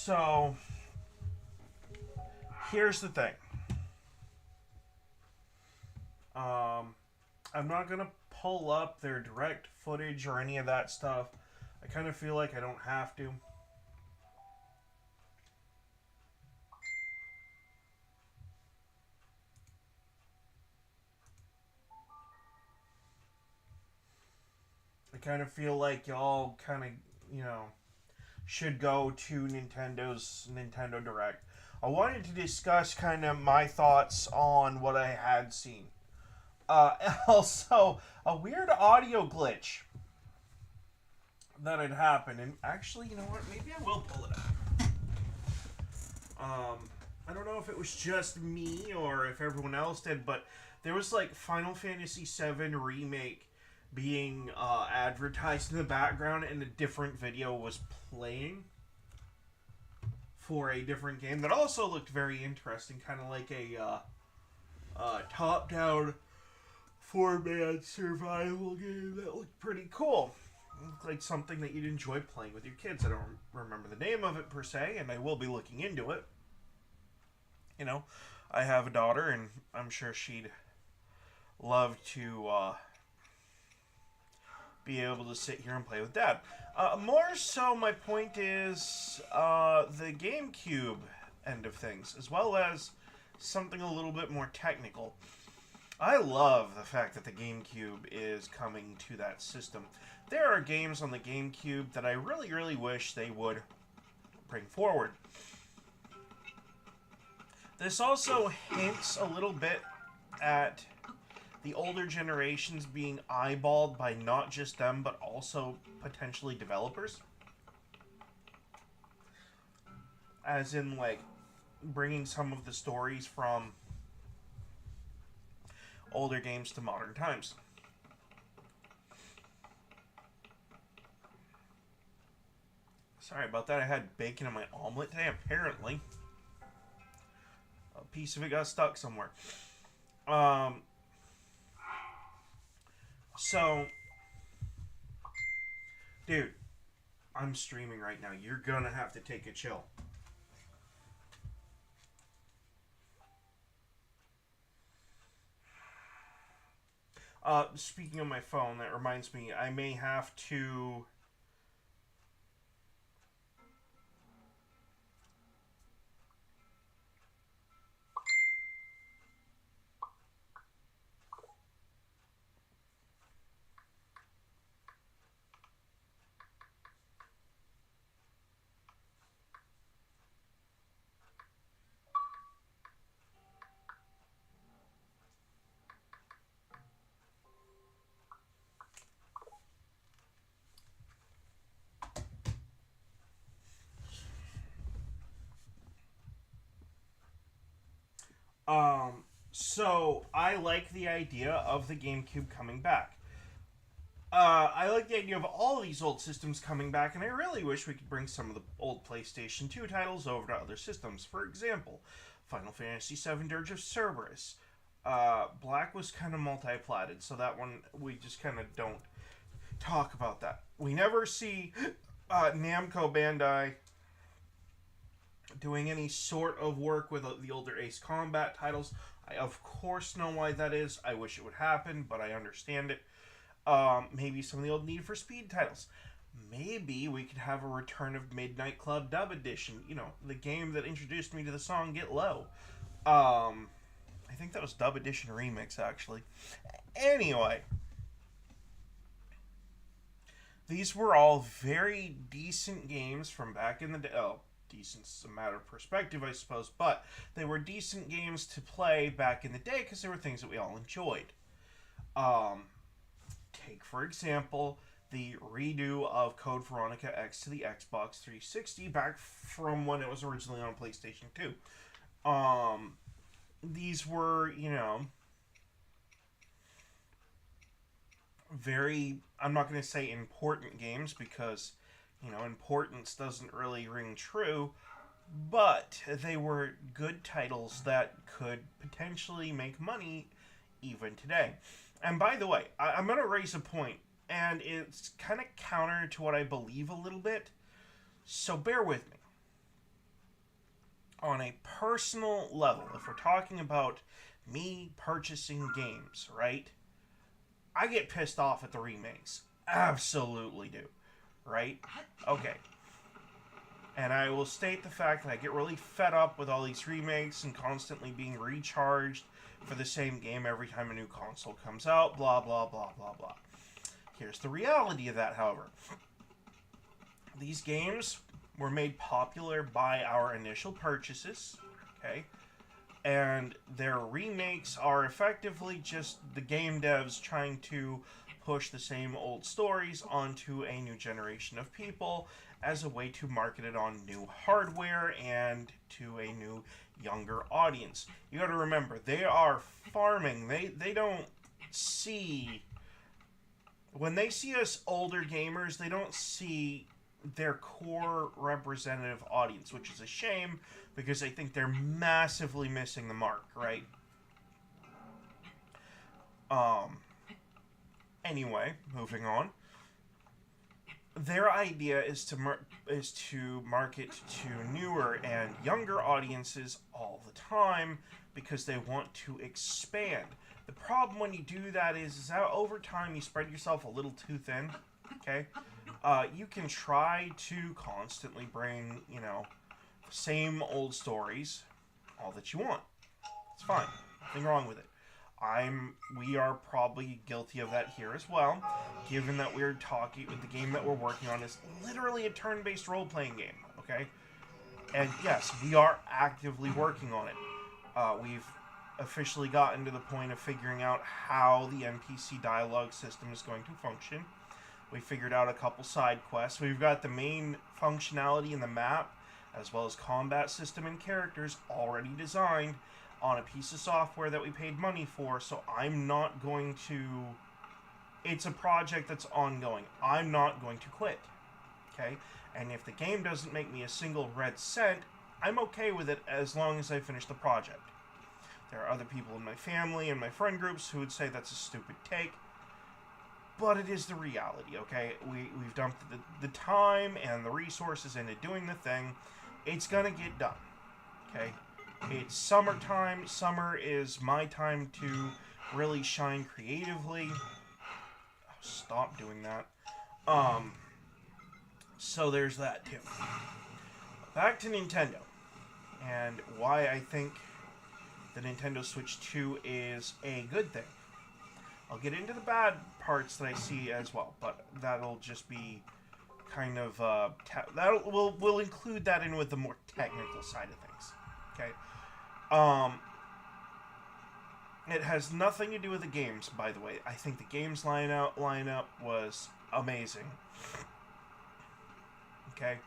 So, here's the thing. Um, I'm not gonna pull up their direct footage or any of that stuff. I kind of feel like I don't have to. I kind of feel like y'all kind of, you know, should go to Nintendo's Nintendo Direct. I wanted to discuss kind of my thoughts on what I had seen. Also, a weird audio glitch that had happened. And actually, you know what? Maybe I will pull it up. I don't know if it was just me or if everyone else did, but there was like Final Fantasy VII Remake being advertised in the background, and a different video was playing for a different game that also looked very interesting, kind of like a top-down four-man survival game that looked pretty cool. It looked like something that you'd enjoy playing with your kids. I don't remember the name of it per se, and I will be looking into it. You know, I have a daughter, and I'm sure she'd love to be able to sit here and play with Dad. More so, my point is the GameCube end of things, as well as something a little bit more technical. I love the fact that the GameCube is coming to that system. There are games on the GameCube that I really, really wish they would bring forward. This also hints a little bit at the older generations being eyeballed by not just them, but also potentially developers. As in, like, bringing some of the stories from older games to modern times. Sorry about that. I had bacon in my omelet today, apparently. A piece of it got stuck somewhere. So, dude, I'm streaming right now. You're gonna have to take a chill. Speaking of my phone, that reminds me, I may have to. So I like the idea of the GameCube coming back. I like the idea of all of these old systems coming back, and I really wish we could bring some of the old PlayStation 2 titles over to other systems. For example, Final Fantasy VII Dirge of Cerberus. Black was kind of multi-platted, so that one we just kind of don't talk about that. We never see Namco Bandai doing any sort of work with the older Ace Combat titles. I, of course, know why that is. I wish it would happen, but I understand it. Maybe some of the old Need for Speed titles. Maybe we could have a return of Midnight Club Dub Edition. You know, the game that introduced me to the song Get Low. I think that was Dub Edition Remix, actually. Anyway, these were all very decent games from back in the day. Oh, decent's a matter of perspective, I suppose, but they were decent games to play back in the day because they were things that we all enjoyed. Take, for example, the redo of Code Veronica X to the Xbox 360 back from when it was originally on PlayStation 2. These were, you know, very, I'm not going to say important games because, you know, importance doesn't really ring true, but they were good titles that could potentially make money even today. And by the way, I'm going to raise a point, and it's kind of counter to what I believe a little bit, so bear with me. on a personal level, if we're talking about me purchasing games, right? I get pissed off at the remakes. Absolutely do. Right? Okay. And I will state the fact that I get really fed up with all these remakes and constantly being recharged for the same game every time a new console comes out, blah, blah, blah, blah, blah. Here's the reality of that, however. These games were made popular by our initial purchases, okay? And their remakes are effectively just the game devs trying to push the same old stories onto a new generation of people as a way to market it on new hardware and to a new younger audience. You got to remember, they are farming. They don't see, when they see us older gamers, they don't see their core representative audience, which is a shame because I think they're massively missing the mark, right? Anyway, moving on. Their idea is to market to newer and younger audiences all the time because they want to expand. The problem when you do that is that over time you spread yourself a little too thin. Okay, you can try to constantly bring, you know, the same old stories all that you want. It's fine. Nothing wrong with it. We are probably guilty of that here as well, given that we're talking, the game that we're working on is literally a turn-based role-playing game, okay? And yes, we are actively working on it. We've officially gotten to the point of figuring out how the NPC dialogue system is going to function. We figured out a couple side quests. We've got the main functionality in the map, as well as combat system and characters already designed on a piece of software that we paid money for, so I'm not going to... It's a project that's ongoing. I'm not going to quit, okay? And if the game doesn't make me a single red cent, I'm okay with it as long as I finish the project. There are other people in my family and my friend groups who would say that's a stupid take, but it is the reality, okay? We've dumped the time and the resources into doing the thing. It's gonna get done, okay? It's summertime. Summer is my time to really shine creatively. Oh, stop doing that. So there's that too. Back to Nintendo. And why I think the Nintendo Switch 2 is a good thing. I'll get into the bad parts that I see as well, but that'll just be kind of... we'll include that in with the more technical side of things. Okay? It has nothing to do with the games, by the way. I think the games lineup was amazing. Okay?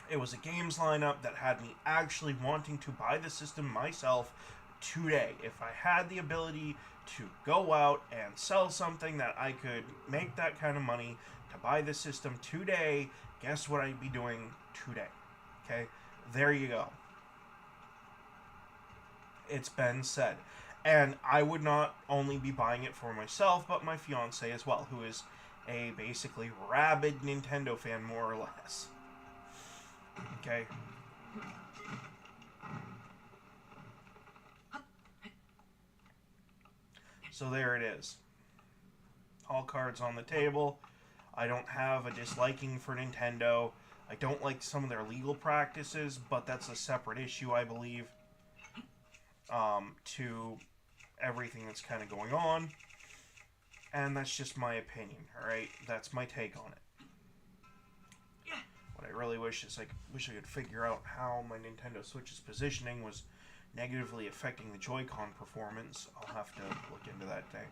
It was a games lineup that had me actually wanting to buy the system myself today. If I had the ability to go out and sell something that I could make that kind of money to buy the system today, guess what I'd be doing today? Okay? There you go. It's been said. And I would not only be buying it for myself, but my fiance as well, who is a basically rabid Nintendo fan, more or less. Okay? So there it is. All cards on the table. I don't have a disliking for Nintendo. I don't like some of their legal practices, but that's a separate issue, I believe. To everything that's kind of going on. And that's just my opinion, alright? That's my take on it. What I really wish is I could figure out how my Nintendo Switch's positioning was negatively affecting the Joy-Con performance. I'll have to look into that day.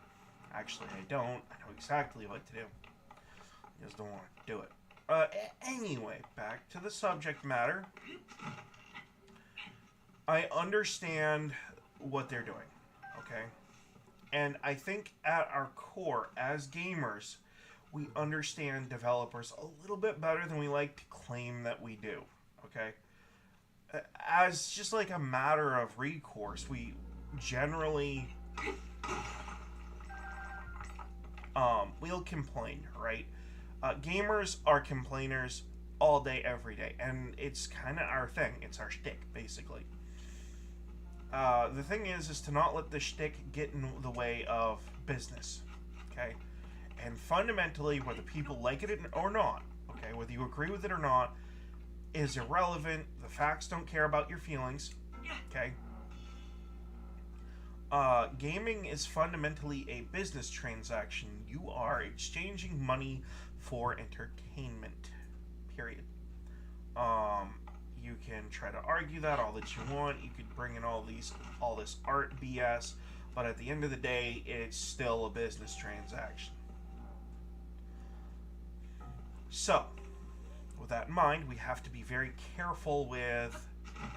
Actually, I don't. I know exactly what to do. I just don't want to do it. Anyway, back to the subject matter. I understand what they're doing, okay? And I think at our core, as gamers, we understand developers a little bit better than we like to claim that we do, okay? As just like a matter of recourse, we generally we'll complain, right? Gamers are complainers all day, every day. And it's kind of our thing. It's our shtick, basically. The thing is to not let the shtick get in the way of business. Okay? And fundamentally, whether people like it or not, okay, whether you agree with it or not, is irrelevant. The facts don't care about your feelings. Okay? Gaming is fundamentally a business transaction. You are exchanging money for entertainment. Period. You can try to argue that all that you want. You could bring in all this art BS, but at the end of the day, it's still a business transaction. So, with that in mind, we have to be very careful with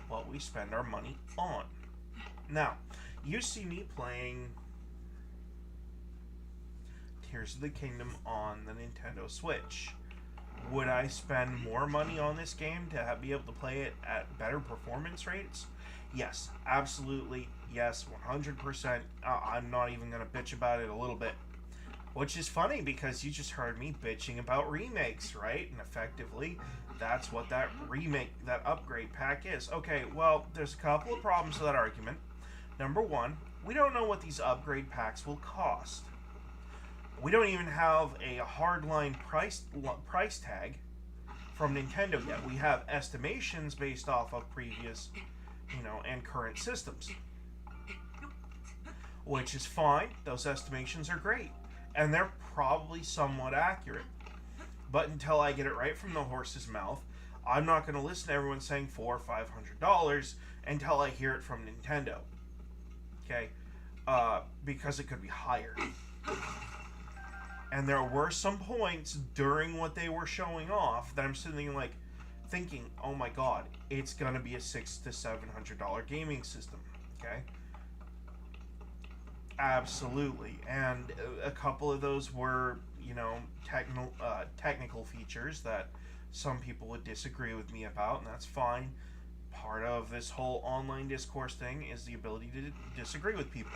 what we spend our money on. Now, you see me playing Tears of the Kingdom on the Nintendo Switch. Would I spend more money on this game to be able to play it at better performance rates? Yes, absolutely. Yes, 100%. I'm not even going to bitch about it a little bit. Which is funny because you just heard me bitching about remakes, right? And effectively, that's what that upgrade pack is. Okay, well, there's a couple of problems with that argument. Number one, we don't know what these upgrade packs will cost. We don't even have a hardline price tag from Nintendo yet. We have estimations based off of previous, and current systems. Which is fine. Those estimations are great. And they're probably somewhat accurate. But until I get it right from the horse's mouth, I'm not going to listen to everyone saying $400 or $500 until I hear it from Nintendo. Okay? Because it could be higher. And there were some points during what they were showing off that I'm sitting thinking, oh my god, it's going to be a $600 to $700 gaming system. Okay? Absolutely. And a couple of those were, technical features that some people would disagree with me about, and that's fine. Part of this whole online discourse thing is the ability to disagree with people.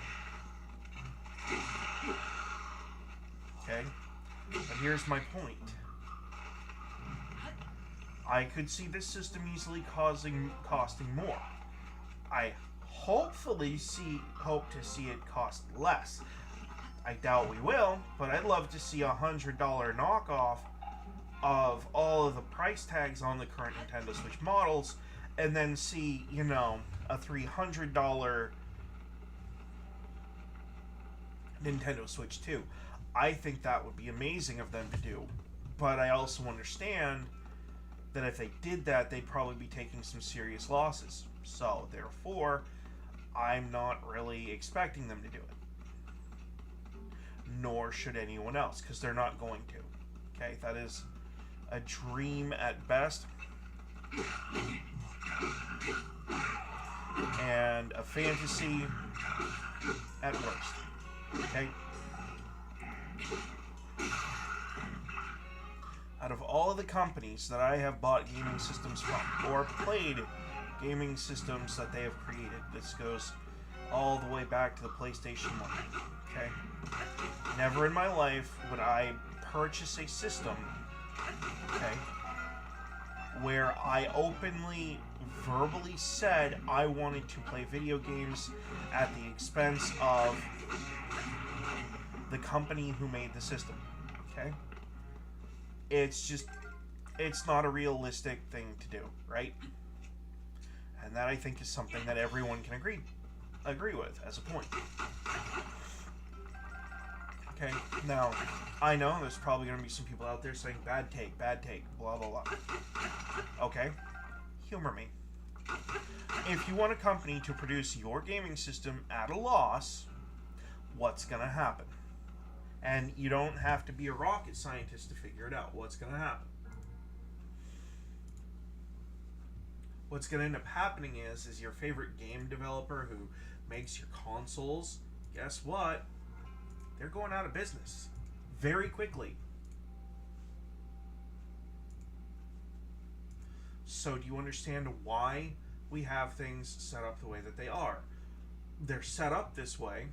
Okay? But here's my point. I could see this system easily costing more. I hope to see it cost less. I doubt we will, but I'd love to see $100 knockoff of all of the price tags on the current Nintendo Switch models, and then see, a $300 Nintendo Switch 2. I think that would be amazing of them to do, but I also understand that if they did that, they'd probably be taking some serious losses. So, therefore, I'm not really expecting them to do it. Nor should anyone else, because they're not going to. Okay, that is a dream at best. And a fantasy at worst. Okay? Out of all of the companies that I have bought gaming systems from, or played gaming systems that they have created, this goes all the way back to the PlayStation 1. Okay? Never in my life would I purchase a system, okay, where I openly, verbally said I wanted to play video games at the expense of the company who made the system. Okay? It's not a realistic thing to do, right? And that, I think, is something that everyone can agree with as a point. Okay, now, I know there's probably going to be some people out there saying, bad take, blah, blah, blah. Okay, humor me. If you want a company to produce your gaming system at a loss, what's going to happen? And you don't have to be a rocket scientist to figure it out. What's going to happen? What's going to end up happening is your favorite game developer who makes your consoles, guess what? They're going out of business very quickly. So do you understand why we have things set up the way that they are? They're set up this way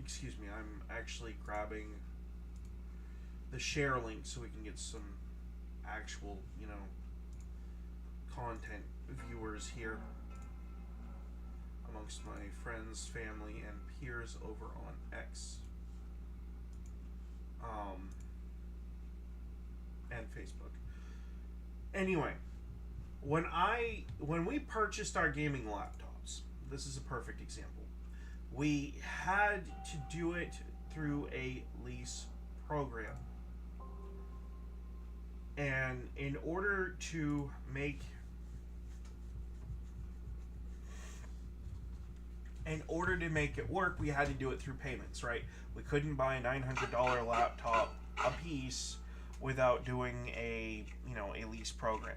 excuse me, I'm actually grabbing the share link so we can get some actual, content viewers here amongst my friends, family, and peers over on X. And Facebook. Anyway, when we purchased our gaming laptops, this is a perfect example. We had to do it through a lease program. And in order to make it work, we had to do it through payments, right? We couldn't buy a $900 laptop a piece without doing a lease program.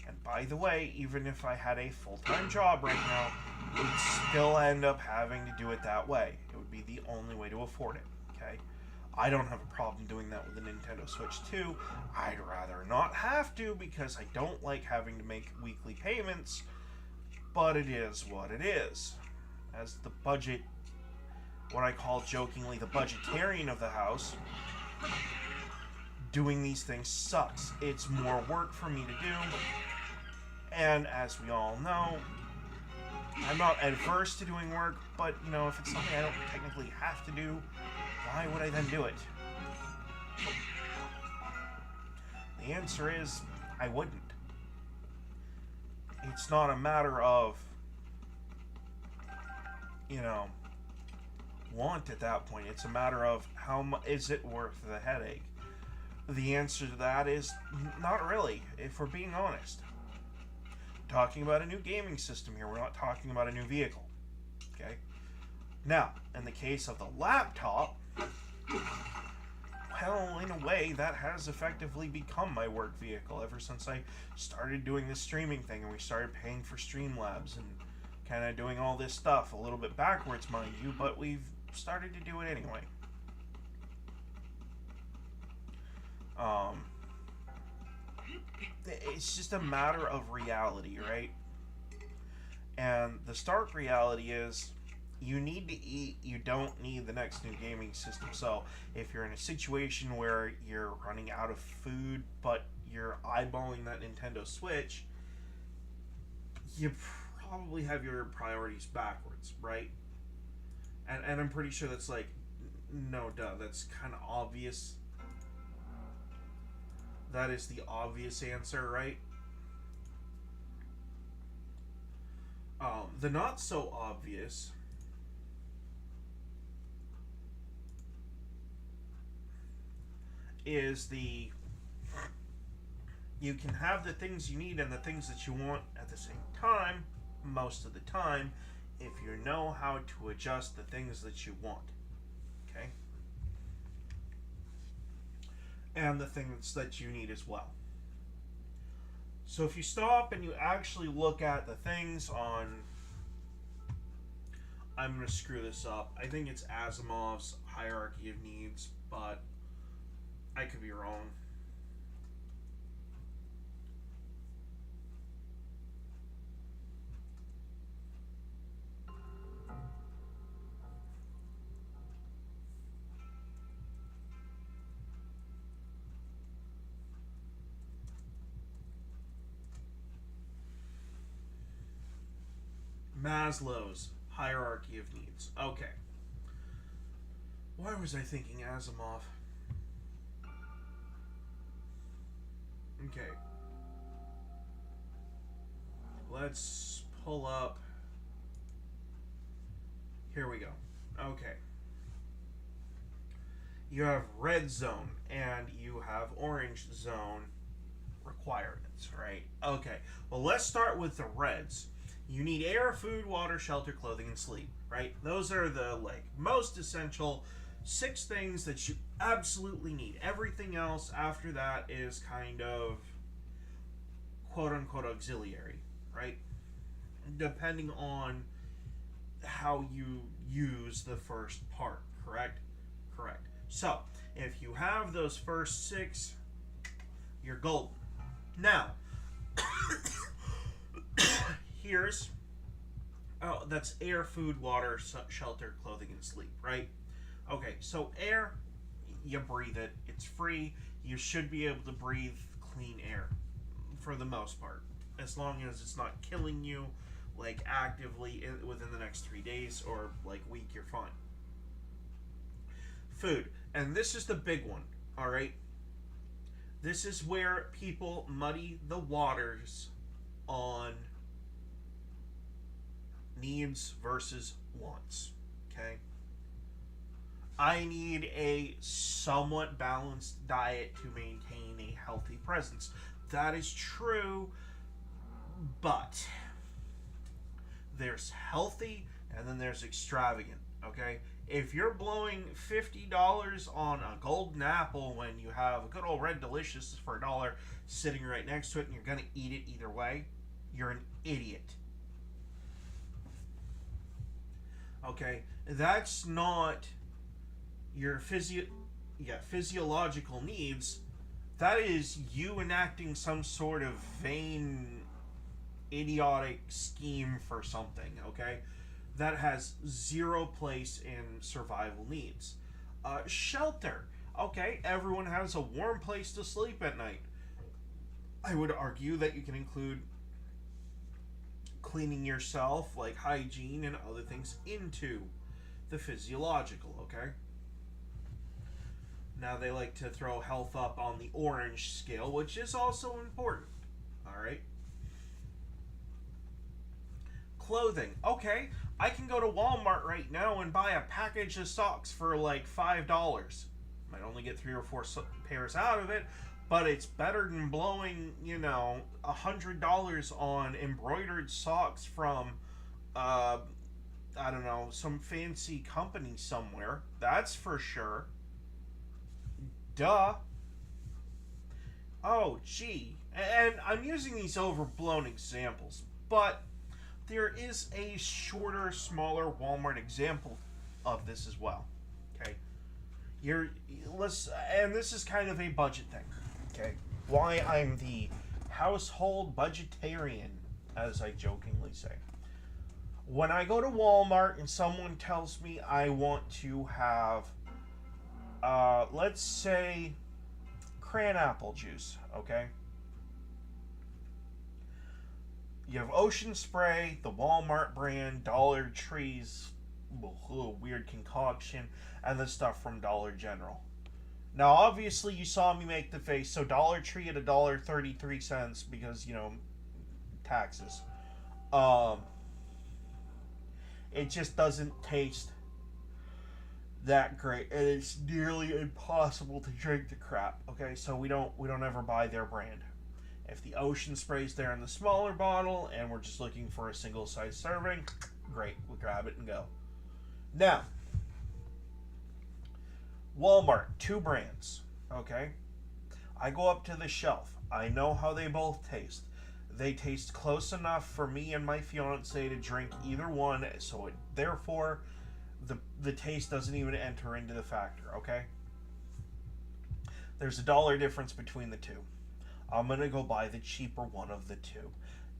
And by the way, even if I had a full-time job right now, we'd still end up having to do it that way. It would be the only way to afford it, okay? I don't have a problem doing that with the Nintendo Switch 2. I'd rather not have to because I don't like having to make weekly payments, but it is what it is. As the budget, what I call jokingly the budgetarian of the house, doing these things sucks. It's more work for me to do, and as we all know, I'm not adverse to doing work, but, if it's something I don't technically have to do, why would I then do it? The answer is, I wouldn't. It's not a matter of, want at that point. It's a matter of how much is it worth the headache? The answer to that is not really, if we're being honest. We're talking about a new gaming system here. We're not talking about a new vehicle. Okay? Now, in the case of the laptop, well, in a way, that has effectively become my work vehicle ever since I started doing this streaming thing and we started paying for Streamlabs and kind of doing all this stuff a little bit backwards, mind you, but we've started to do it anyway. It's just a matter of reality, right? And the stark reality is you need to eat, you don't need the next new gaming system. So if you're in a situation where you're running out of food but you're eyeballing that Nintendo Switch, you probably have your priorities backwards, right? And I'm pretty sure that's like, no duh, that's kind of obvious. That is the obvious answer, right? The not so obvious is you can have the things you need and the things that you want at the same time, most of the time, if you know how to adjust the things that you want. Okay? And the things that you need as well. So if you stop and you actually look at the things on, I'm going to screw this up, I think it's Asimov's hierarchy of needs, but I could be wrong. Maslow's hierarchy of needs. Okay. Why was I thinking Asimov? Okay. Let's pull up. Here we go. Okay. You have red zone and you have orange zone requirements, right? Okay. Well, let's start with the reds. You need air, food, water, shelter, clothing, and sleep, right? Those are the most essential 6 things that you absolutely need. Everything else after that is kind of quote-unquote auxiliary, right? Depending on how you use the first part, correct? Correct. So, if you have those first 6, you're golden. Now, here's, that's air, food, water, shelter, clothing, and sleep, right? Okay, so air, you breathe it. It's free. You should be able to breathe clean air for the most part, as long as it's not killing you, like actively within the next 3 days or like week. You're fine. Food, and this is the big one. All right, this is where people muddy the waters on needs versus wants. Okay. I need a somewhat balanced diet to maintain a healthy presence. That is true, but there's healthy and then there's extravagant, okay? If you're blowing $50 on a golden apple when you have a good old Red Delicious for $1 sitting right next to it and you're going to eat it either way, you're an idiot. Okay? That's not your physiological needs. That is you enacting some sort of vain, idiotic scheme for something, okay? That has zero place in survival needs. Shelter. Okay, everyone has a warm place to sleep at night. I would argue that you can include cleaning yourself, like hygiene and other things, into the physiological, okay? Now they like to throw health up on the orange scale, which is also important. Alright? Clothing. Okay, I can go to Walmart right now and buy a package of socks for like $5. Might only get 3 or 4 pairs out of it, but it's better than blowing, $100 on embroidered socks from, I don't know, some fancy company somewhere. That's for sure. Duh. Oh, gee. And I'm using these overblown examples, but there is a shorter, smaller Walmart example of this as well. Okay? And this is kind of a budget thing. Okay? Why I'm the household budgetarian, as I jokingly say. When I go to Walmart and someone tells me I want to have, let's say, cran apple juice, okay? You have Ocean Spray, the Walmart brand, Dollar Tree's weird concoction, and the stuff from Dollar General. Now, obviously, you saw me make the face, so Dollar Tree at $1.33 because, taxes. It just doesn't taste that great, and it's nearly impossible to drink the crap. Okay, so we don't ever buy their brand. If the Ocean Spray's there in the smaller bottle and we're just looking for a single size serving, great, we'll grab it and go. Now, Walmart, 2 brands, okay? I go up to the shelf. I know how they both taste. They taste close enough for me and my fiance to drink either one, so therefore the taste doesn't even enter into the factor, okay? There's $1 difference between the two. I'm gonna go buy the cheaper one of the two.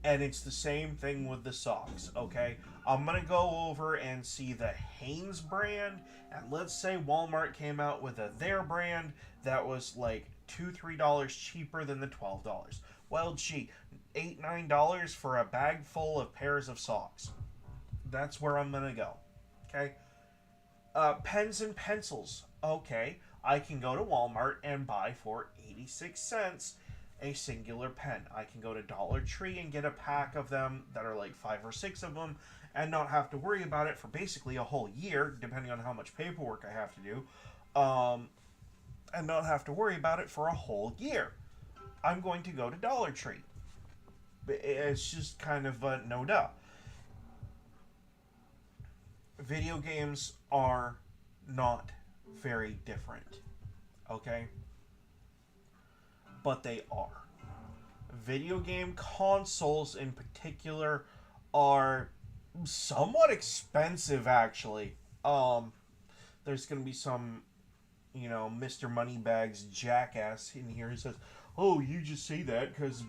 And it's the same thing with the socks, okay? I'm gonna go over and see the Hanes brand, and let's say Walmart came out with their brand that was like $2-3 cheaper than the $12. Well, gee, $8-9 for a bag full of pairs of socks. That's where I'm gonna go, okay? Pens and pencils, okay? I can go to Walmart and buy for 86 cents a singular pen. I can go to Dollar Tree and get a pack of them that are like 5 or 6 of them and not have to worry about it for basically a whole year, depending on how much paperwork I have to do, and not have to worry about it for a whole year. I'm going to go to Dollar Tree. It's just kind of no duh. Video games are not very different, okay? But they are. Video game consoles in particular are somewhat expensive, actually. There's going to be some, Mr. Moneybags jackass in here who says, oh, you just say that because,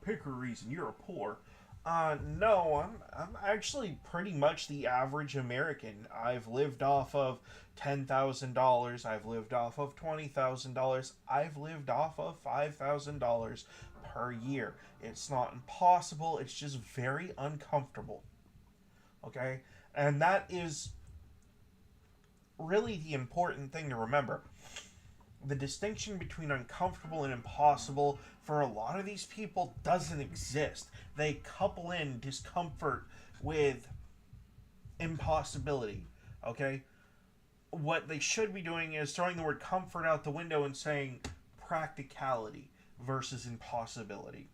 pick a reason, you're poor. No, I'm actually pretty much the average American. I've lived off of $10,000. I've lived off of $20,000. I've lived off of $5,000 per year. It's not impossible. It's just very uncomfortable. Okay, and that is really the important thing to remember. The distinction between uncomfortable and impossible for a lot of these people doesn't exist. They couple in discomfort with impossibility. Okay? What they should be doing is throwing the word comfort out the window and saying practicality versus impossibility.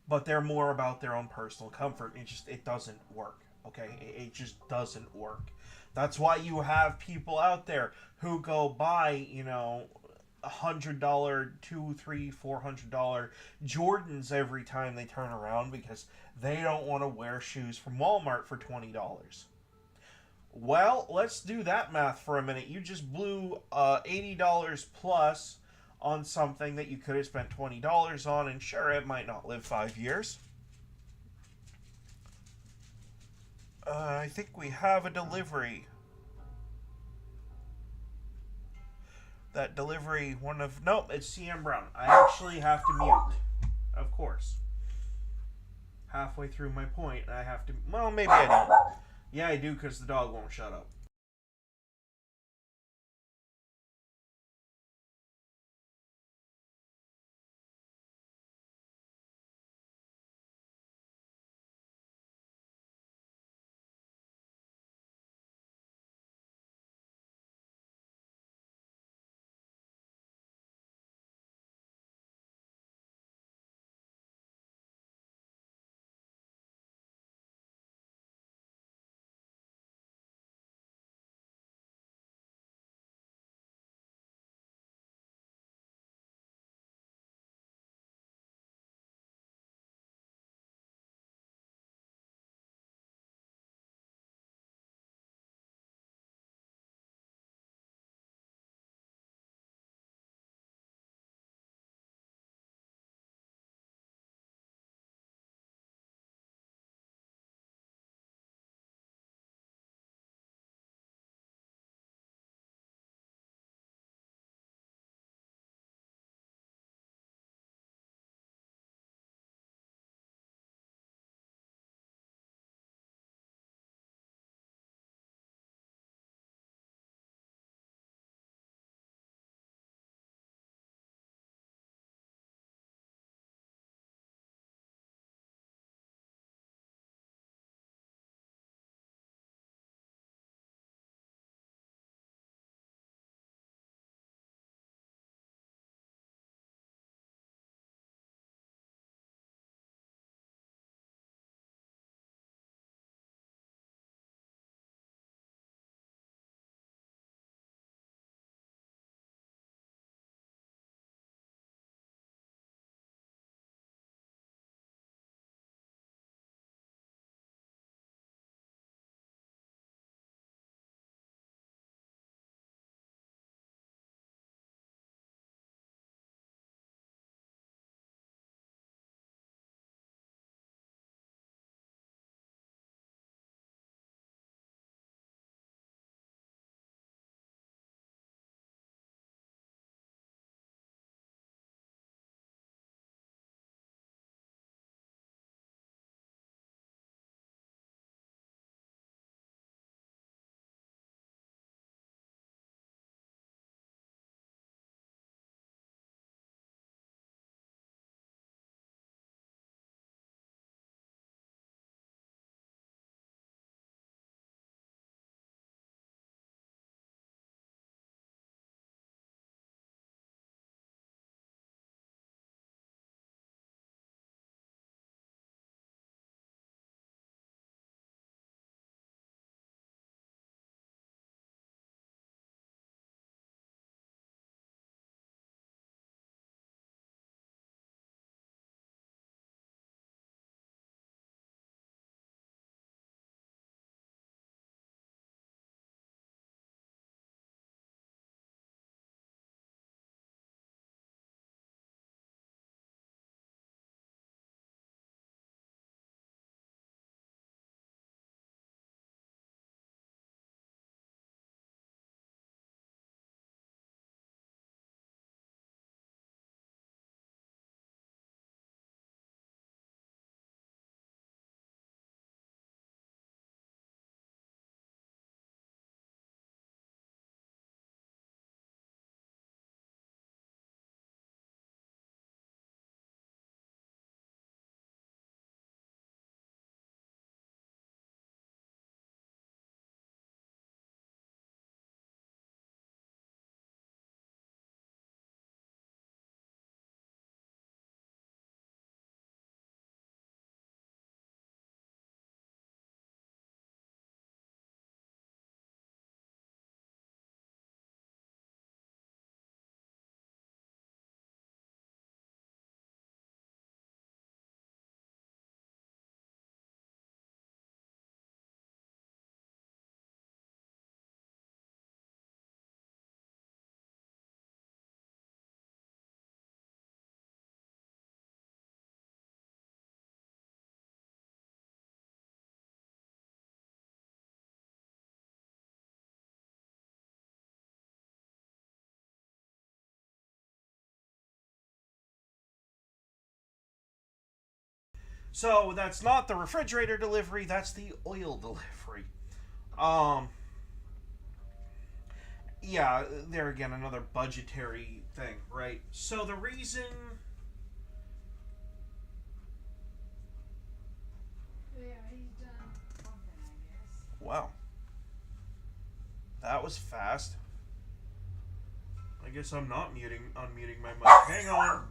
But they're more about their own personal comfort. It doesn't work. Okay? It just doesn't work. That's why you have people out there who go buy, $100, two, three, $400 Jordans every time they turn around because they don't want to wear shoes from Walmart for $20. Well, let's do that math for a minute. You just blew $80 plus on something that you could have spent $20 on, and sure, it might not live 5 years. I think we have a delivery. That delivery, one of. Nope, it's CM Brown. I actually have to mute. Of course. Halfway through my point, I have to. Well, maybe I don't. Yeah, I do because the dog won't shut up. So that's not the refrigerator delivery, that's the oil delivery. Um, yeah, there again, another budgetary thing, right? So the reason. Yeah, he's done something, I guess. Wow, that was fast. I guess I'm not unmuting my mic. Hang on.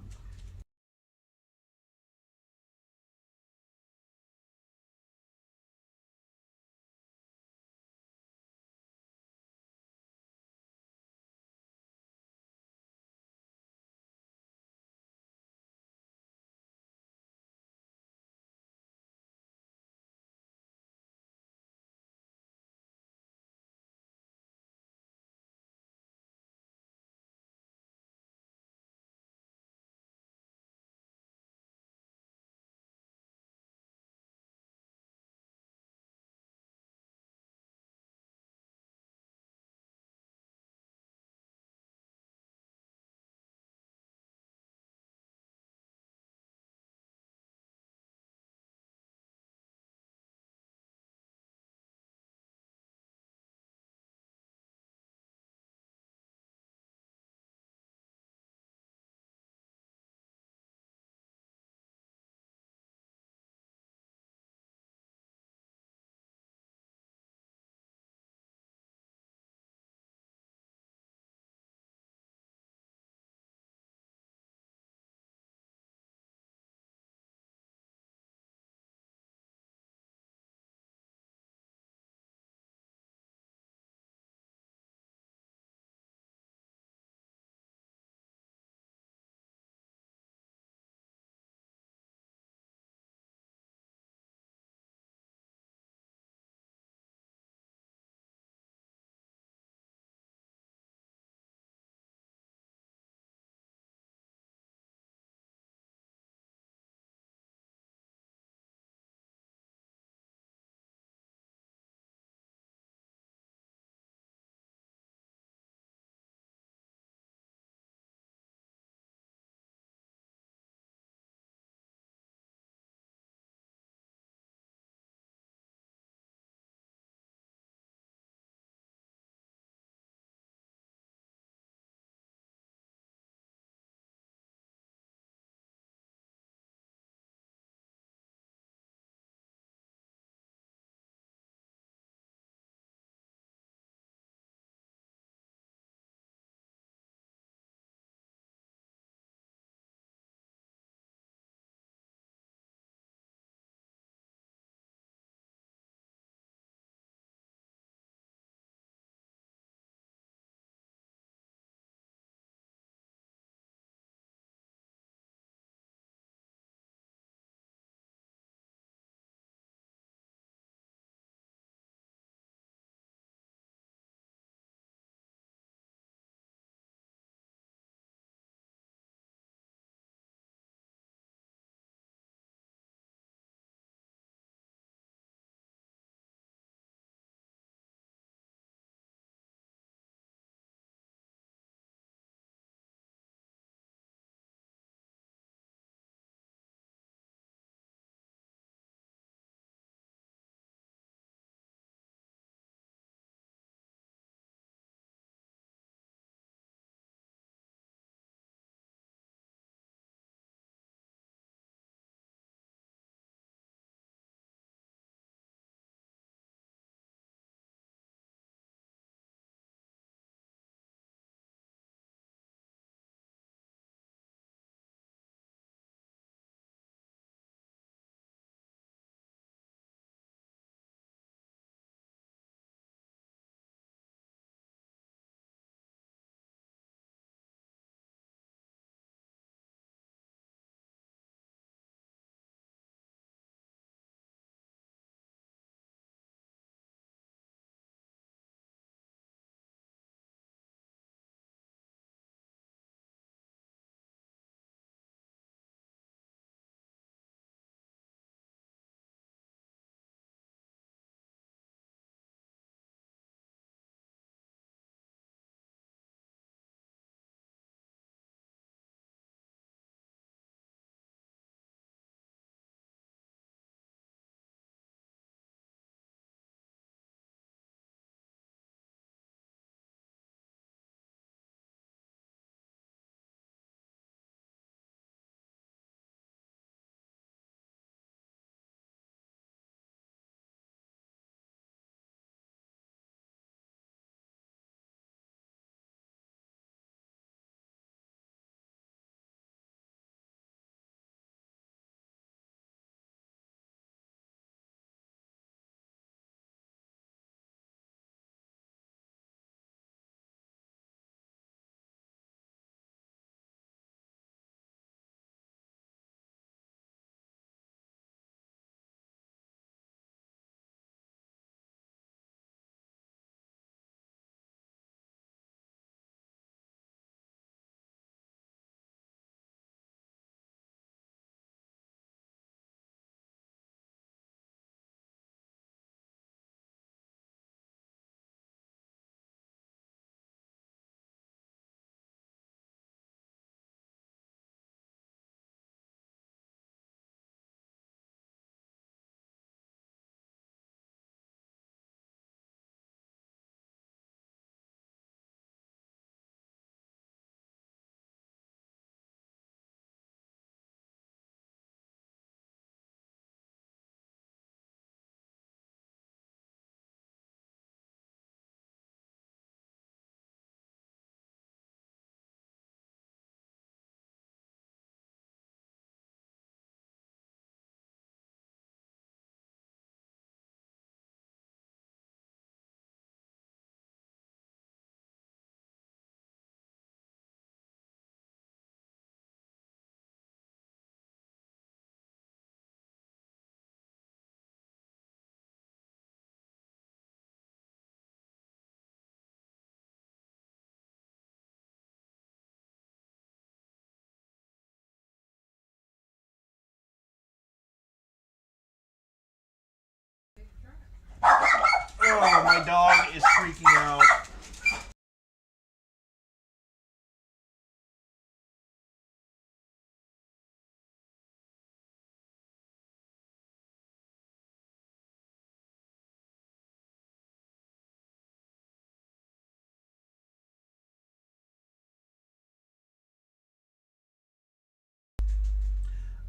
My dog is freaking out.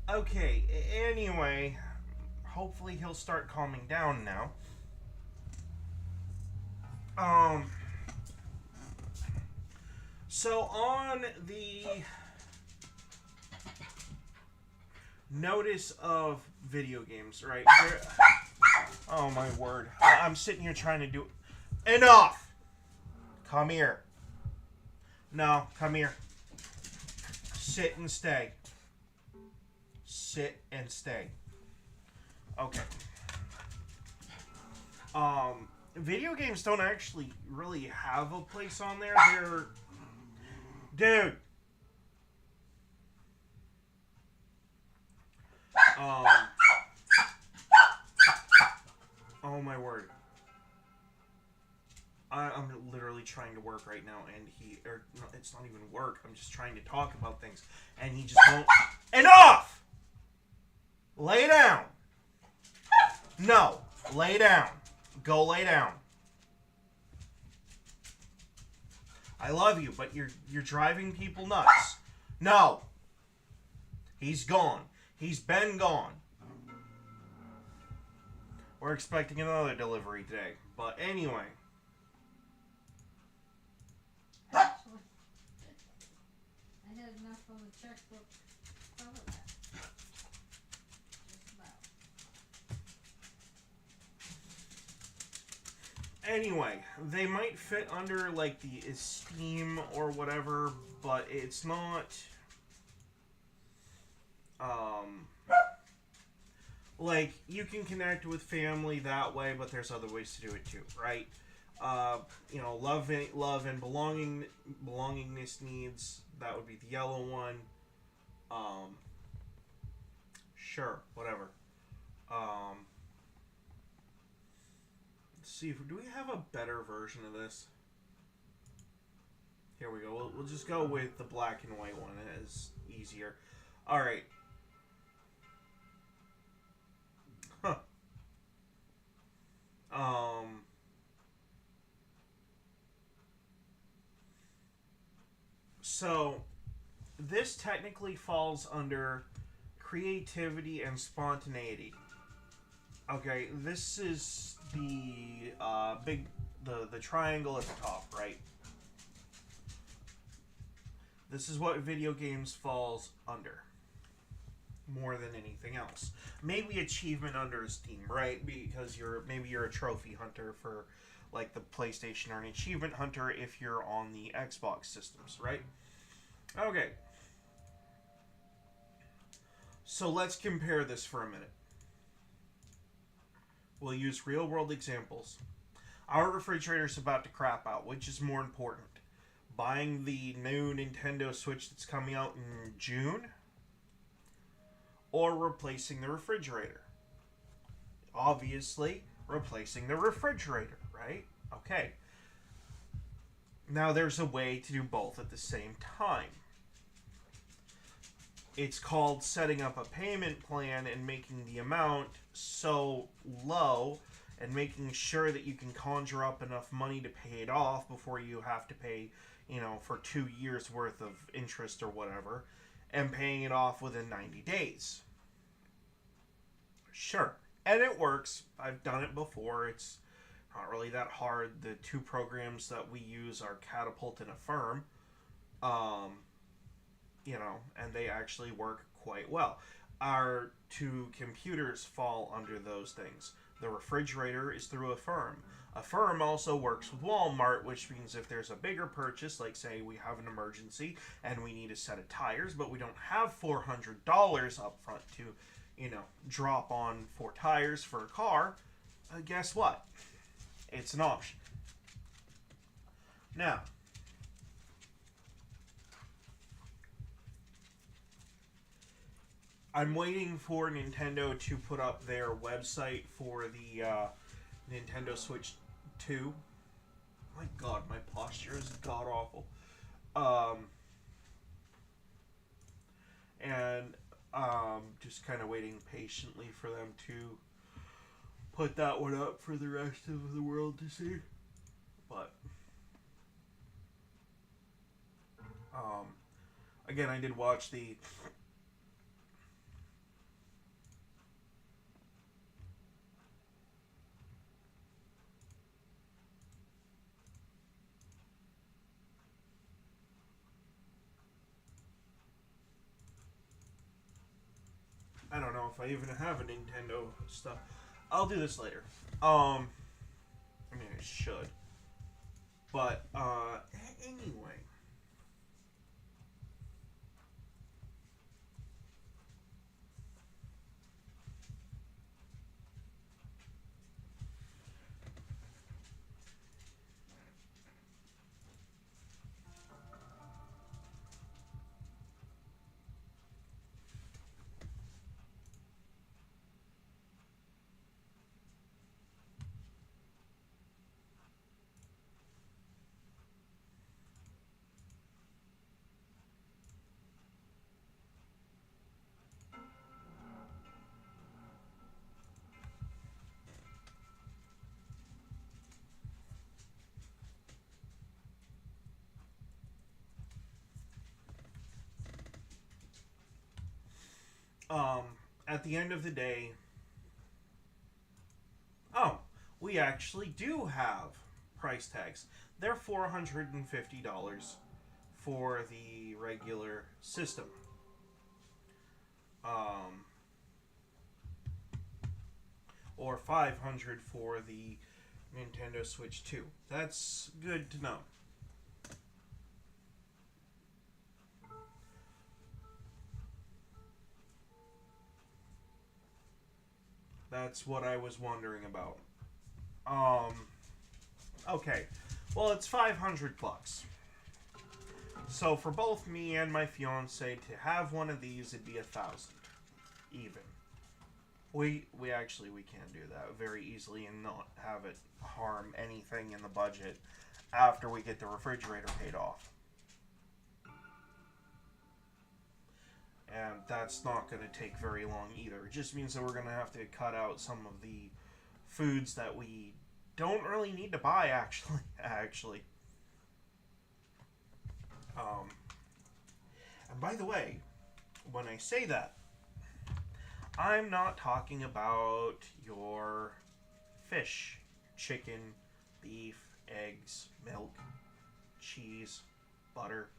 Okay, anyway, hopefully he'll start calming down now. So on the notice of video games, right? Oh my word. I'm sitting here trying to do... Enough! Come here. No, come here. Sit and stay. Sit and stay. Okay. Video games don't actually really have a place on there. Dude. Oh my word. I'm literally trying to work right now, and no, it's not even work. I'm just trying to talk about things, and he just won't. Enough! Lay down. No, lay down. Go lay down. I love you, but you're driving people nuts. No. He's gone. He's been gone. We're expecting another delivery today. But anyway. Actually, I had enough on the checkbook to cover that. Just about. Anyway, they might fit under like the Steam or whatever, but it's not like you can connect with family that way, but there's other ways to do it too, right? You know, love and belongingness needs, that would be the yellow one. Sure, whatever. Let's see, do we have a better version of this? Here we go. We'll just go with the black and white one. It is easier. All right. Huh. So, this technically falls under creativity and spontaneity. Okay, this is the the triangle at the top, right? This is what video games falls under. More than anything else. Maybe achievement under Steam, right? Because maybe you're a trophy hunter for like the PlayStation, or an achievement hunter if you're on the Xbox systems, right? Okay. So let's compare this for a minute. We'll use real world examples. Our refrigerator's about to crap out. Which is more important? Buying the new Nintendo Switch that's coming out in June? Or replacing the refrigerator? Obviously, replacing the refrigerator, right? Okay. Now there's a way to do both at the same time. It's called setting up a payment plan and making the amount so low and making sure that you can conjure up enough money to pay it off before you have to pay, you know, for 2 years worth of interest or whatever, and paying it off within 90 days. Sure. And it works. I've done it before. It's not really that hard. The two programs that we use are Catapult and Affirm. You know, and they actually work quite well. Our two computers fall under those things. The refrigerator is through Affirm. Affirm also works with Walmart, which means if there's a bigger purchase, like say we have an emergency and we need a set of tires, but we don't have $400 up front to, you know, drop on 4 tires for a car, guess what? It's an option. Now, I'm waiting for Nintendo to put up their website for the Nintendo Switch 2. My god, my posture is god awful. And just kind of waiting patiently for them to put that one up for the rest of the world to see. But again, I did watch the I don't know if I even have a Nintendo stuff. I'll do this later. I mean, I should. But, anyway. At the end of the day, we actually do have price tags. They're $450 for the regular system. Or $500 for the Nintendo Switch 2. That's good to know. That's what I was wondering about. Okay. Well, it's $500. So for both me and my fiance to have one of these, it'd be $1,000 even. We can do that very easily and not have it harm anything in the budget after we get the refrigerator paid off. And that's not going to take very long either. It just means that we're going to have to cut out some of the foods that we don't really need to buy, actually. And by the way, when I say that, I'm not talking about your fish, chicken, beef, eggs, milk, cheese, butter,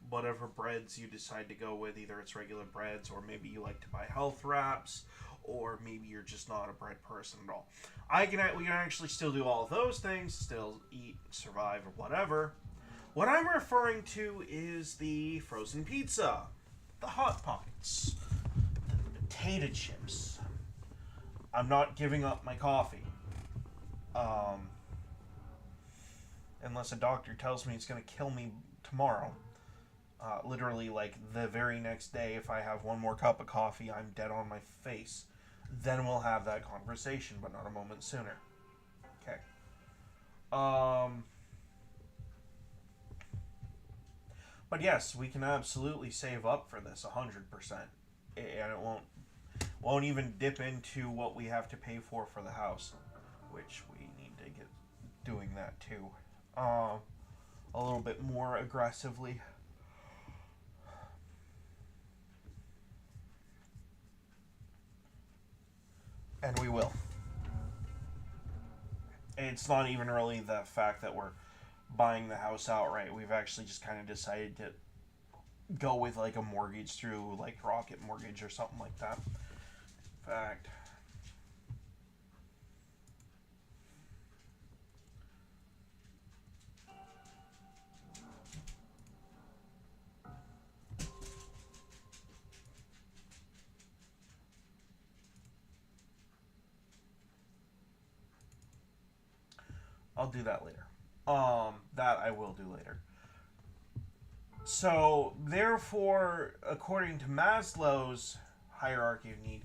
whatever breads you decide to go with. Either it's regular breads, or maybe you like to buy health wraps, or maybe you're just not a bread person at all. We can actually still do all of those things, still eat, survive, or whatever. What I'm referring to is the frozen pizza, the Hot Pockets, the potato chips. I'm not giving up my coffee. Unless a doctor tells me it's going to kill me tomorrow. Literally, like, the very next day, if I have one more cup of coffee, I'm dead on my face. Then we'll have that conversation, but not a moment sooner. Okay. But yes, we can absolutely save up for this 100%. And it won't even dip into what we have to pay for the house, which we need to get doing that too. A little bit more aggressively. And we will. It's not even really the fact that we're buying the house outright. We've actually just kind of decided to go with like a mortgage through like Rocket Mortgage or something like that. In fact, I'll do that later. That I will do later. So, therefore, according to Maslow's hierarchy of need,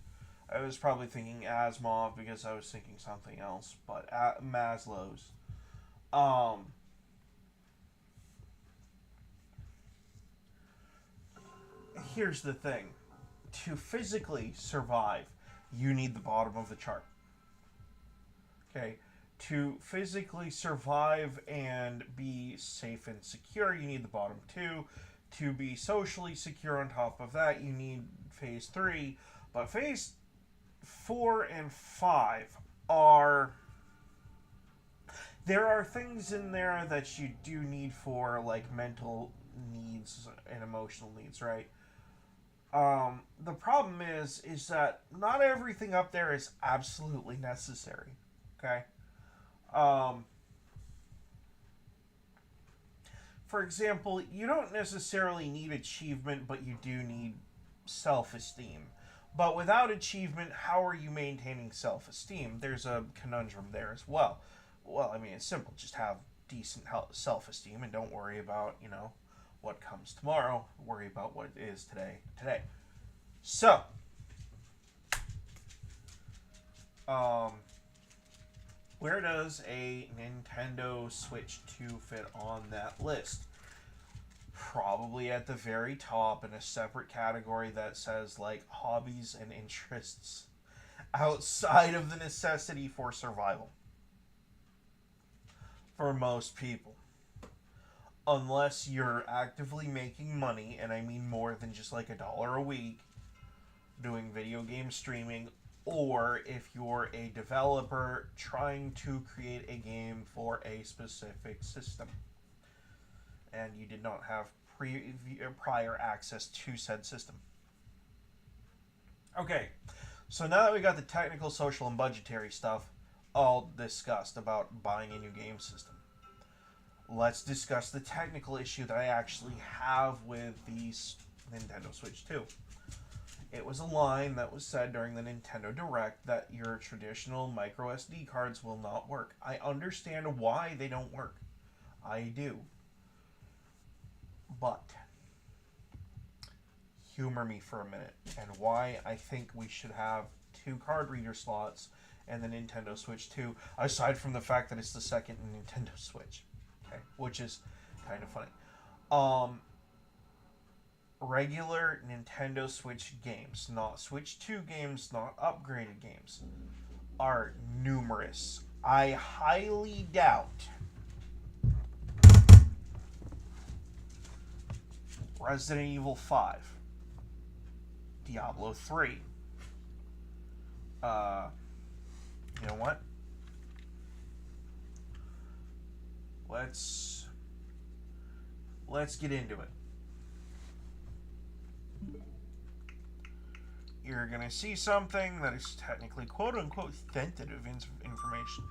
I was probably thinking Asimov because I was thinking something else, but Maslow's Um, Here's the thing. To physically survive, you need the bottom of the chart. Okay? To physically survive and be safe and secure, you need the bottom two. To be socially secure on top of that, you need phase 3. But phase 4 and 5 are... There are things in there that you do need for, like, mental needs and emotional needs, right? The problem is that not everything up there is absolutely necessary. Okay? For example, you don't necessarily need achievement, but you do need self-esteem. But without achievement, how are you maintaining self-esteem? There's a conundrum there as well. Well, I mean, it's simple. Just have decent self-esteem and don't worry about, what comes tomorrow. Worry about what is today. So, where does a Nintendo Switch 2 fit on that list? Probably at the very top in a separate category that says, like, hobbies and interests outside of the necessity for survival. For most people. Unless you're actively making money, and I mean more than just like $1 a week, doing video game streaming, or if you're a developer trying to create a game for a specific system and you did not have prior access to said system. Okay, so now that we got the technical, social, and budgetary stuff all discussed about buying a new game system, let's discuss the technical issue that I actually have with the Nintendo Switch 2. It was a line that was said during the Nintendo Direct that your traditional micro SD cards will not work. I understand why they don't work. I do. But humor me for a minute and why I think we should have 2 card reader slots in the Nintendo Switch 2, aside from the fact that it's the second Nintendo Switch. Okay, which is kind of funny. Regular Nintendo Switch games, not Switch 2 games, not upgraded games, are numerous. I highly doubt Resident Evil 5, Diablo 3, you know what? Let's get into it. You're gonna see something that is technically quote-unquote sensitive information.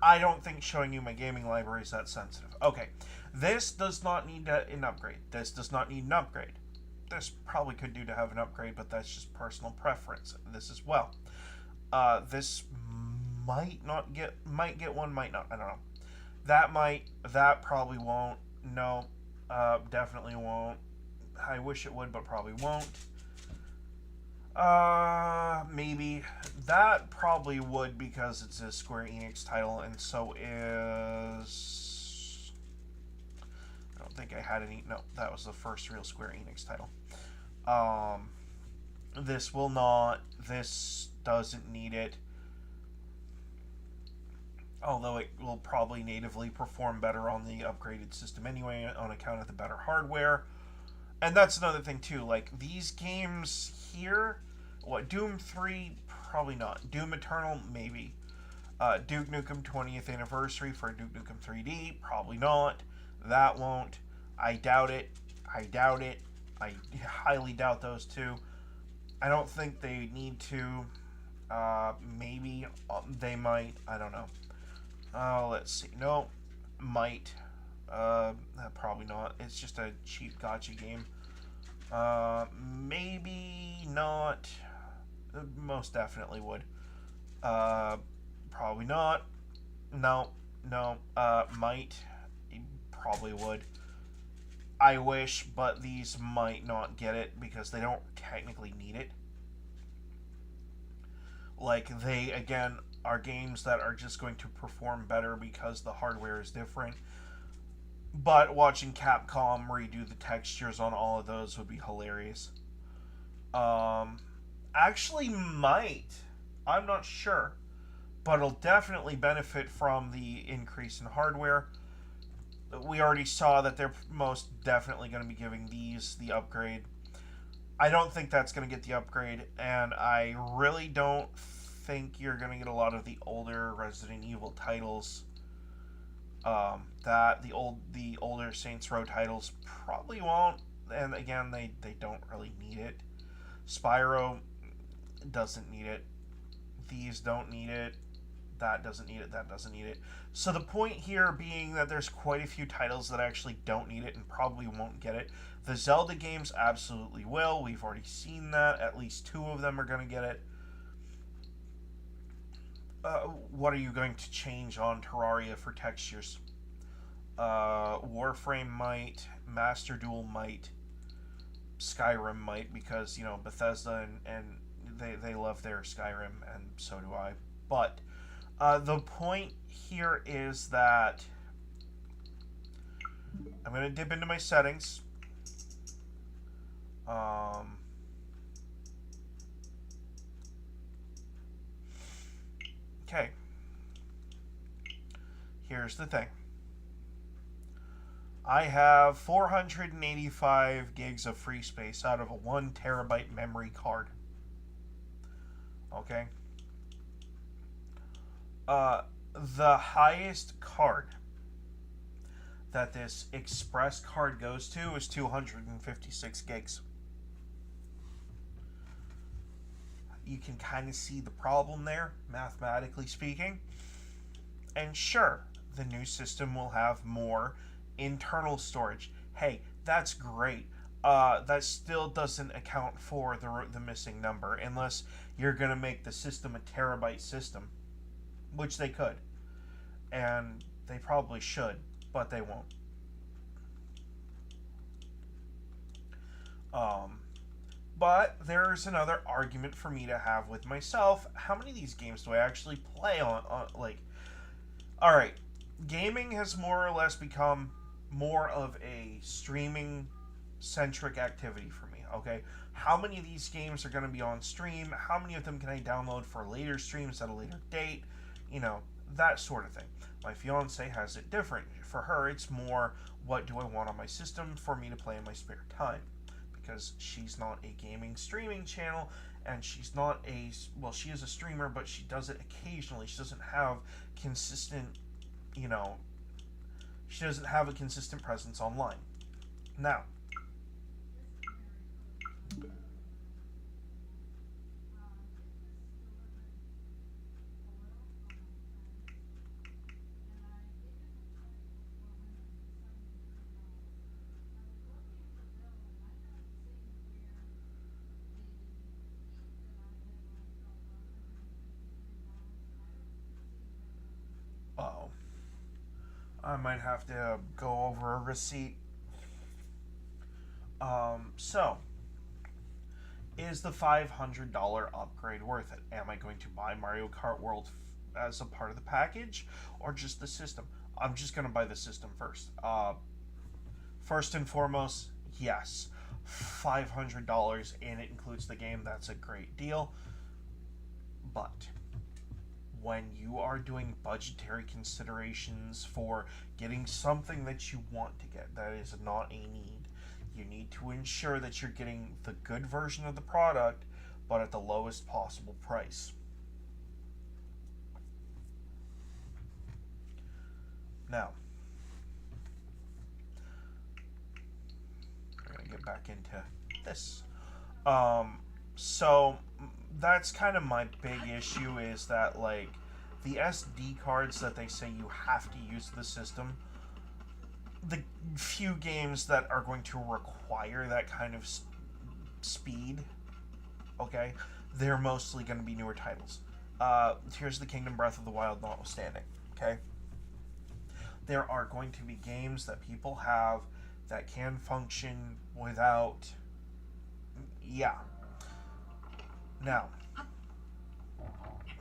I don't think showing you my gaming library is that sensitive. Okay, this does not need an upgrade. This does not need an upgrade. This probably could do to have an upgrade, but that's just personal preference. This as well. This might get one, might not. I don't know. That probably won't. No, definitely won't. I wish it would, but probably won't. Maybe. That probably would because it's a Square Enix title, and so is... I don't think I had any... No, that was the first real Square Enix title. This will not. This doesn't need it. Although it will probably natively perform better on the upgraded system anyway, on account of the better hardware. And that's another thing too, like, these games here, Doom 3, probably not. Doom Eternal, maybe. Duke Nukem 20th Anniversary for Duke Nukem 3D, probably not. That won't. I doubt it. I highly doubt those two. I don't think they need to. Maybe they might. I don't know. Let's see. No, might. Probably not. It's just a cheap gacha game. Maybe not. Most definitely would. Probably not. No. Might. Probably would. I wish, but these might not get it because they don't technically need it. Like, they, again, are games that are just going to perform better because the hardware is different. But watching Capcom redo the textures on all of those would be hilarious. Actually, might. I'm not sure. But it'll definitely benefit from the increase in hardware. We already saw that they're most definitely going to be giving these the upgrade. I don't think that's going to get the upgrade, and I really don't think you're going to get a lot of the older Resident Evil titles. That the older Saints Row titles probably won't, and again, they don't really need it. Spyro doesn't need it. These don't need it. That doesn't need it. That doesn't need it. So the point here being that there's quite a few titles that actually don't need it and probably won't get it. The Zelda games absolutely will. We've already seen that. At least 2 of them are going to get it. What are you going to change on Terraria for textures? Warframe might. Master Duel might. Skyrim might, because, you know, Bethesda and they love their Skyrim, and so do I. But the point here is that I'm going to dip into my settings. Okay. Here's the thing. I have 485 gigs of free space out of a 1 terabyte memory card. Okay. The highest card that this Express card goes to is 256 gigs. You can kind of see the problem there, mathematically speaking. And sure, the new system will have more internal storage. Hey, that's great. That still doesn't account for the missing number, unless you're going to make the system a terabyte system, which they could. And they probably should, but they won't. But there's another argument for me to have with myself. How many of these games do I actually play on like... Alright, gaming has more or less become more of a streaming-centric activity for me, okay? How many of these games are going to be on stream? How many of them can I download for later streams at a later date? You know, that sort of thing. My fiance has it different. For her, it's more, what do I want on my system for me to play in my spare time? Because she's not a gaming streaming channel, and she's not a... Well, she is a streamer, but she does it occasionally. She doesn't have consistent, you know... She doesn't have a consistent presence online. Now... Uh-oh. I might have to go over a receipt. So, is the $500 upgrade worth it? Am I going to buy Mario Kart World as a part of the package, or just the system? I'm just going to buy the system first. First and foremost, yes. $500 and it includes the game. That's a great deal. But when you are doing budgetary considerations for getting something that you want to get, that is not a need. You need to ensure that you're getting the good version of the product, but at the lowest possible price. Now, we're going to get back into this. So that's kind of my big issue, is that, like, the SD cards that they say you have to use the system, the few games that are going to require that kind of speed, okay, they're mostly going to be newer titles. Tears of the Kingdom, Breath of the Wild notwithstanding, okay? There are going to be games that people have that can function without... Yeah. Now,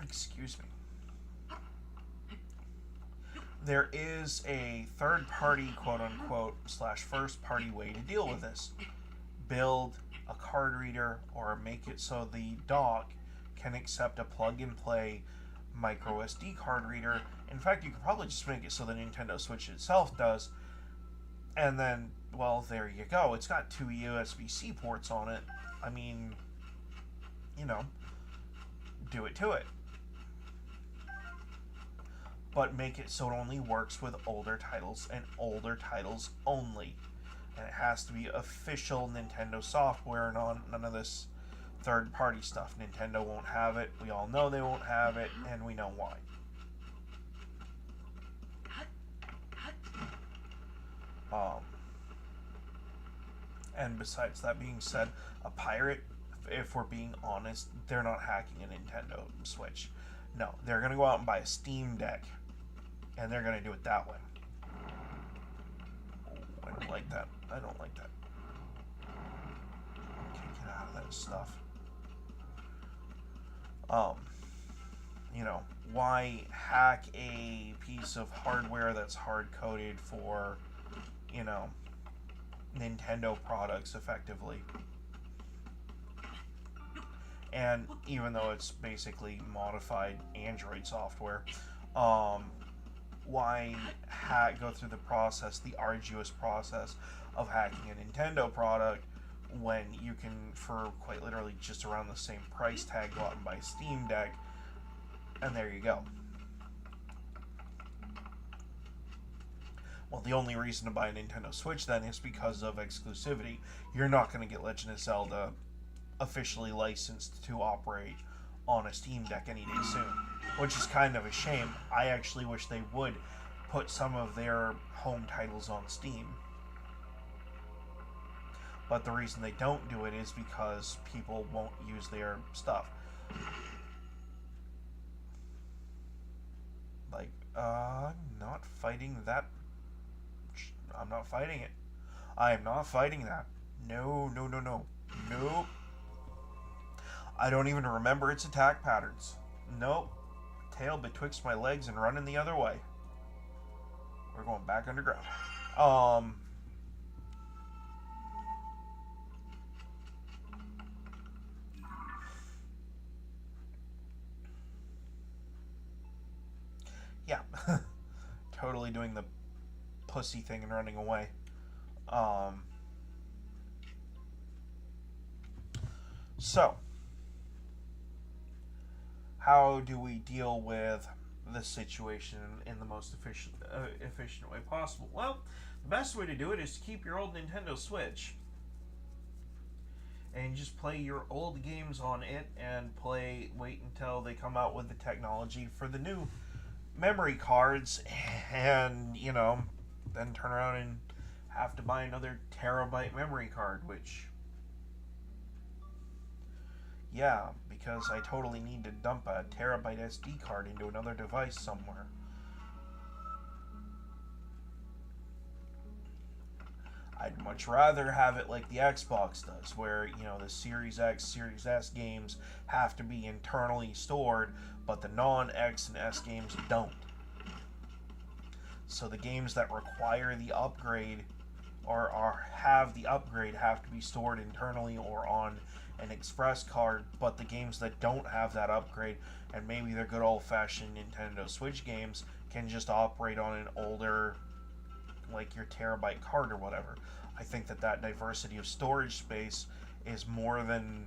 excuse me. there is a third party, quote unquote, slash first party way to deal with this. Build a card reader or make it so the dock can accept a plug and play micro SD card reader. In fact, you could probably just make it so the Nintendo Switch itself does. And then, well, there you go. It's got 2 USB-C ports on it. I mean, you know, do it to it. But make it so it only works with older titles and older titles only. And it has to be official Nintendo software, none of this third-party stuff. Nintendo won't have it. We all know they won't have it, and we know why. And besides that being said, a pirate, if we're being honest, they're not hacking a Nintendo Switch. No, they're going to go out and buy a Steam Deck, and they're going to do it that way. Oh, I don't like that. I don't like that. Okay, get out of that stuff. You know, why hack a piece of hardware that's hard-coded for, you know, Nintendo products effectively? And even though it's basically modified Android software, why go through the arduous process of hacking a Nintendo product when you can, for quite literally just around the same price tag, go out and buy Steam Deck, and there you go. Well, the only reason to buy a Nintendo Switch then is because of exclusivity. You're not going to get Legend of Zelda officially licensed to operate on a Steam Deck any day soon, which is kind of a shame. I actually wish they would put some of their home titles on Steam. But the reason they don't do it is because people won't use their stuff. Like, I'm not fighting that. I'm not fighting it. I am not fighting that. No, no, no, no. Nope. I don't even remember its attack patterns. Nope. Tail betwixt my legs and running the other way. We're going back underground. Yeah. Totally doing the pussy thing and running away. So, how do we deal with this situation in the most efficient way possible? Well, the best way to do it is to keep your old Nintendo Switch and just play your old games on it and wait until they come out with the technology for the new memory cards, and, you know, then turn around and have to buy another terabyte memory card, which, yeah, because I totally need to dump a terabyte SD card into another device somewhere. I'd much rather have it like the Xbox does, where, you know, the Series X, Series S games have to be internally stored, but the non-X and S games don't. So the games that require the upgrade or have the upgrade have to be stored internally or on an express card, but the games that don't have that upgrade, and maybe they're good old-fashioned Nintendo Switch games, can just operate on an older, like your terabyte card or whatever. I think that diversity of storage space is more than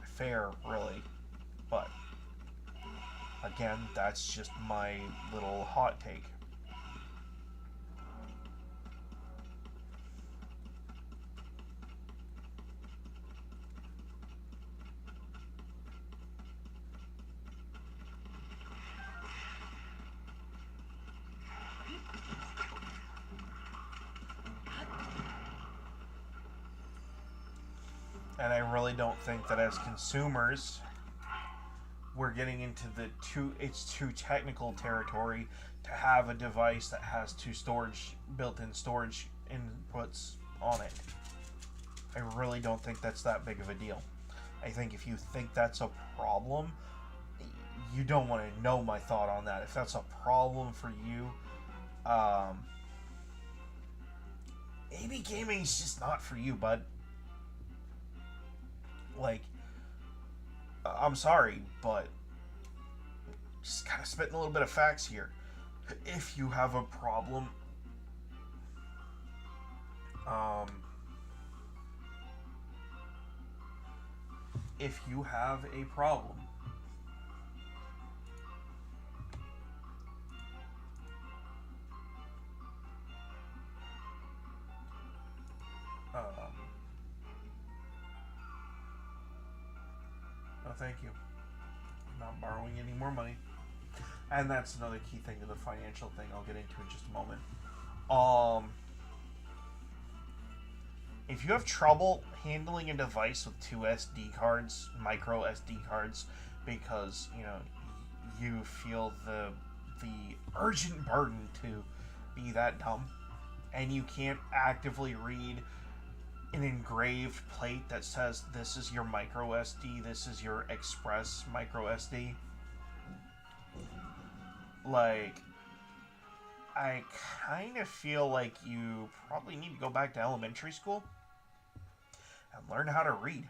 fair, really. But again, that's just my little hot take. And I really don't think that as consumers, we're getting into it's too technical territory to have a device that has built-in storage inputs on it. I really don't think that's that big of a deal. I think if you think that's a problem, you don't want to know my thought on that. If that's a problem for you, maybe gaming is just not for you, bud. Like, I'm sorry, but just kind of spitting a little bit of facts here. If you have a problem, if you have a problem, no, thank you. Not borrowing any more money. And that's another key thing to the financial thing I'll get into in just a moment. If you have trouble handling a device with two SD cards, micro SD cards, because, you know, you feel the urgent burden to be that dumb, and you can't actively read an engraved plate that says this is your micro SD, this is your express micro SD, like, I kind of feel like you probably need to go back to elementary school and learn how to read.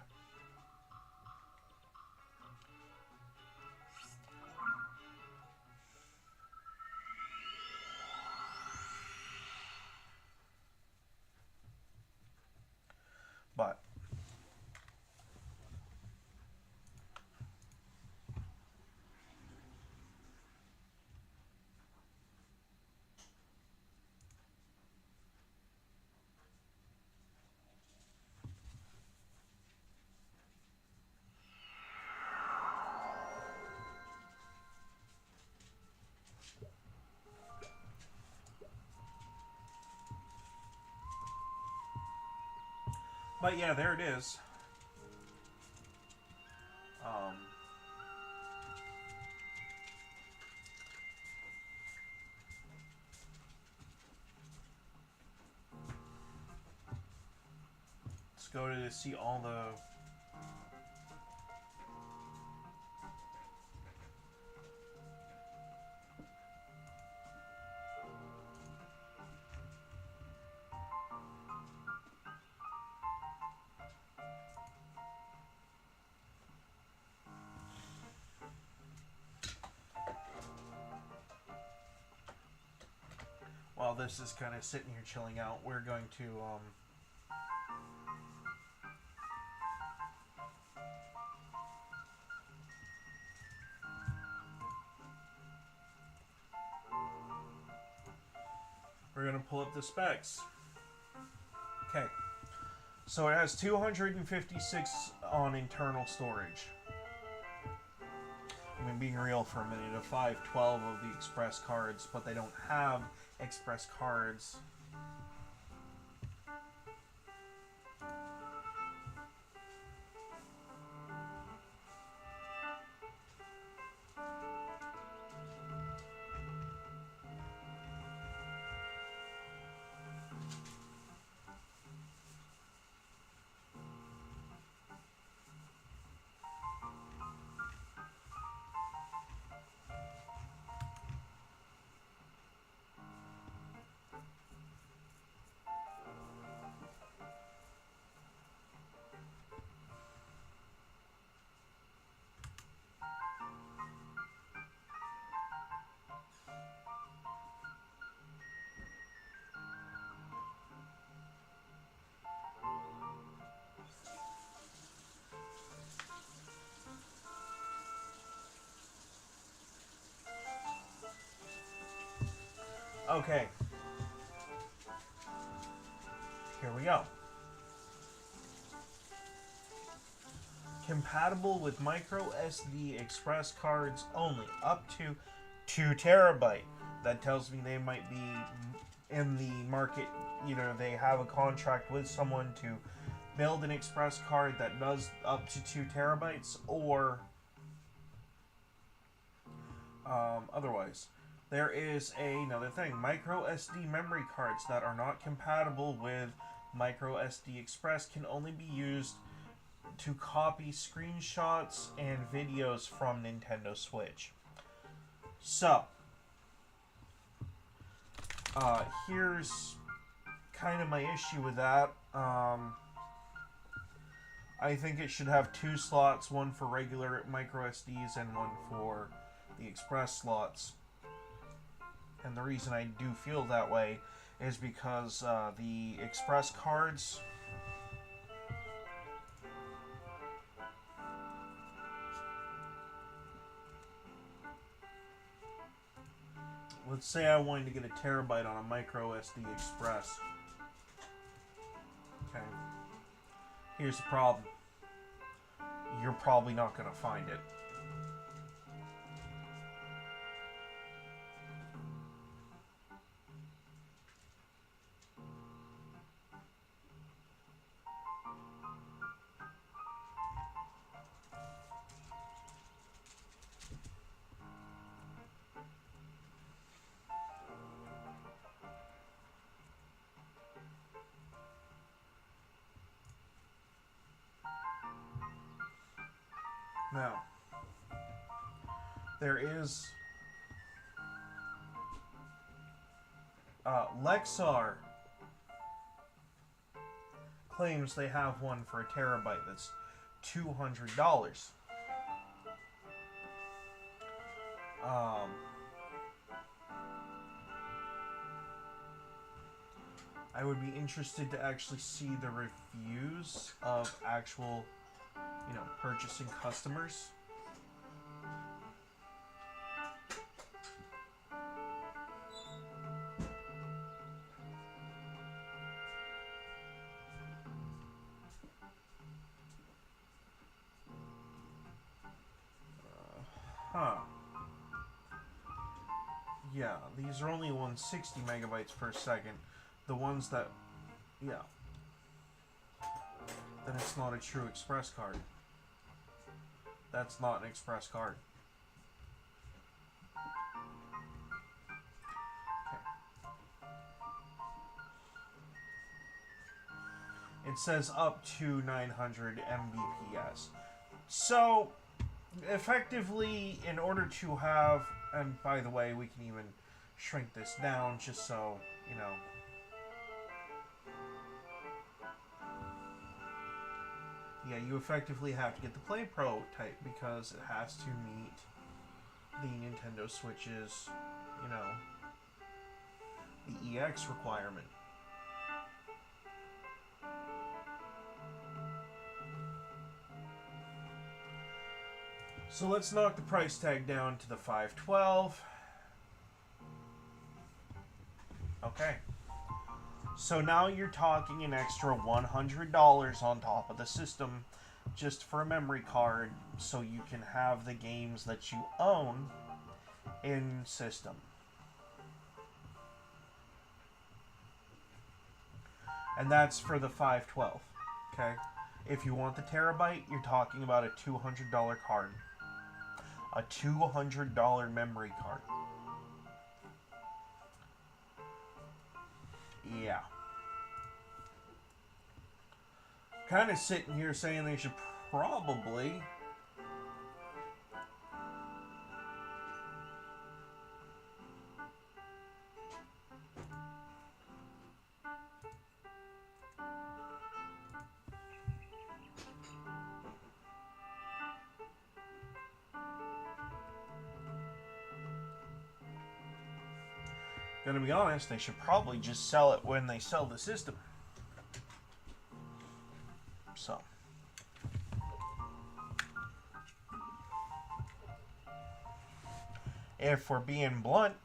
But yeah, there it is. Let's go to see all the... While this is kind of sitting here chilling out, we're going to pull up the specs. Okay, so it has 256 on internal storage. I mean, being real for a minute, a 512 of the express cards, but they don't have express cards. Okay. Here we go. Compatible with micro SD express cards only, up to 2 terabyte. That tells me they might be in the market, either they have a contract with someone to build an express card that does up to 2 terabytes, or otherwise. There is another thing, micro SD memory cards that are not compatible with micro SD express can only be used to copy screenshots and videos from Nintendo Switch. So, Here's kind of my issue with that. I think it should have two slots, one for regular micro SDs and one for the express slots. And the reason I do feel that way is because the express cards, let's say I wanted to get a terabyte on a micro SD express. Okay. Here's the problem. You're probably not going to find it. Now, there is Lexar claims they have one for a terabyte that's $200. I would be interested to actually see the reviews of actual, purchasing customers. Yeah, these are only 160 megabytes per second. The ones that, then it's not a true express card. That's not an express card. Okay. It says up to 900 Mbps. So, effectively, in order to have, and by the way, we can even shrink this down just so, yeah, you effectively have to get the Play Pro type because it has to meet the Nintendo Switch's, the EX requirement. So let's knock the price tag down to the $512. Okay. So now you're talking an extra $100 on top of the system just for a memory card so you can have the games that you own in system. And that's for the $512. Okay? If you want the terabyte, you're talking about a $200 card. A $200 memory card. Yeah. Kind of sitting here saying they should probably gonna be honest, they should probably just sell it when they sell the system. So. If we're being blunt,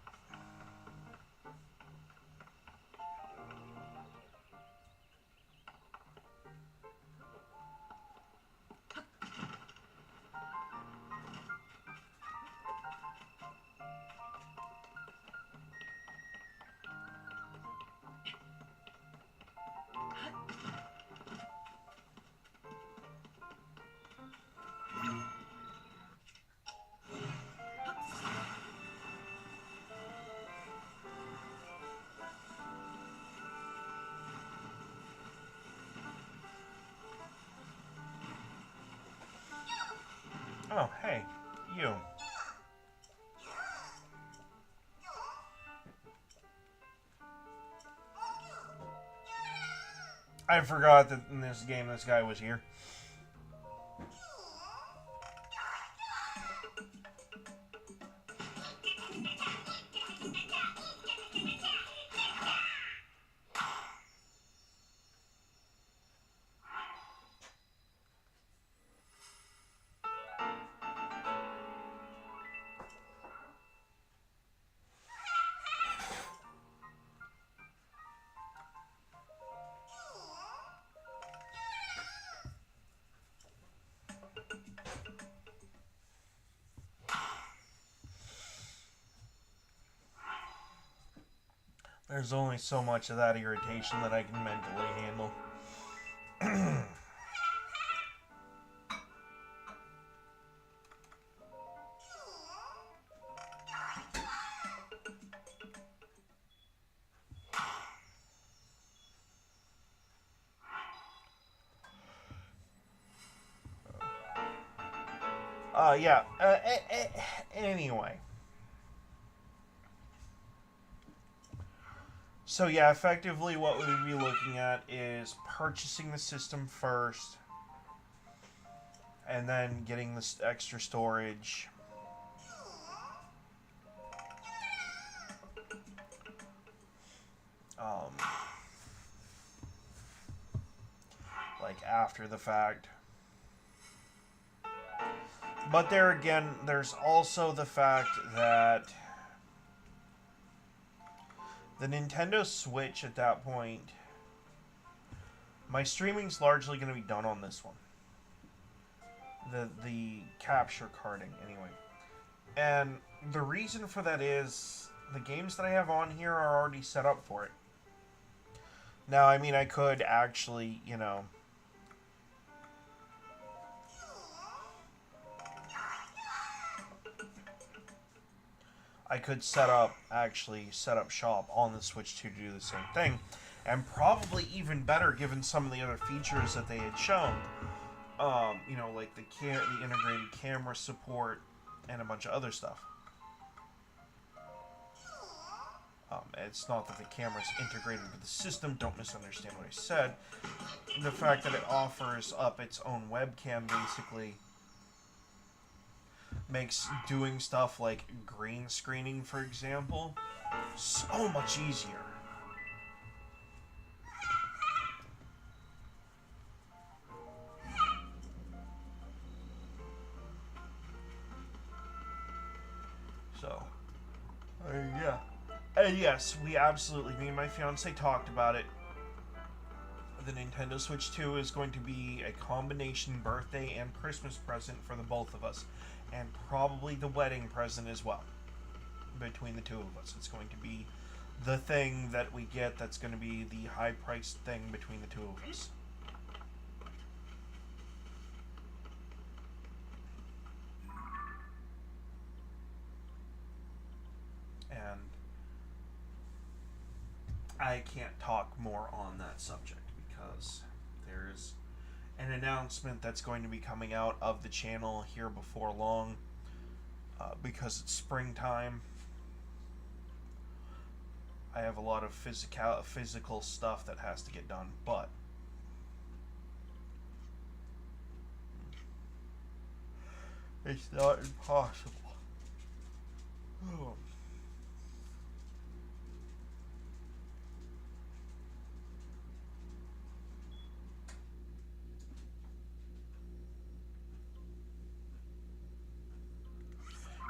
oh, hey, you. I forgot that in this game this guy was here. There's only so much of that irritation that I can mentally handle. Yeah. Anyway. So yeah, effectively what we would be looking at is purchasing the system first, and then getting this extra storage. Like after the fact. But there again, there's also the fact that the Nintendo Switch at that point, my streaming's largely going to be done on this one. The capture carding, anyway. And the reason for that is the games that I have on here are already set up for it. Now, I mean, I could actually, you know, I could set up shop on the Switch 2 to do the same thing. And probably even better given some of the other features that they had shown. You know, like the integrated camera support and a bunch of other stuff. It's not that the camera's integrated with the system, don't misunderstand what I said. The fact that it offers up its own webcam basically makes doing stuff like green screening, for example, so much easier. So, yeah. And yes, we absolutely, me and my fiance talked about it. The Nintendo Switch 2 is going to be a combination birthday and Christmas present for the both of us. And probably the wedding present as well. Between the two of us. It's going to be the thing that we get that's going to be the high-priced thing between the two of us. And I can't talk more on that subject because there's an announcement that's going to be coming out of the channel here before long, because it's springtime. I have a lot of physical stuff that has to get done, but it's not impossible. Oh.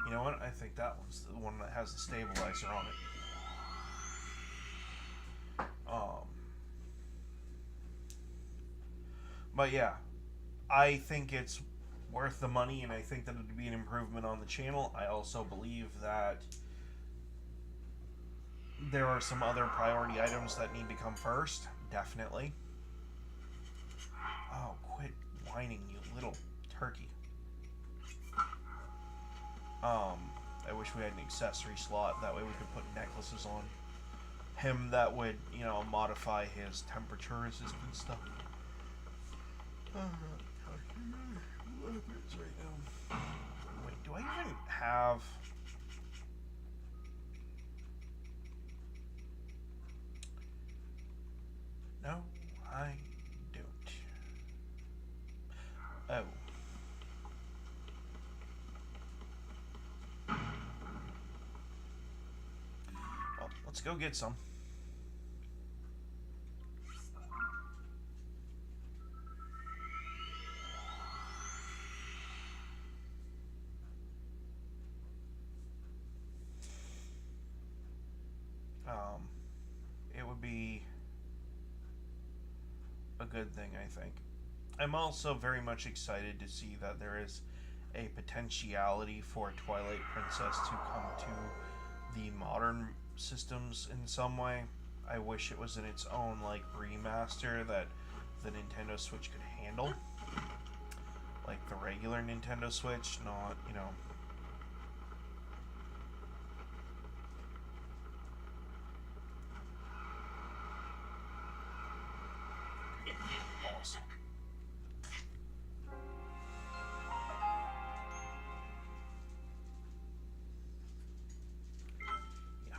You know what? I think that one's the one that has the stabilizer on it. But yeah, I think it's worth the money, and I think that it would be an improvement on the channel. I also believe that there are some other priority items that need to come first. Definitely. Oh, quit whining, you little turkey. I wish we had an accessory slot. That way we could put necklaces on him that would, you know, modify his temperature resistant stuff. Wait, do I even have... No, I let's go get some. It would be a good thing, I think. I'm also very much excited to see that there is a potentiality for Twilight Princess to come to the modern systems in some way. I wish it was in its own like remaster that the Nintendo Switch could handle. Like the regular Nintendo Switch, not, you know. Awesome. Yeah.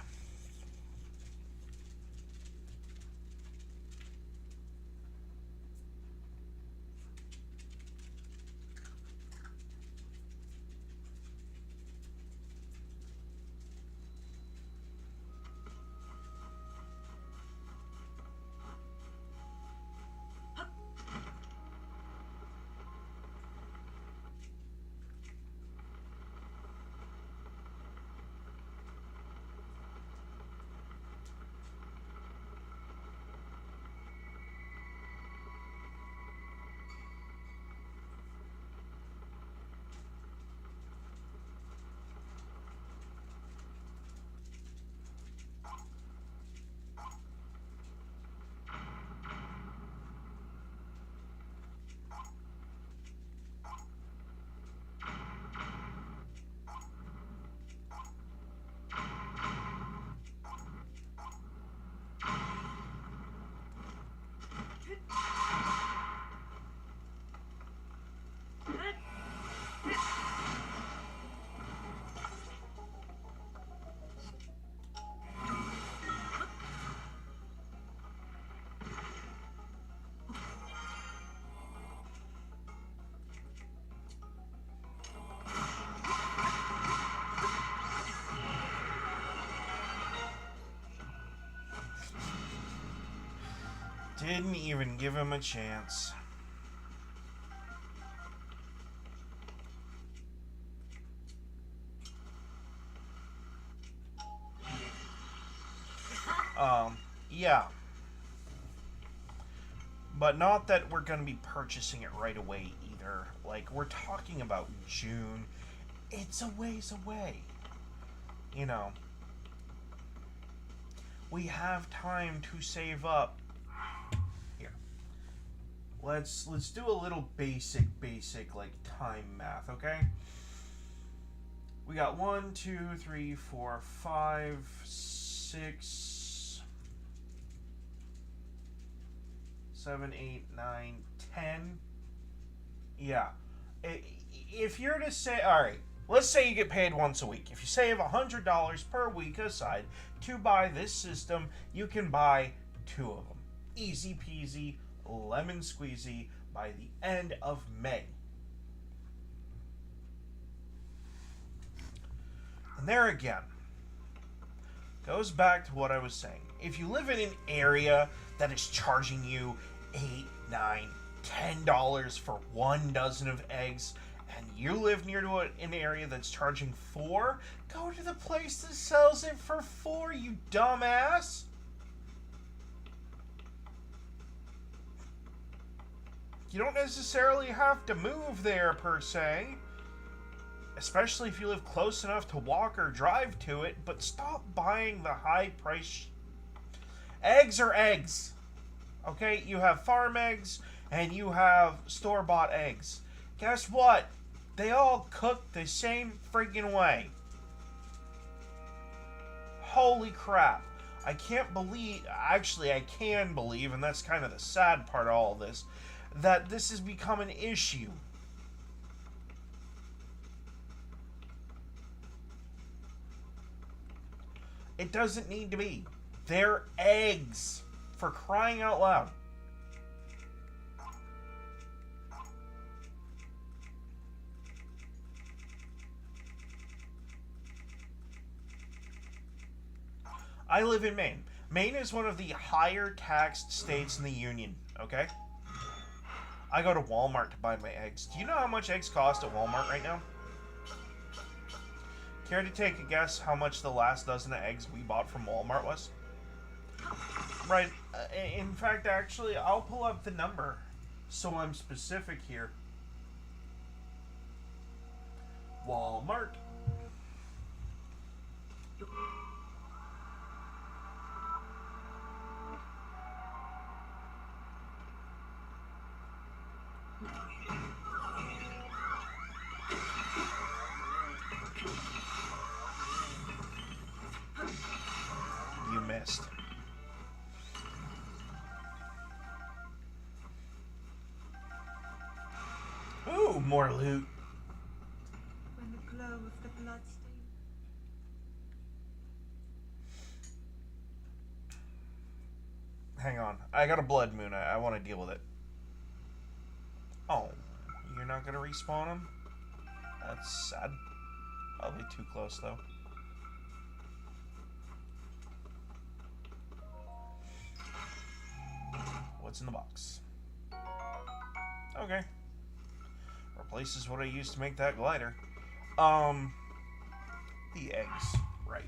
Didn't even give him a chance. Yeah. But not that we're going to be purchasing it right away either. Like, we're talking about June. It's a ways away. You know. We have time to save up. Here. Let's do a little basic like time math, okay? We got 1, 2, 3, 4, 5, 6, 7, 8, 9, 10. Yeah. If you're to say, alright, let's say you get paid once a week. If you save $100 per week aside to buy this system, you can buy 2 of them. Easy peasy, lemon squeezy by the end of May. And there again, goes back to what I was saying. If you live in an area that is charging you $8, $9, $10 for 1 dozen of eggs, and you live near to an area that's charging $4, go to the place that sells it for $4, you dumbass. You don't necessarily have to move there per se, especially if you live close enough to walk or drive to it, but stop buying the high price. Eggs are eggs. Okay, you have farm eggs and you have store-bought eggs. Guess what? They all cook the same friggin' way. Holy crap. I can't believe, actually I can believe, and that's kind of the sad part of all this, that this has become an issue. It doesn't need to be. They're eggs. For crying out loud. I live in Maine. Maine is one of the higher taxed states in the Union, okay? I go to Walmart to buy my eggs. Do you know how much eggs cost at Walmart right now? Care to take a guess how much the last dozen of eggs we bought from Walmart was? Right. In fact, actually, I'll pull up the number so I'm specific here. Walmart. You missed. Ooh, more loot. When the glow of the bloodstain. Hang on. I got a blood moon. I want to deal with it. Oh, you're not going to respawn him? That's sad. Probably too close, though. What's in the box? Okay. Replaces what I used to make that glider. The eggs. Right.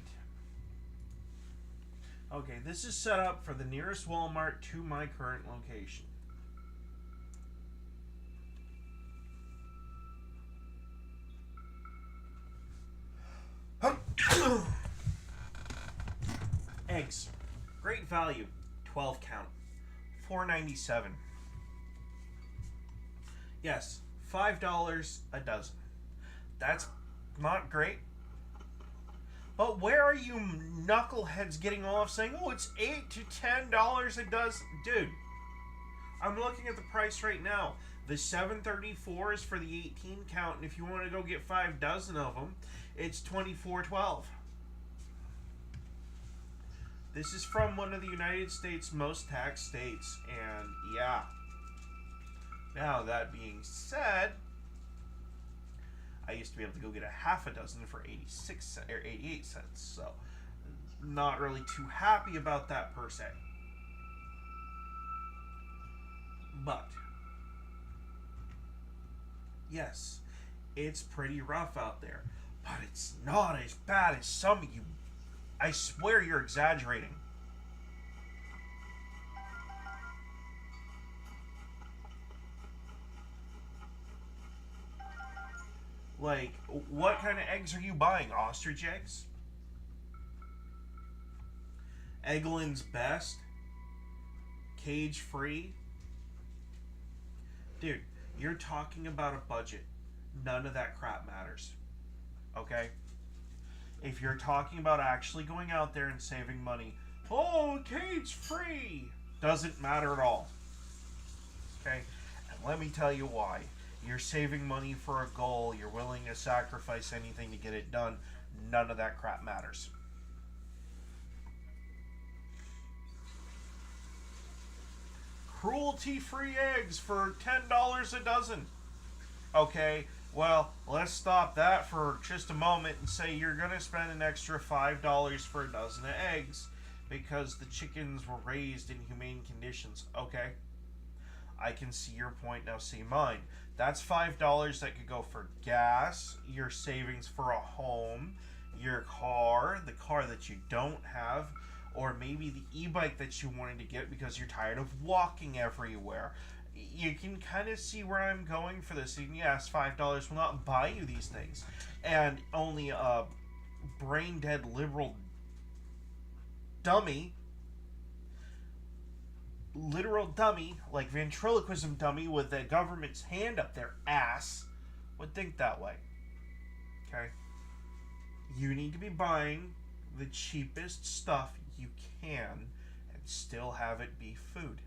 Okay, this is set up for the nearest Walmart to my current location. Eggs. Great value. 12 count. $4.97. Yes, $5 a dozen. That's not great. But where are you knuckleheads getting off saying, oh, it's $8 to $10 a dozen? Dude, I'm looking at the price right now. The 734 is for the 18 count, and if you want to go get 5 dozen of them, it's $24.12. This is from one of the United States' most taxed states, and yeah. Now, that being said, I used to be able to go get a half a dozen for 86 cents, or 88 cents, so not really too happy about that per se. But yes, it's pretty rough out there, but it's not as bad as some of you. I swear you're exaggerating. Like, what kind of eggs are you buying? Ostrich eggs? Eggland's Best? Cage free? Dude, you're talking about a budget. None of that crap matters. Okay? If you're talking about actually going out there and saving money, oh, cage free! Doesn't matter at all. Okay? And let me tell you why. You're saving money for a goal. You're willing to sacrifice anything to get it done. None of that crap matters. Cruelty-free eggs for $10 a dozen. Okay, well, let's stop that for just a moment and say you're going to spend an extra $5 for a dozen of eggs because the chickens were raised in humane conditions. Okay, I can see your point, now see mine. That's $5 that could go for gas, your savings for a home, your car, the car that you don't have, or maybe the e-bike that you wanted to get because you're tired of walking everywhere. You can kind of see where I'm going for this. And yes, $5 will not buy you these things. And only a brain-dead liberal dummy, literal dummy, like ventriloquism dummy with the government's hand up their ass, would think that way. Okay? You need to be buying the cheapest stuff you can and still have it be food.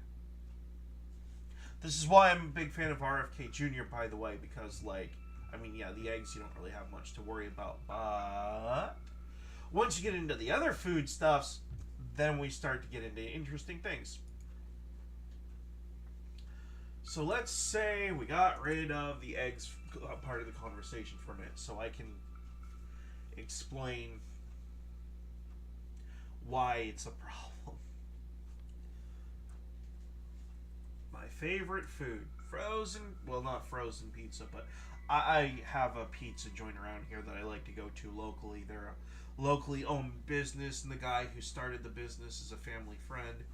This is why I'm a big fan of RFK Jr., by the way, because, like, I mean, yeah, the eggs you don't really have much to worry about, but once you get into the other food stuffs, then we start to get into interesting things. So let's say we got rid of the eggs part of the conversation for a minute, so I can explain why it's a problem. My favorite food, frozen, well, not frozen pizza, but I have a pizza joint around here that I like to go to locally. They're a locally owned business, and the guy who started the business is a family friend.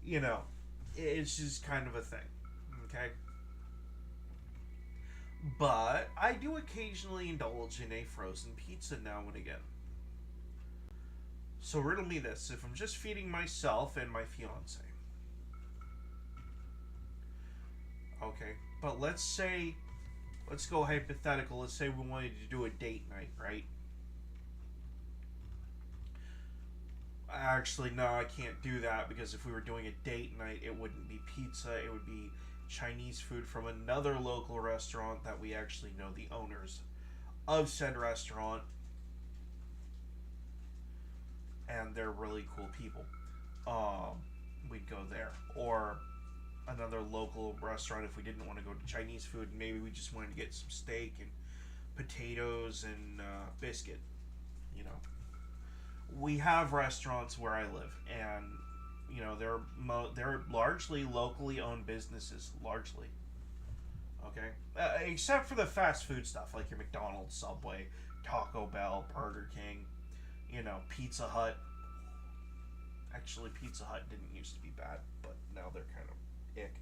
You know, it's just kind of a thing, okay? But I do occasionally indulge in a frozen pizza now and again. So riddle me this, if I'm just feeding myself and my fiance. Okay, but let's go hypothetical, let's say we wanted to do a date night, right? Actually, no, I can't do that, because if we were doing a date night, it wouldn't be pizza, it would be Chinese food from another local restaurant that we actually know the owners of said restaurant, and they're really cool people. We'd go there. Or another local restaurant if we didn't want to go to Chinese food, and maybe we just wanted to get some steak and potatoes and biscuit. You know, we have restaurants where I live, and you know they're largely locally owned businesses, largely. Okay, except for the fast food stuff like your McDonald's, Subway, Taco Bell, Burger King, you know, Pizza Hut. Actually, Pizza Hut didn't used to be bad, but now they're kind of ick.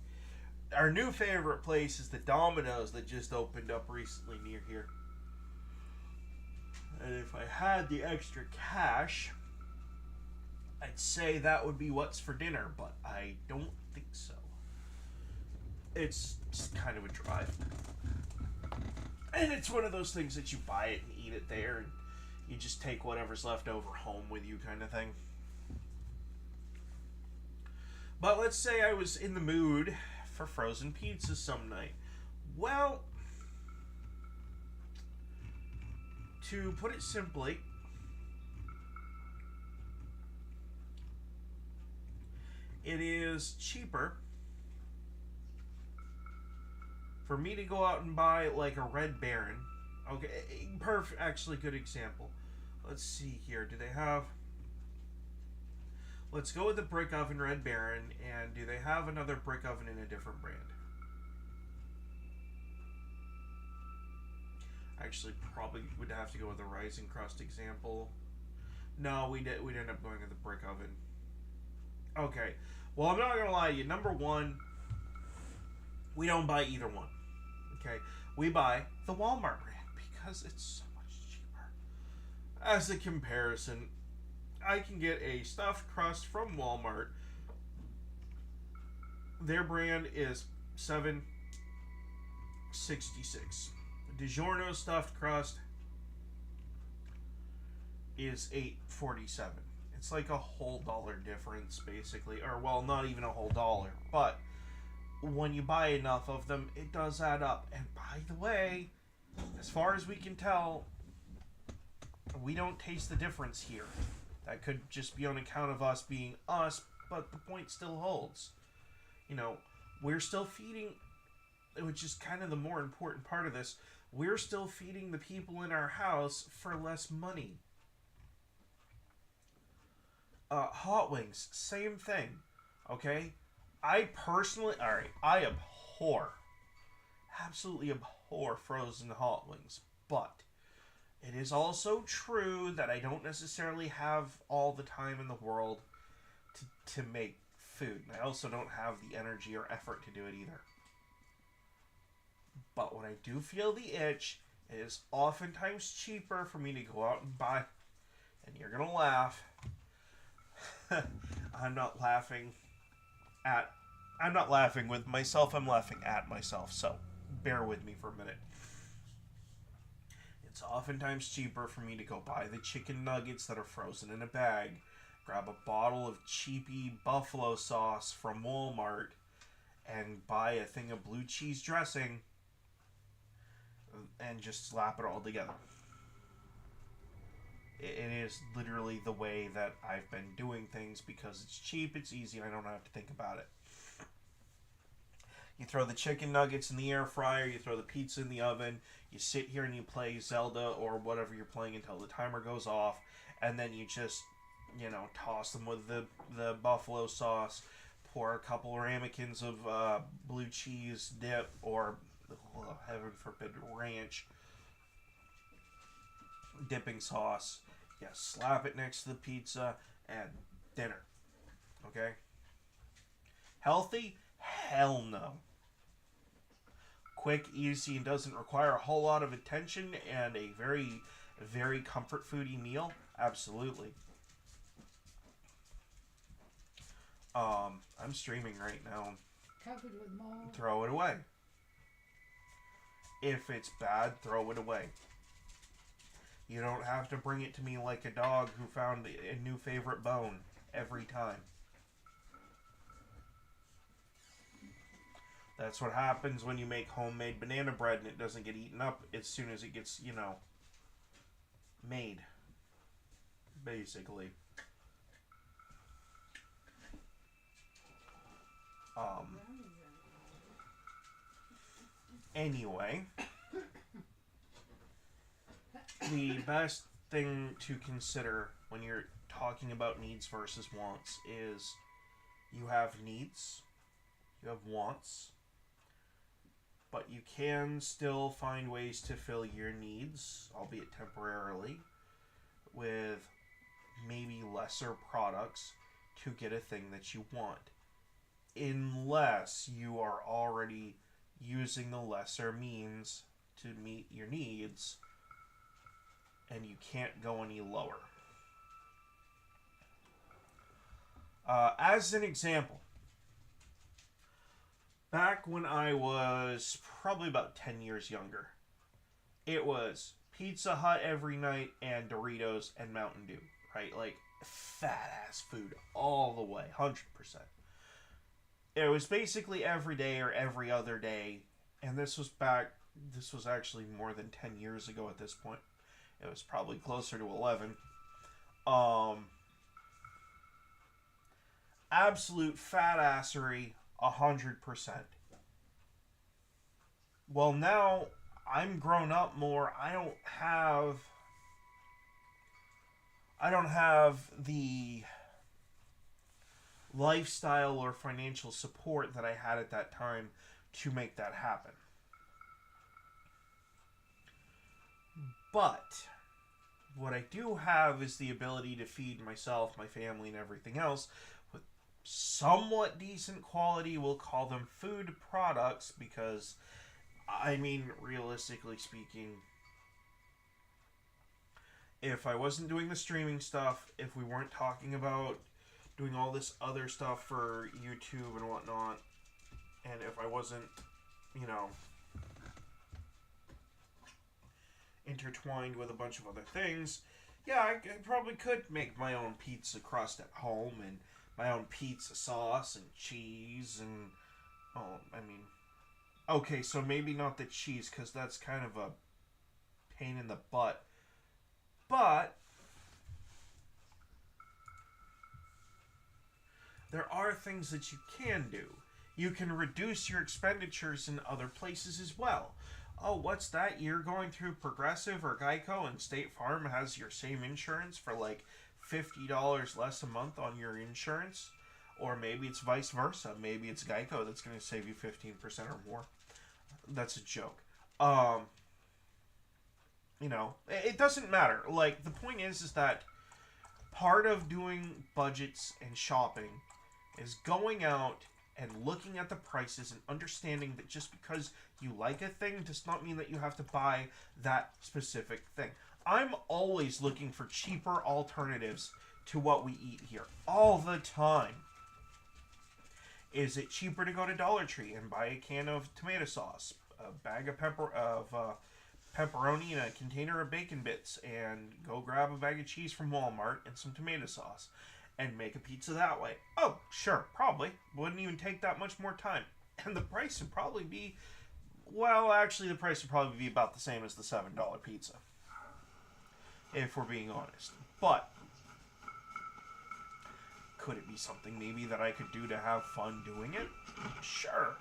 Our new favorite place is the Domino's that just opened up recently near here. And if I had the extra cash, I'd say that would be what's for dinner, but I don't think so. It's just kind of a drive. And it's one of those things that you buy it and eat it there, and you just take whatever's left over home with you kind of thing. But let's say I was in the mood for frozen pizza some night. Well, to put it simply, it is cheaper for me to go out and buy like a Red Baron. Okay, perfect, actually good example. Let's see here, do they have... Let's go with the brick oven Red Baron, and do they have another brick oven in a different brand? Actually, probably would have to go with the Rising Crust example. No, we'd end up going with the brick oven. Okay, well, I'm not gonna lie to you. Number one, we don't buy either one. Okay, we buy the Walmart brand because it's so much cheaper. As a comparison, I can get a stuffed crust from Walmart. Their brand is $7.66. DiGiorno stuffed crust is $8.47. It's like a whole dollar difference, basically. Or, well, not even a whole dollar. But when you buy enough of them, it does add up. And by the way, as far as we can tell, we don't taste the difference here. That could just be on account of us being us, but the point still holds. You know, we're still feeding, which is kind of the more important part of this, we're still feeding the people in our house for less money. Hot Wings, same thing. Okay? I personally, I absolutely abhor frozen hot wings, but it is also true that I don't necessarily have all the time in the world to make food. And I also don't have the energy or effort to do it either. But when I do feel the itch, it is oftentimes cheaper for me to go out and buy. And you're going to laugh. I'm not laughing with myself. I'm laughing at myself. So bear with me for a minute. It's oftentimes cheaper for me to go buy the chicken nuggets that are frozen in a bag, grab a bottle of cheapy buffalo sauce from Walmart, and buy a thing of blue cheese dressing, and just slap it all together. It is literally the way that I've been doing things because it's cheap, it's easy, and I don't have to think about it. You throw the chicken nuggets in the air fryer, you throw the pizza in the oven, you sit here and you play Zelda or whatever you're playing until the timer goes off, and then you just you know, toss them with the buffalo sauce, pour a couple ramekins of blue cheese dip, or, heaven forbid, ranch dipping sauce. Yeah, slap it next to the pizza, and dinner. Okay? Healthy? Hell no. Quick, easy, and doesn't require a whole lot of attention, and a very, very comfort foody meal? Absolutely. I'm streaming right now. Covered with mold. Throw it away. If it's bad, throw it away. You don't have to bring it to me like a dog who found a new favorite bone every time. That's what happens when you make homemade banana bread and it doesn't get eaten up as soon as it gets, you know, made. Basically. Anyway, the best thing to consider when you're talking about needs versus wants is you have needs, you have wants, but you can still find ways to fill your needs, albeit temporarily, with maybe lesser products to get a thing that you want. Unless you are already using the lesser means to meet your needs and you can't go any lower. As an example, back when I was probably about 10 years younger, it was Pizza Hut every night and Doritos and Mountain Dew, right? Like, fat ass food all the way, 100%. It was basically every day or every other day, and this was actually more than 10 years ago at this point. It was probably closer to 11. Absolute fat assery, 100%. Well, now I'm grown up more. I don't have the lifestyle or financial support that I had at that time to make that happen. But what I do have is the ability to feed myself, my family, and everything else with somewhat decent quality. We'll call them food products because, I mean, realistically speaking, if I wasn't doing the streaming stuff, if we weren't talking about doing all this other stuff for YouTube and whatnot, and if I wasn't, you know, intertwined with a bunch of other things, yeah, I probably could make my own pizza crust at home and my own pizza sauce and cheese and, okay, so maybe not the cheese because that's kind of a pain in the butt, but there are things that you can do. You can reduce your expenditures in other places as well. Oh, what's that? You're going through Progressive or Geico and State Farm has your same insurance for like $50 less a month on your insurance? Or maybe it's vice versa. Maybe it's Geico that's going to save you 15% or more. That's a joke. You know, it doesn't matter. Like, the point is that part of doing budgets and shopping is going out and looking at the prices and understanding that just because you like a thing does not mean that you have to buy that specific thing. I'm always looking for cheaper alternatives to what we eat here. All the time. Is it cheaper to go to Dollar Tree and buy a can of tomato sauce, a bag of pepperoni, and a container of bacon bits, and go grab a bag of cheese from Walmart and some tomato sauce and make a pizza that way? Oh, sure, probably. Wouldn't even take that much more time. And the price would probably be, well, actually the price would probably be about the same as the $7 pizza. If we're being honest. But could it be something maybe that I could do to have fun doing it? Sure.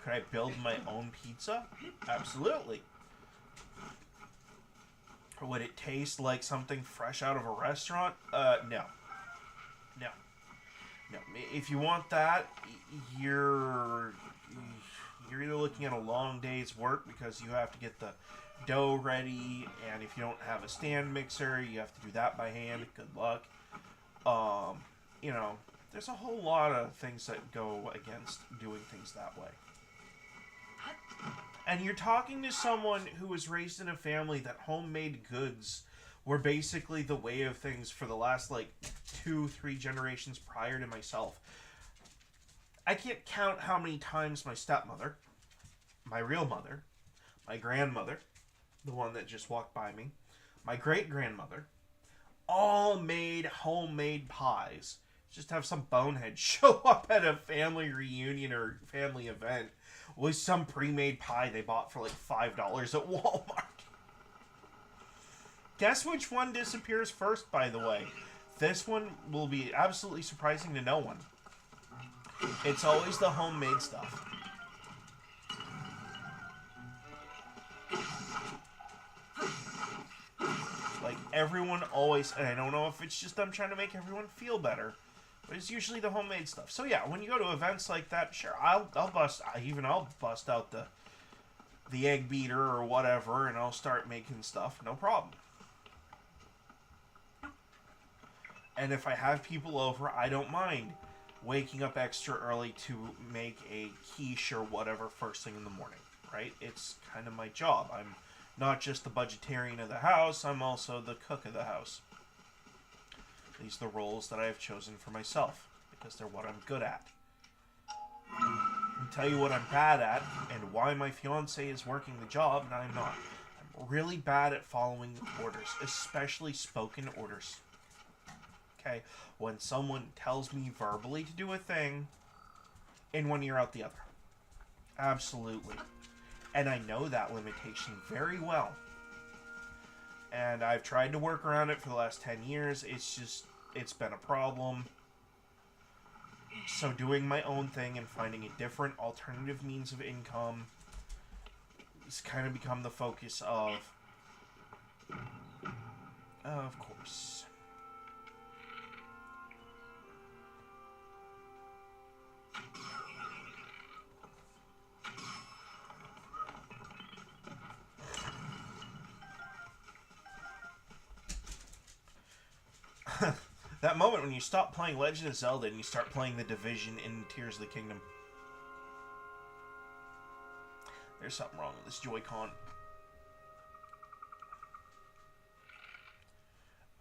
Could I build my own pizza? Absolutely. Would it taste like something fresh out of a restaurant? No. No, if you want that, you're either looking at a long day's work because you have to get the dough ready, and if you don't have a stand mixer, you have to do that by hand. Good luck. You know, there's a whole lot of things that go against doing things that way. And you're talking to someone who was raised in a family that homemade goods were basically the way of things for the last, like, 2-3 generations prior to myself. I can't count how many times my stepmother, my real mother, my grandmother, the one that just walked by me, my great-grandmother, all made homemade pies. Just have some bonehead show up at a family reunion or family event with some pre-made pie they bought for like $5 at Walmart. Guess which one disappears first, by the way? This one will be absolutely surprising to no one. It's always the homemade stuff. Like, everyone always, and I don't know if it's just I'm trying to make everyone feel better, but it's usually the homemade stuff. So yeah, when you go to events like that, sure, I'll bust out the egg beater or whatever, and I'll start making stuff, no problem. And if I have people over, I don't mind waking up extra early to make a quiche or whatever first thing in the morning, right? It's kind of my job. I'm not just the budgetarian of the house, I'm also the cook of the house. These are the roles that I have chosen for myself, because they're what I'm good at. I'll tell you what I'm bad at, and why my fiance is working the job, and I'm not. I'm really bad at following orders, especially spoken orders. Okay? When someone tells me verbally to do a thing, in one ear out the other. Absolutely. And I know that limitation very well. And I've tried to work around it for the last 10 years. It's been a problem. So doing my own thing and finding a different alternative means of income has kind of become the focus of course. That moment when you stop playing Legend of Zelda and you start playing The Division in Tears of the Kingdom. There's something wrong with this Joy-Con.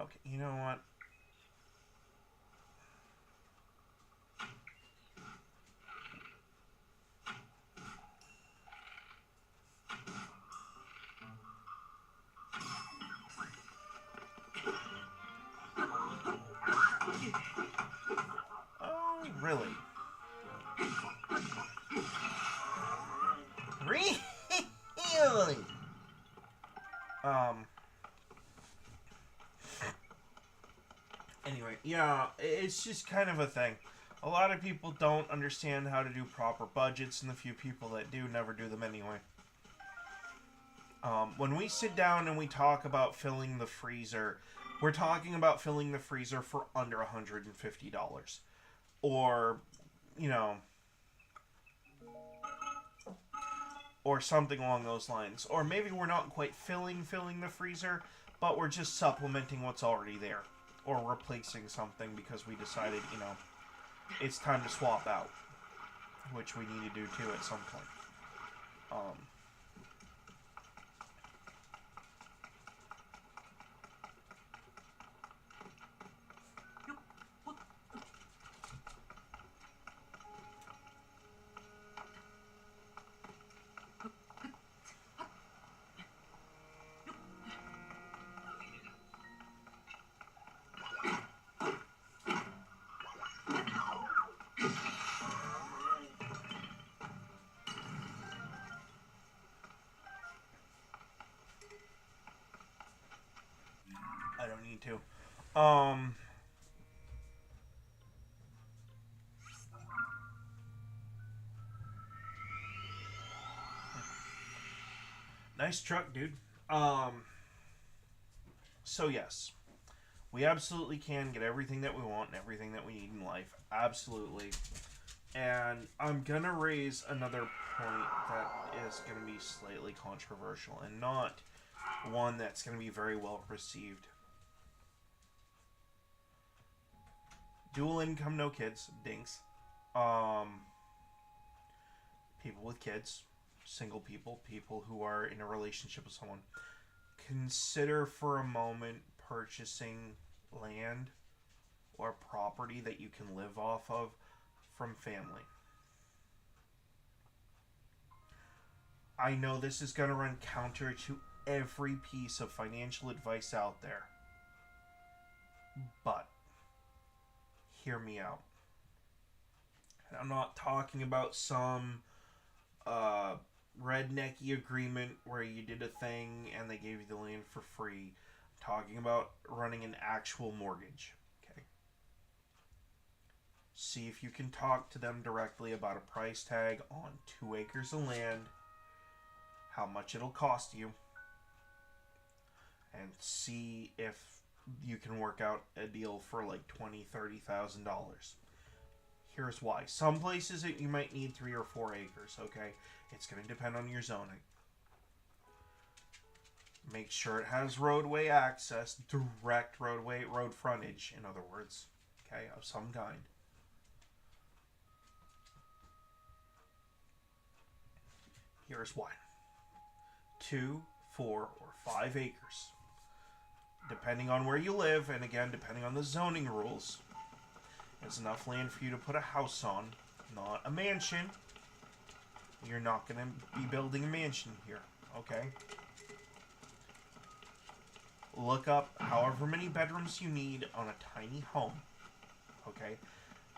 Okay, you know what? Really? Really? Anyway, yeah, it's just kind of a thing. A lot of people don't understand how to do proper budgets, and the few people that do never do them anyway. When we sit down and we talk about filling the freezer, we're talking about filling the freezer for under $150. Or, you know, or something along those lines. Or maybe we're not quite filling the freezer, but we're just supplementing what's already there. Or replacing something because we decided, you know, it's time to swap out. Which we need to do too at some point. I don't need to. Nice truck, dude. So yes. We absolutely can get everything that we want and everything that we need in life. Absolutely. And I'm going to raise another point that is going to be slightly controversial and not one that's going to be very well received. Dual income, no kids. Dinks. People with kids. Single people. People who are in a relationship with someone. Consider for a moment purchasing land or property that you can live off of from family. I know this is going to run counter to every piece of financial advice out there, but hear me out. And I'm not talking about some rednecky agreement where you did a thing and they gave you the land for free. I'm talking about running an actual mortgage. Okay. See if you can talk to them directly about a price tag on 2 acres of land, how much it'll cost you, and see if you can work out a deal for like $20,000-$30,000. Here's why. Some places you might need 3 or 4 acres, okay? It's going to depend on your zoning. Make sure it has roadway access, direct road frontage, in other words, okay, of some kind. Here's why. 2, 4, or 5 acres. Depending on where you live, and again, depending on the zoning rules, it's enough land for you to put a house on, not a mansion. You're not going to be building a mansion here, okay? Look up however many bedrooms you need on a tiny home, okay?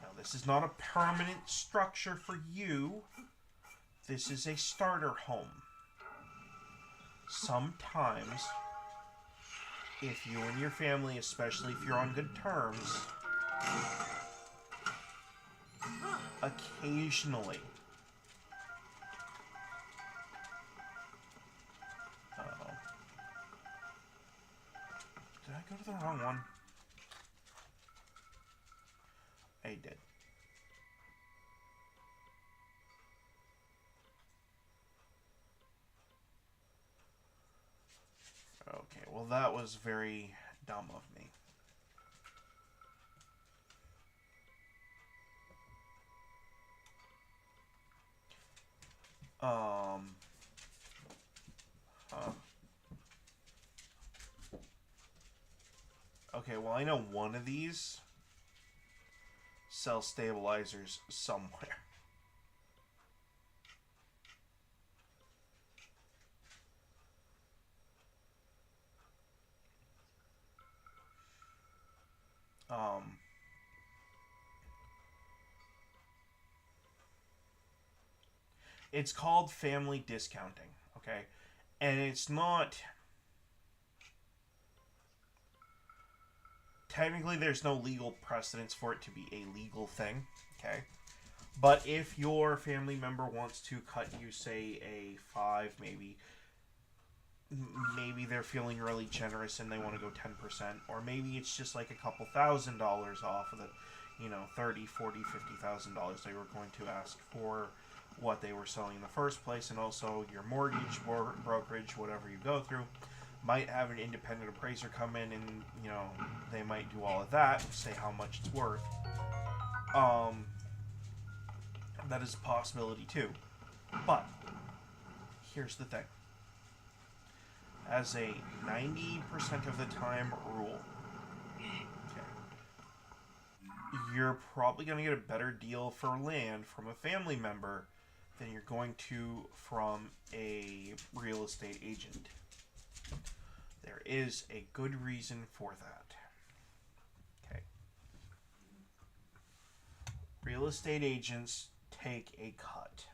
Now, this is not a permanent structure for you. This is a starter home. Sometimes, if you and your family, especially if you're on good terms, occasionally, did I go to the wrong one? I did. Okay, well that was very dumb of me. Okay, well I know one of these sells stabilizers somewhere. It's called family discounting, okay? And it's not... Technically, there's no legal precedence for it to be a legal thing, okay? But if your family member wants to cut you, say, a 5, maybe they're feeling really generous and they want to go 10%, or maybe it's just like a couple $1,000 off of the, $30,000, $40,000, $50,000 they were going to ask for what they were selling in the first place, and also your mortgage, brokerage, whatever you go through, might have an independent appraiser come in and, they might do all of that, say how much it's worth. That is a possibility too. But, here's the thing. As a 90% of the time rule, okay, you're probably going to get a better deal for land from a family member than you're going to from a real estate agent. There is a good reason for that. Okay. Real estate agents take a cut.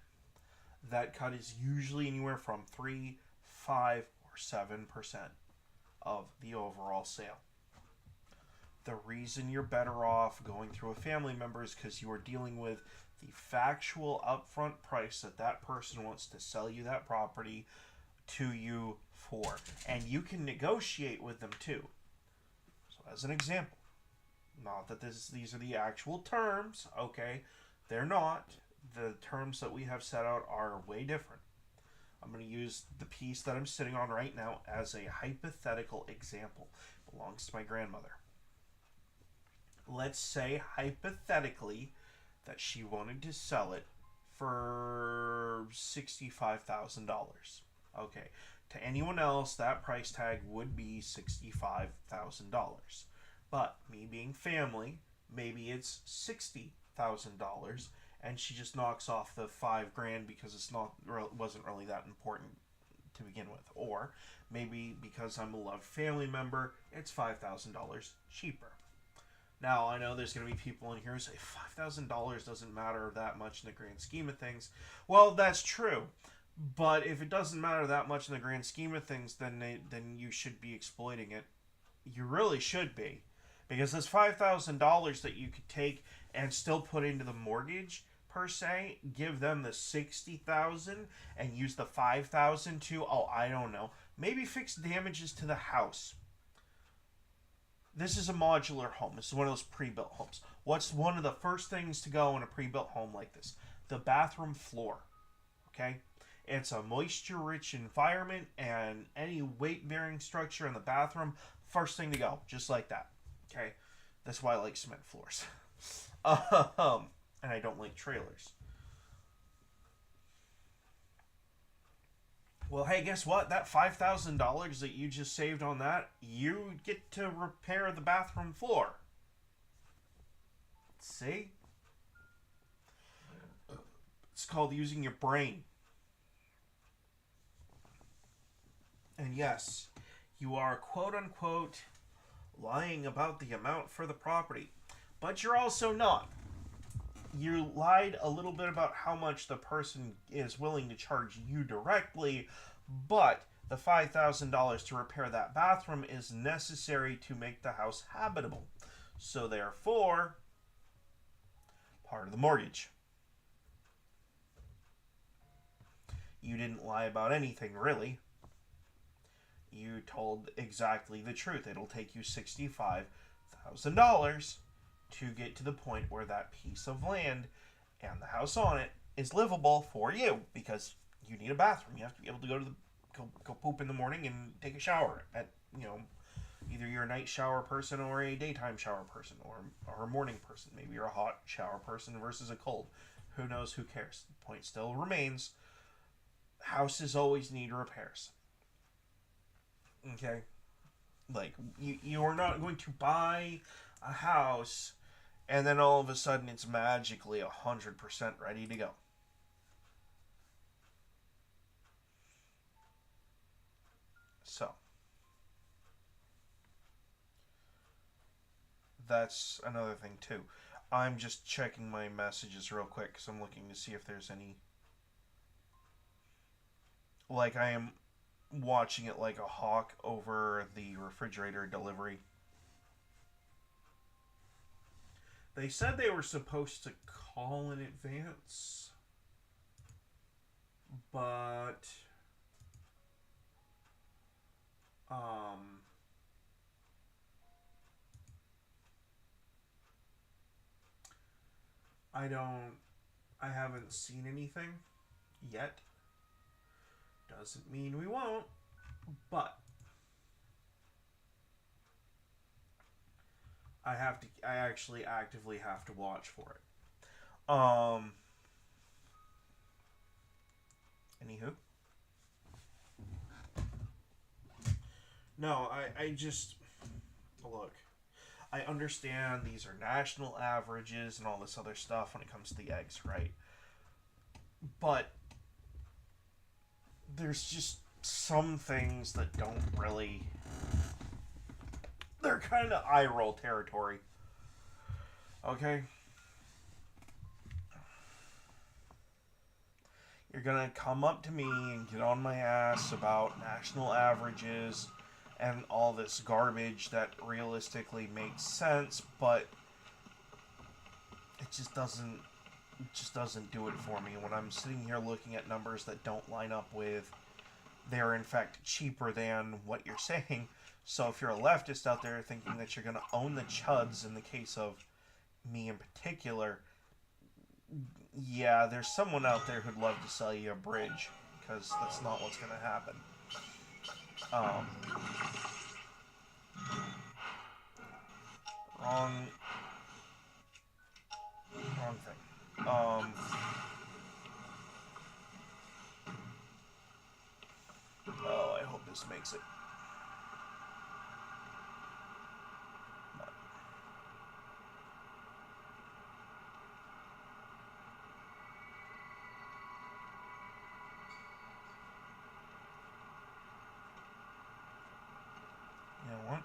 That cut is usually anywhere from 3, 5, or 7% of the overall sale. The reason you're better off going through a family member is because you are dealing with the factual upfront price that person wants to sell you that property to you for. And you can negotiate with them too. So as an example. Not that these are the actual terms, okay? They're not. The terms that we have set out are way different. I'm going to use the piece that I'm sitting on right now as a hypothetical example. It belongs to my grandmother. Let's say, hypothetically, that she wanted to sell it for $65,000. Okay. To anyone else, that price tag would be $65,000. But me being family, maybe it's $60,000, and she just knocks off the $5,000 because wasn't really that important to begin with. Or maybe because I'm a loved family member, it's $5,000 cheaper. Now, I know there's going to be people in here who say $5,000 doesn't matter that much in the grand scheme of things. Well, that's true. But if it doesn't matter that much in the grand scheme of things, then you should be exploiting it. You really should be. Because this $5,000 that you could take and still put into the mortgage, per se, give them the $60,000 and use the $5,000 to, I don't know, maybe fix damages to the house. This is a modular home. This is one of those pre-built homes. What's one of the first things to go in a pre-built home like this? The bathroom floor. Okay? It's a moisture-rich environment, and any weight-bearing structure in the bathroom, first thing to go. Just like that. Okay? That's why I like cement floors. And I don't like trailers. Well, hey, guess what? That $5,000 that you just saved on that, you get to repair the bathroom floor. See? It's called using your brain. And yes, you are quote-unquote lying about the amount for the property. But you're also not. You lied a little bit about how much the person is willing to charge you directly, but the $5,000 to repair that bathroom is necessary to make the house habitable. So therefore, part of the mortgage. You didn't lie about anything, really. You told exactly the truth. It'll take you $65,000 to get to the point where that piece of land and the house on it is livable for you, because you need a bathroom. You have to be able to go poop in the morning and take a shower at, either you're a night shower person or a daytime shower person or a morning person. Maybe you're a hot shower person versus a cold. Who knows? Who cares? The point still remains. Houses always need repairs. Okay? Like, you are not going to buy a house and then all of a sudden it's magically 100% ready to go. So, that's another thing too. I'm just checking my messages real quick because I'm looking to see if there's any... Like, I am watching it like a hawk over the refrigerator delivery. They said they were supposed to call in advance, but I haven't seen anything yet. Doesn't mean we won't, but I actually actively have to watch for it. Anywho. No, I just... Look, I understand these are national averages and all this other stuff when it comes to the eggs, right? But there's just some things that don't really... They're kind of eye-roll territory. Okay? You're gonna come up to me and get on my ass about national averages and all this garbage that realistically makes sense, but it just doesn't do it for me. When I'm sitting here looking at numbers that don't line up with they're in fact cheaper than what you're saying. So if you're a leftist out there thinking that you're going to own the chuds, in the case of me in particular, yeah, there's someone out there who'd love to sell you a bridge, because that's not what's going to happen. Wrong thing. Oh, I hope this makes it. You know what?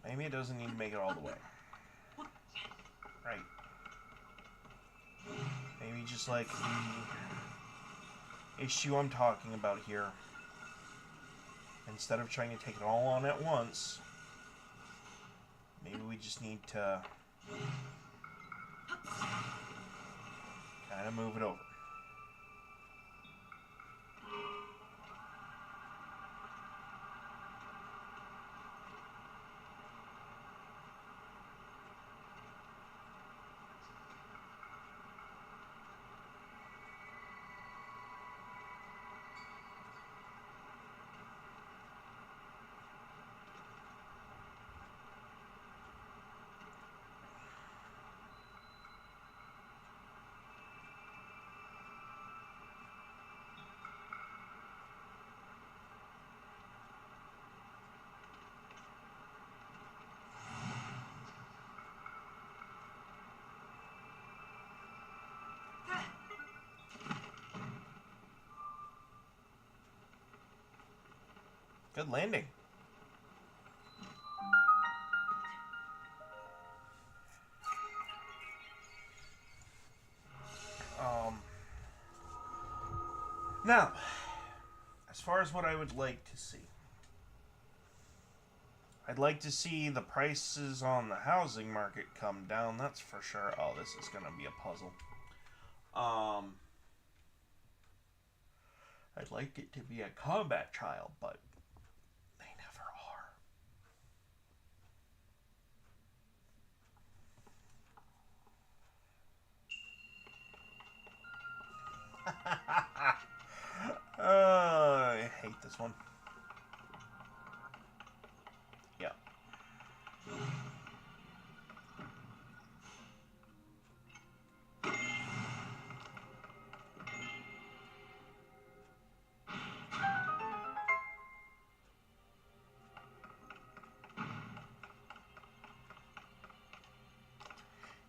Maybe it doesn't need to make it all the way. Right. Maybe just like the issue I'm talking about here. Instead of trying to take it all on at once, maybe we just need to kind of move it over. Good landing. Now, as far as what I would like to see, I'd like to see the prices on the housing market come down, that's for sure. Oh, this is going to be a puzzle. I'd like it to be a combat trial, but they never are. I hate this one. Yeah.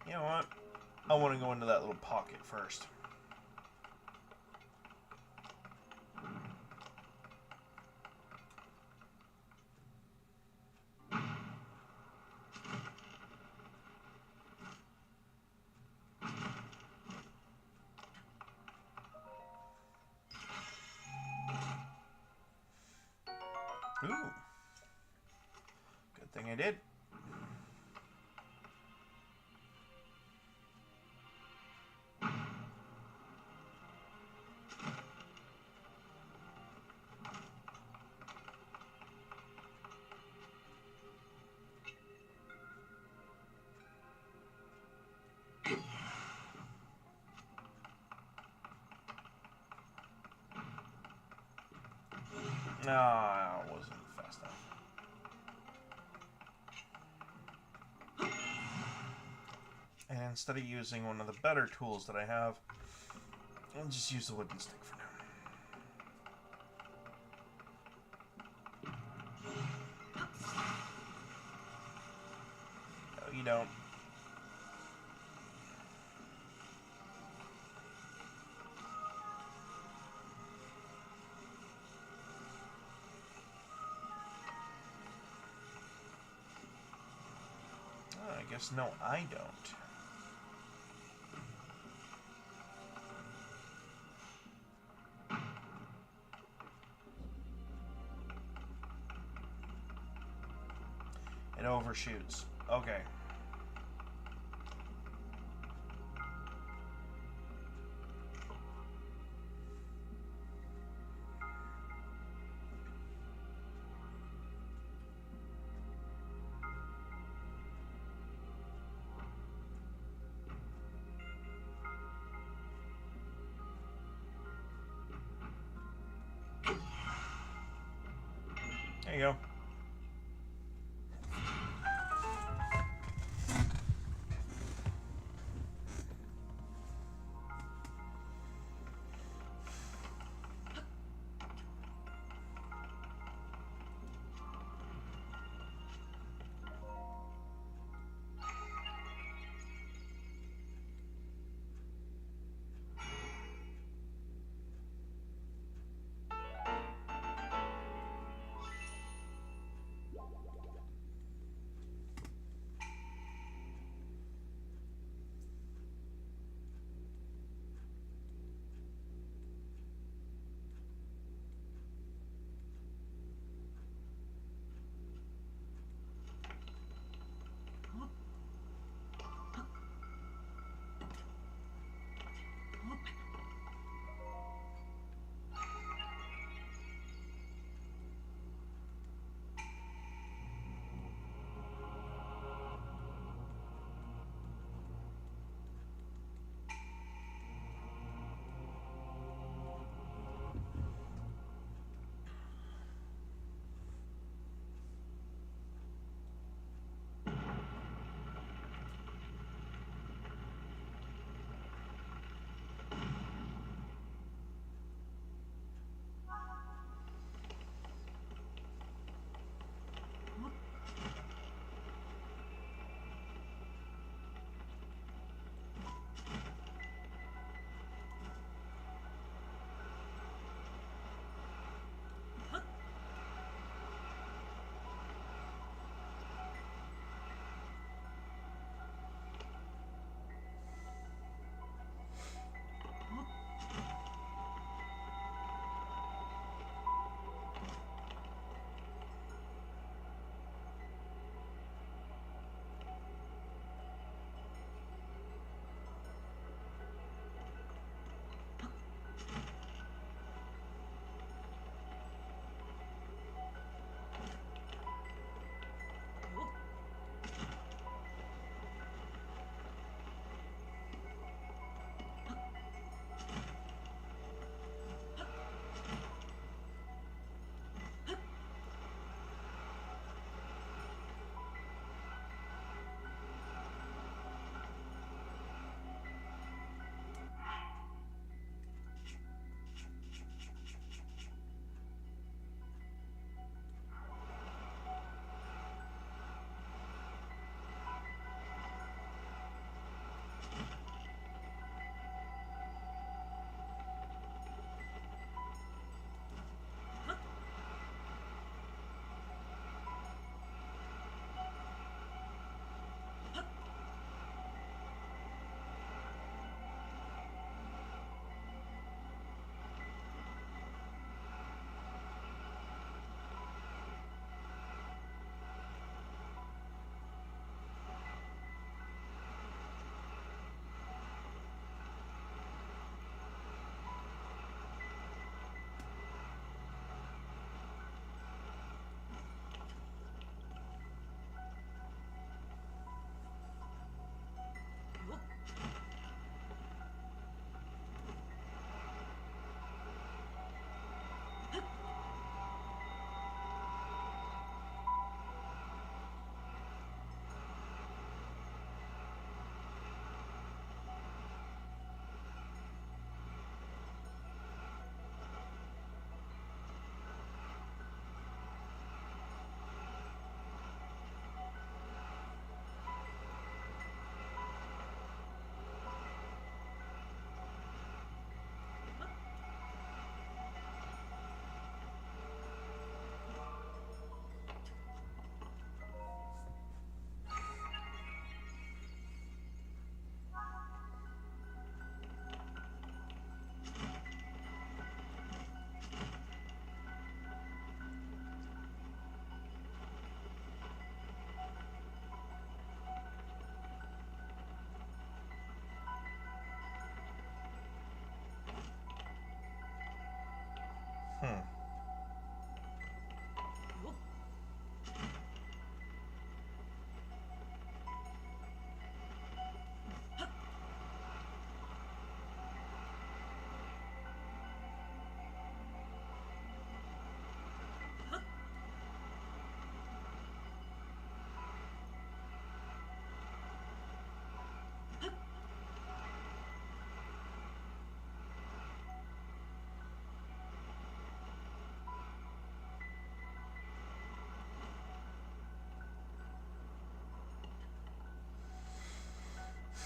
You know what? I want to go into that little pocket first. Ooh. Good thing I did. No, I wasn't fast enough. And instead of using one of the better tools that I have, I'll just use the wooden stick for now. No, you don't. I guess no, I don't. It overshoots. Okay. There you go.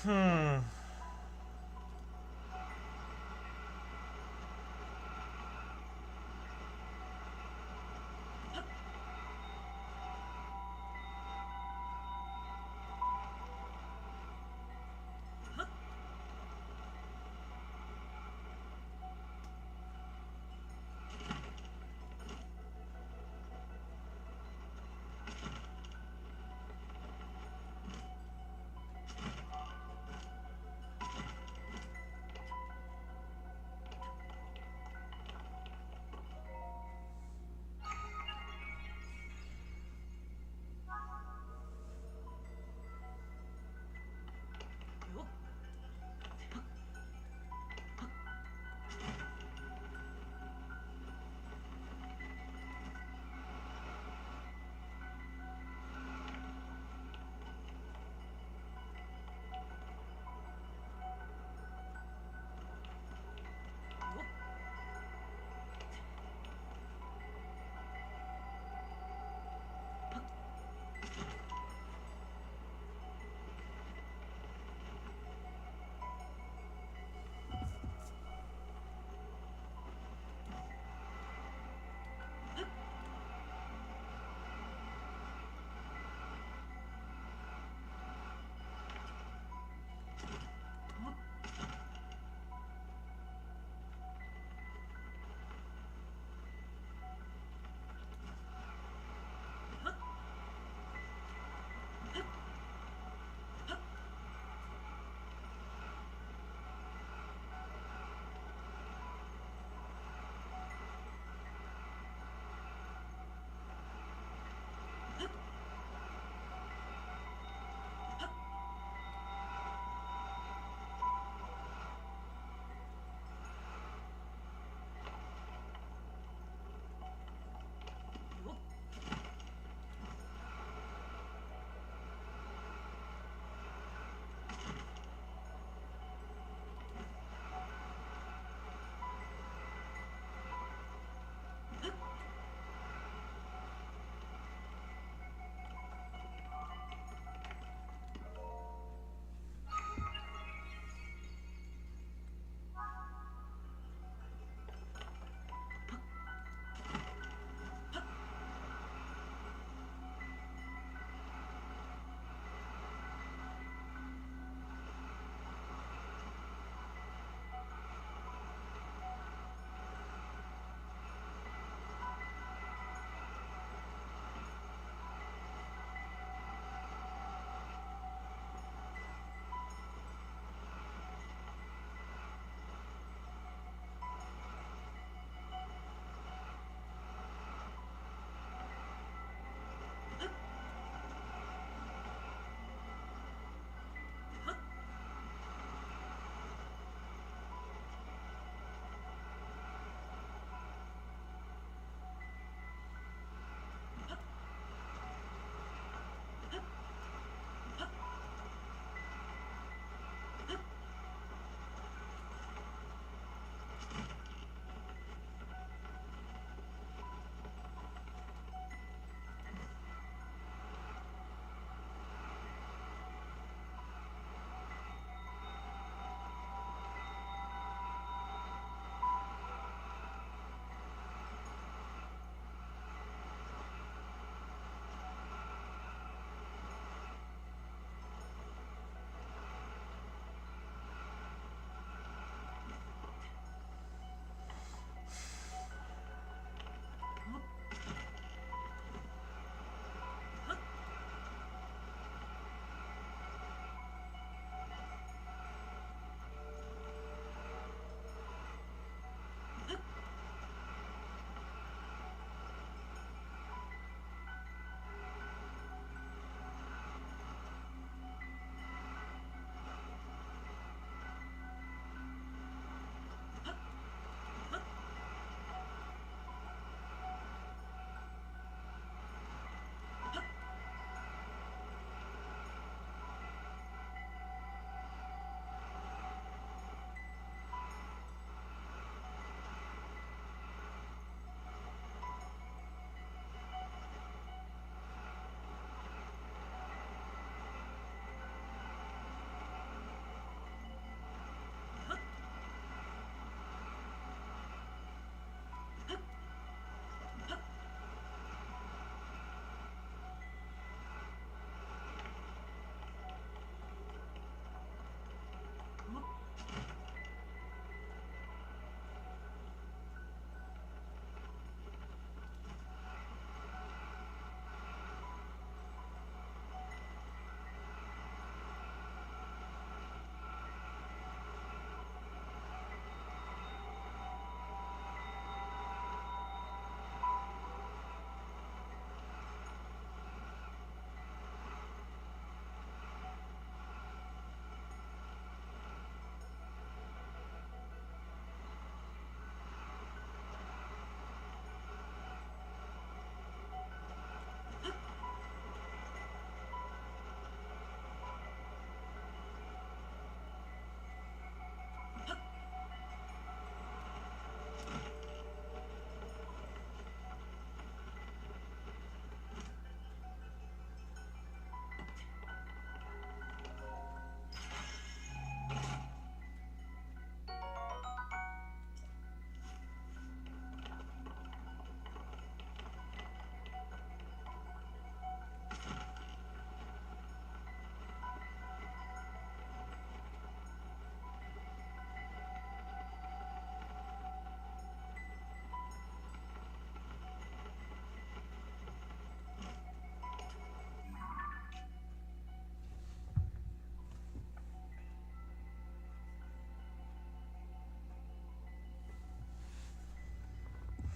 Hmm.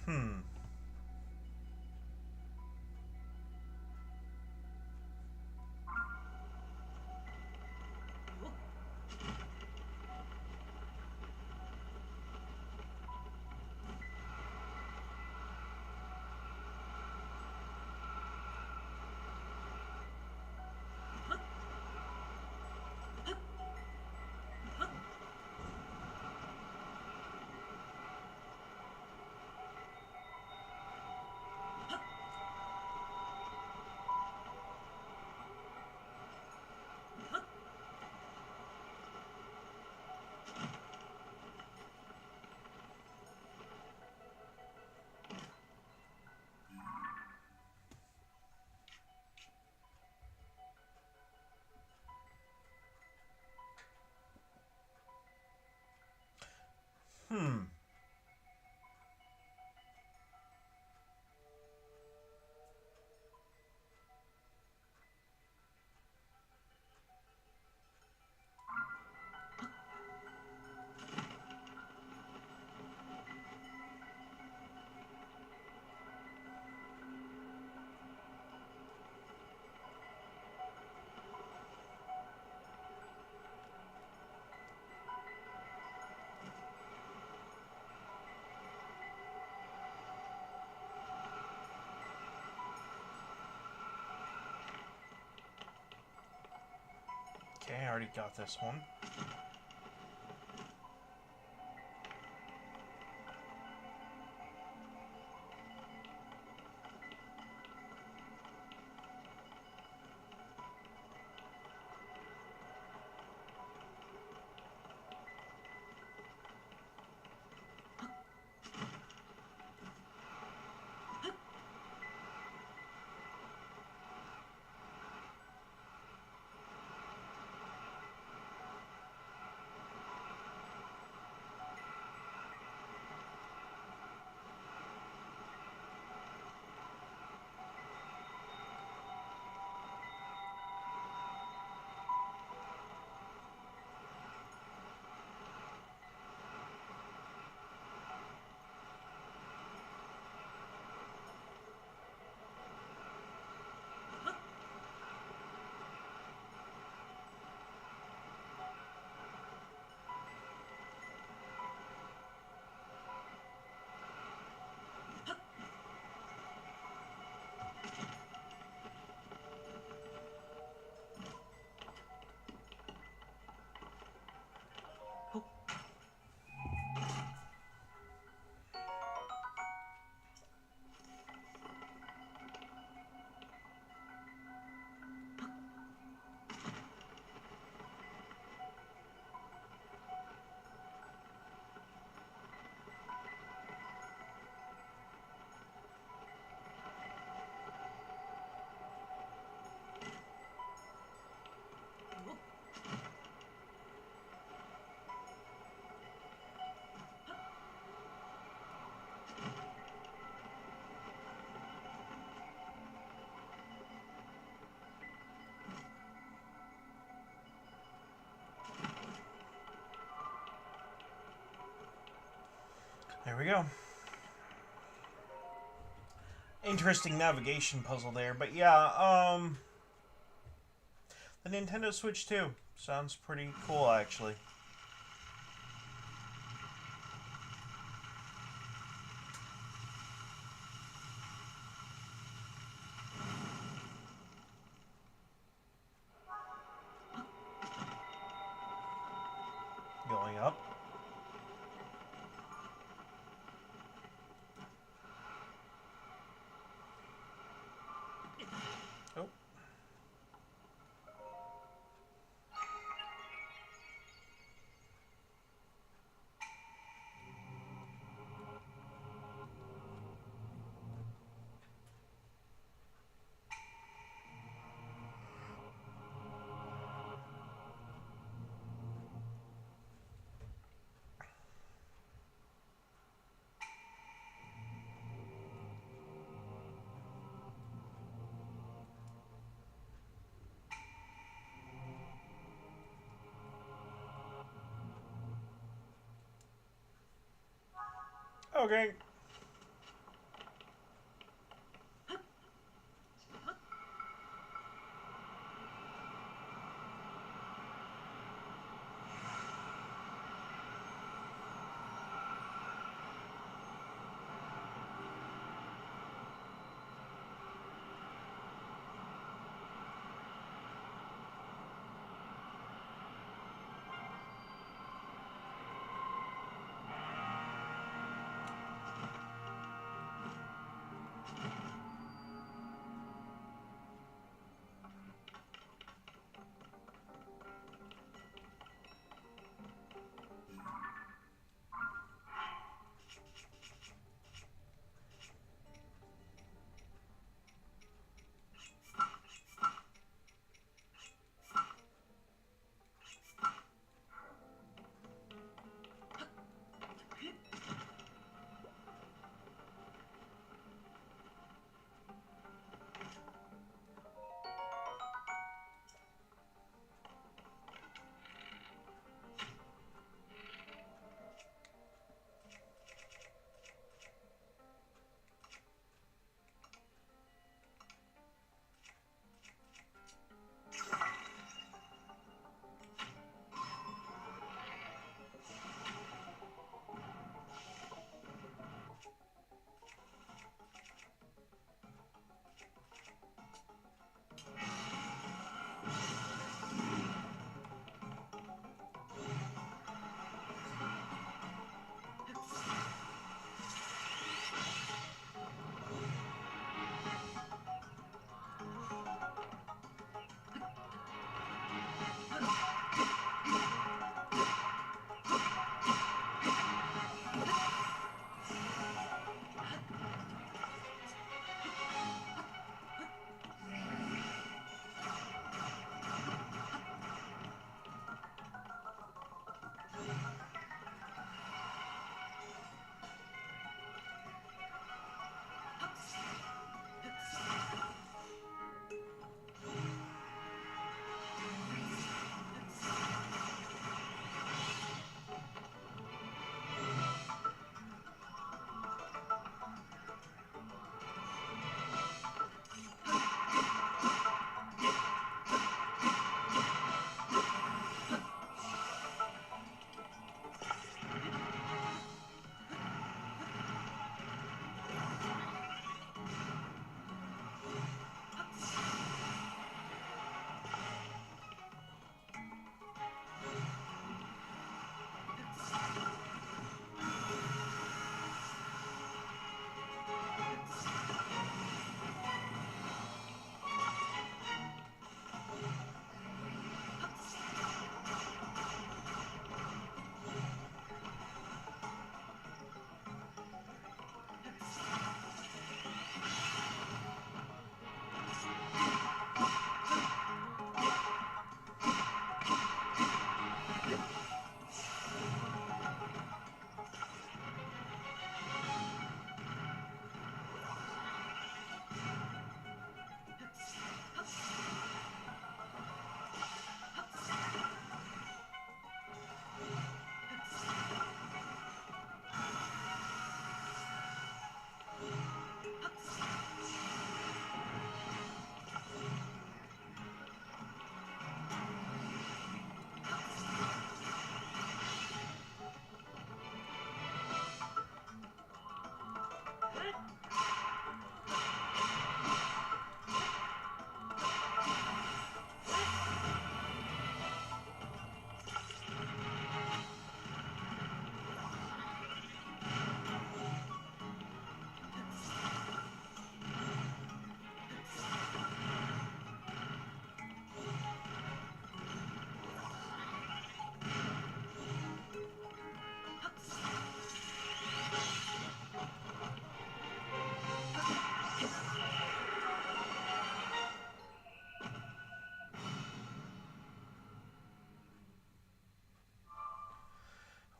Hmm. Hmm. Okay, I already got this one. There we go. Interesting navigation puzzle there, but yeah, the Nintendo Switch 2 sounds pretty cool, actually. Going up. Oh. Okay.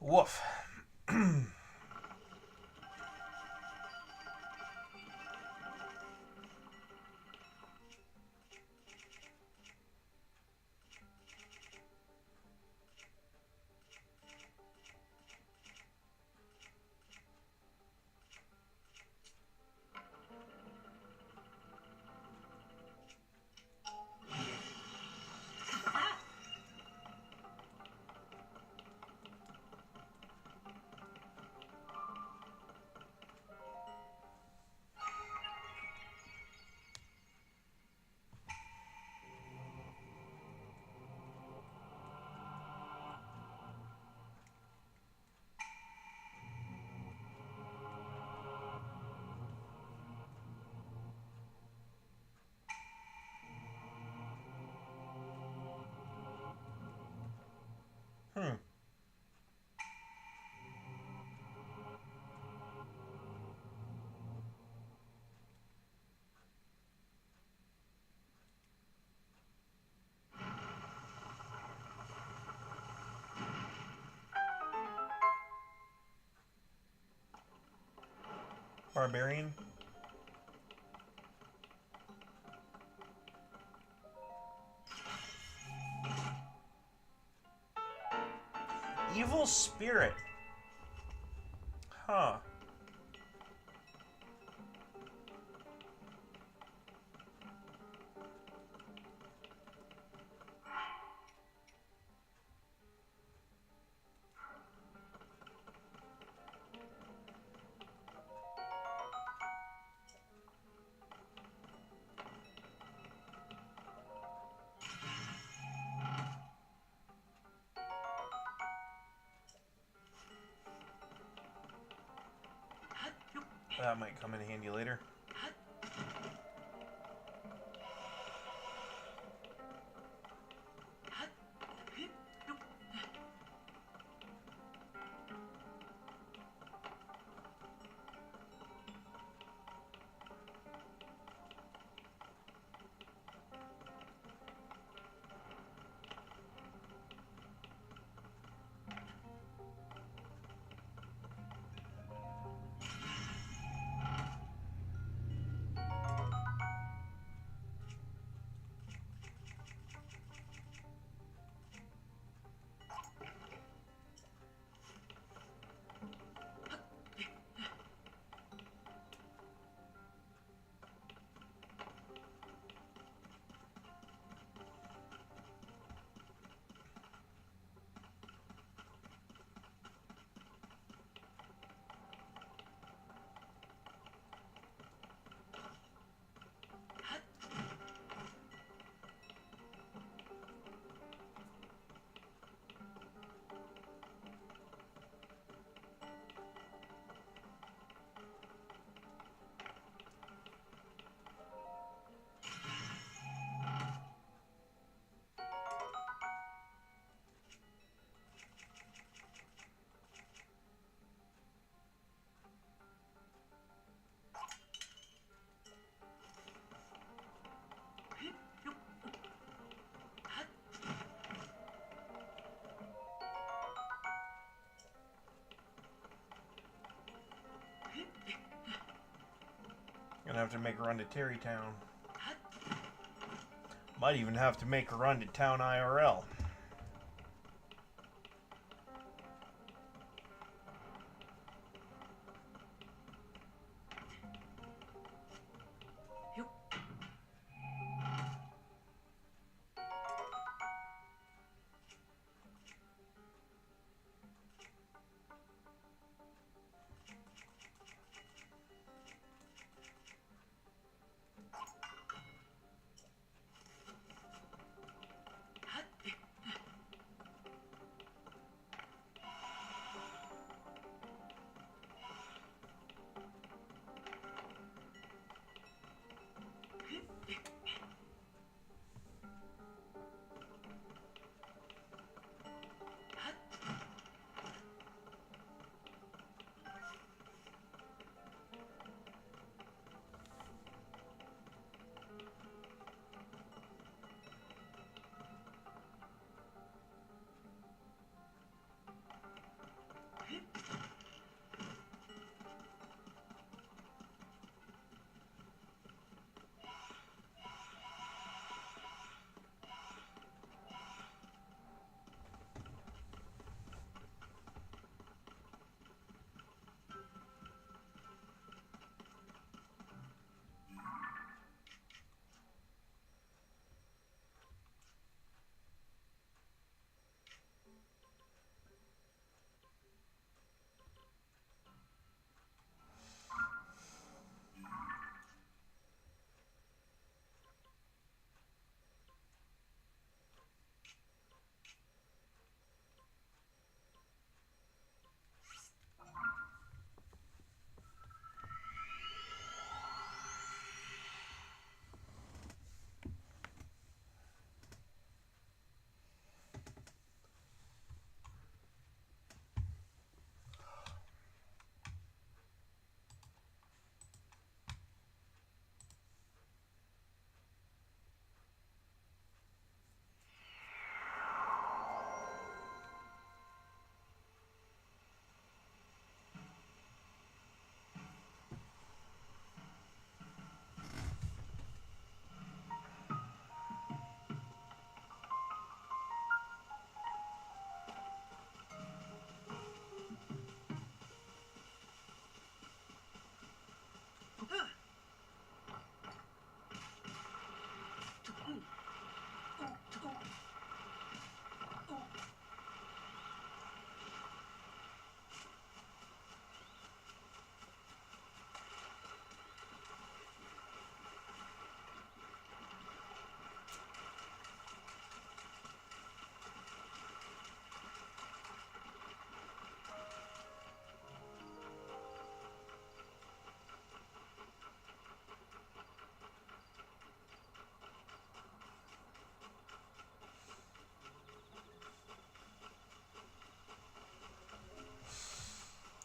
Woof. Hmm. Barbarian. Evil spirit. Huh. That might come in handy later. Gonna have to make a run to Terrytown. Might even have to make a run to Town IRL.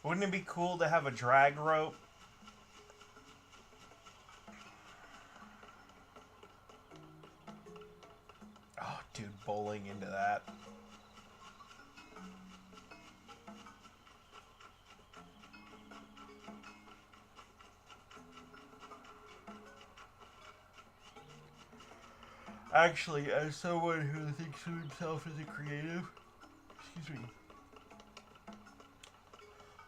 Wouldn't it be cool to have a drag rope? Oh, dude, bowling into that. Actually, as someone who thinks of himself as a creative, excuse me,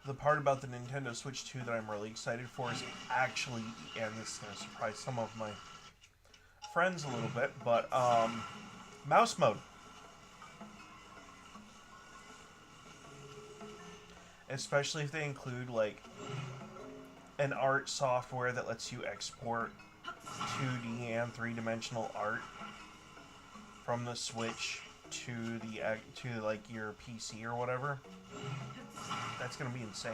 the part about the Nintendo Switch 2 that I'm really excited for is actually, and this is going to surprise some of my friends a little bit, but, mouse mode. Especially if they include, like, an art software that lets you export 2D and 3-dimensional art from the Switch to like your PC or whatever. That's gonna be insane.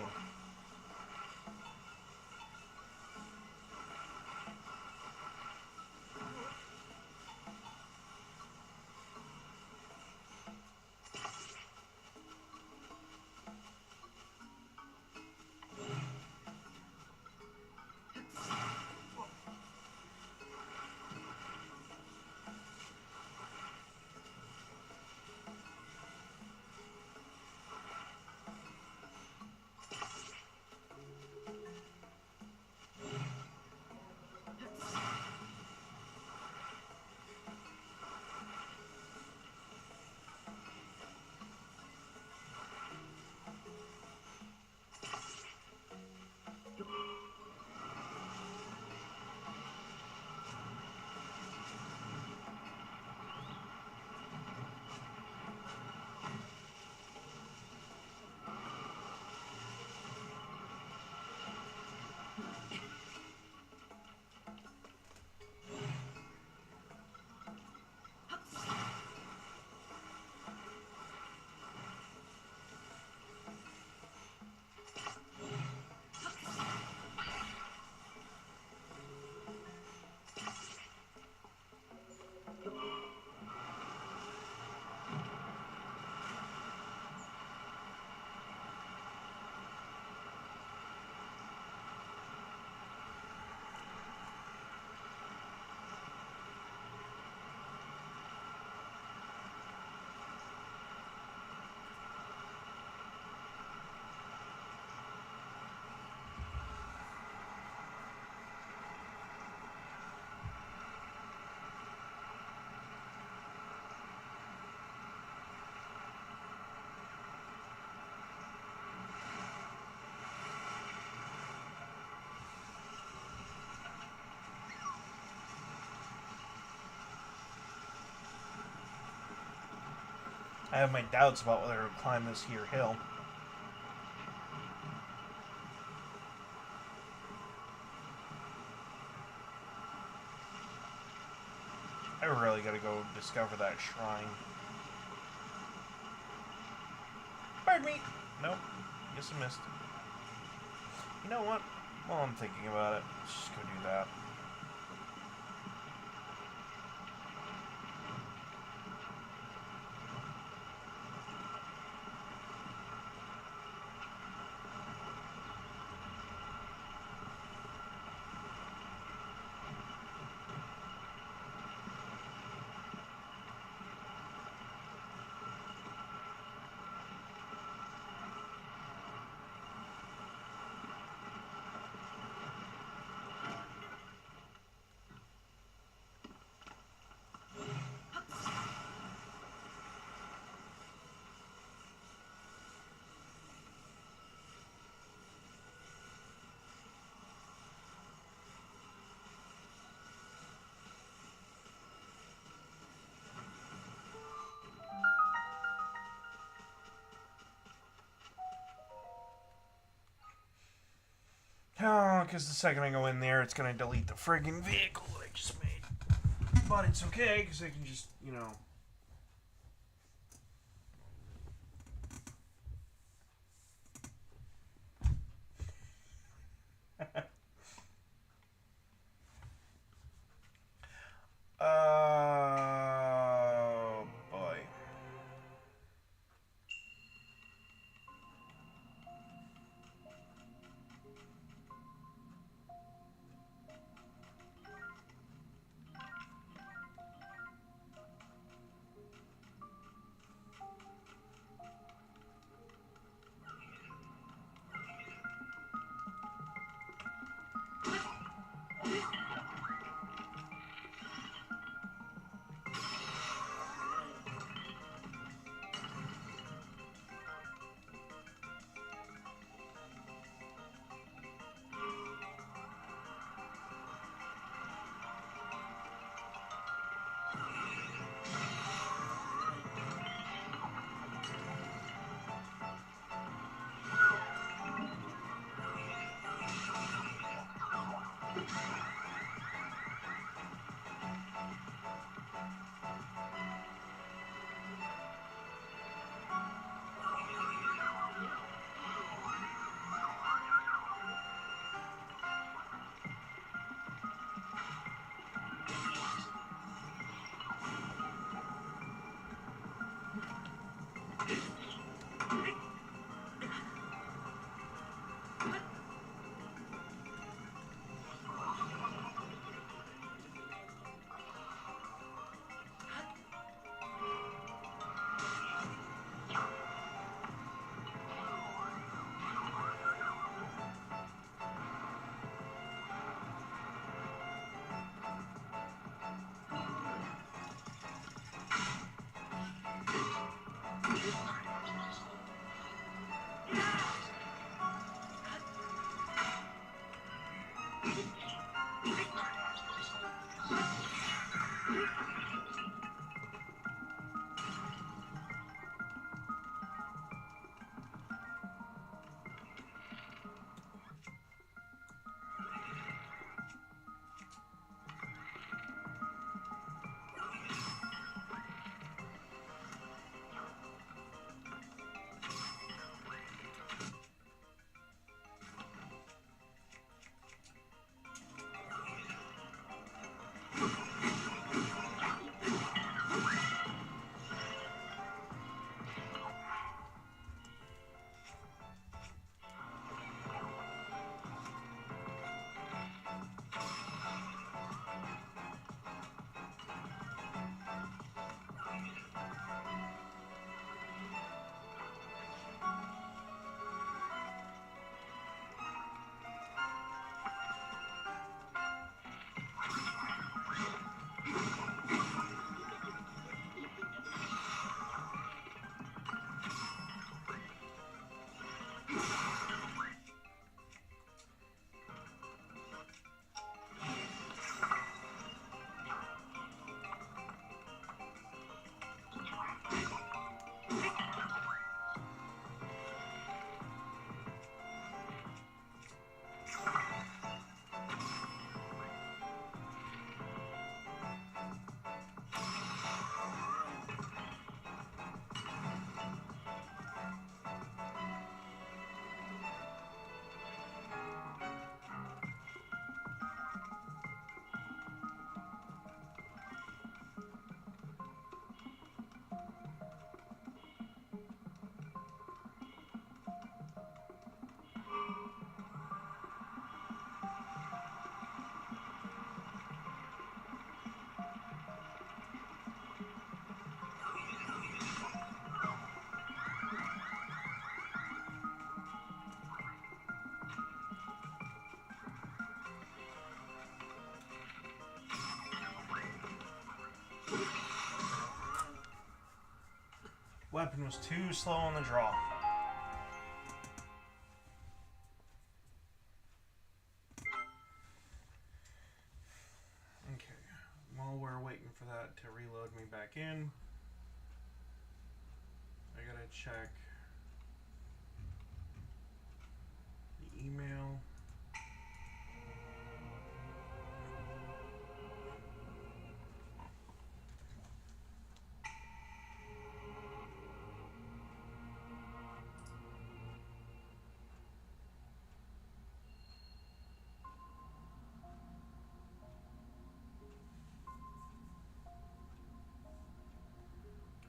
I have my doubts about whether to climb this here hill. I really gotta go discover that shrine. Pardon me! Nope. Guess I missed. You know what? While I'm thinking about it, let's just go do that. Oh, because the second I go in there, it's going to delete the friggin' vehicle that I just made. But it's okay, because I can just, you know... Oh, boy. Weapon was too slow on the draw. Okay, while we're waiting for that to reload me back in, I gotta check the email.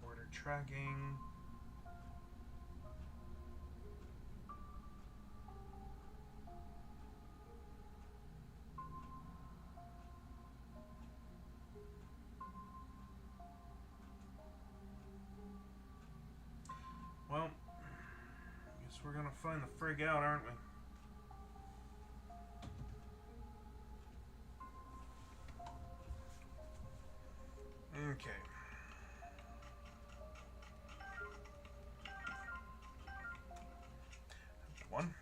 Order tracking. Well, guess we're gonna find the frig out, aren't we? Okay. One.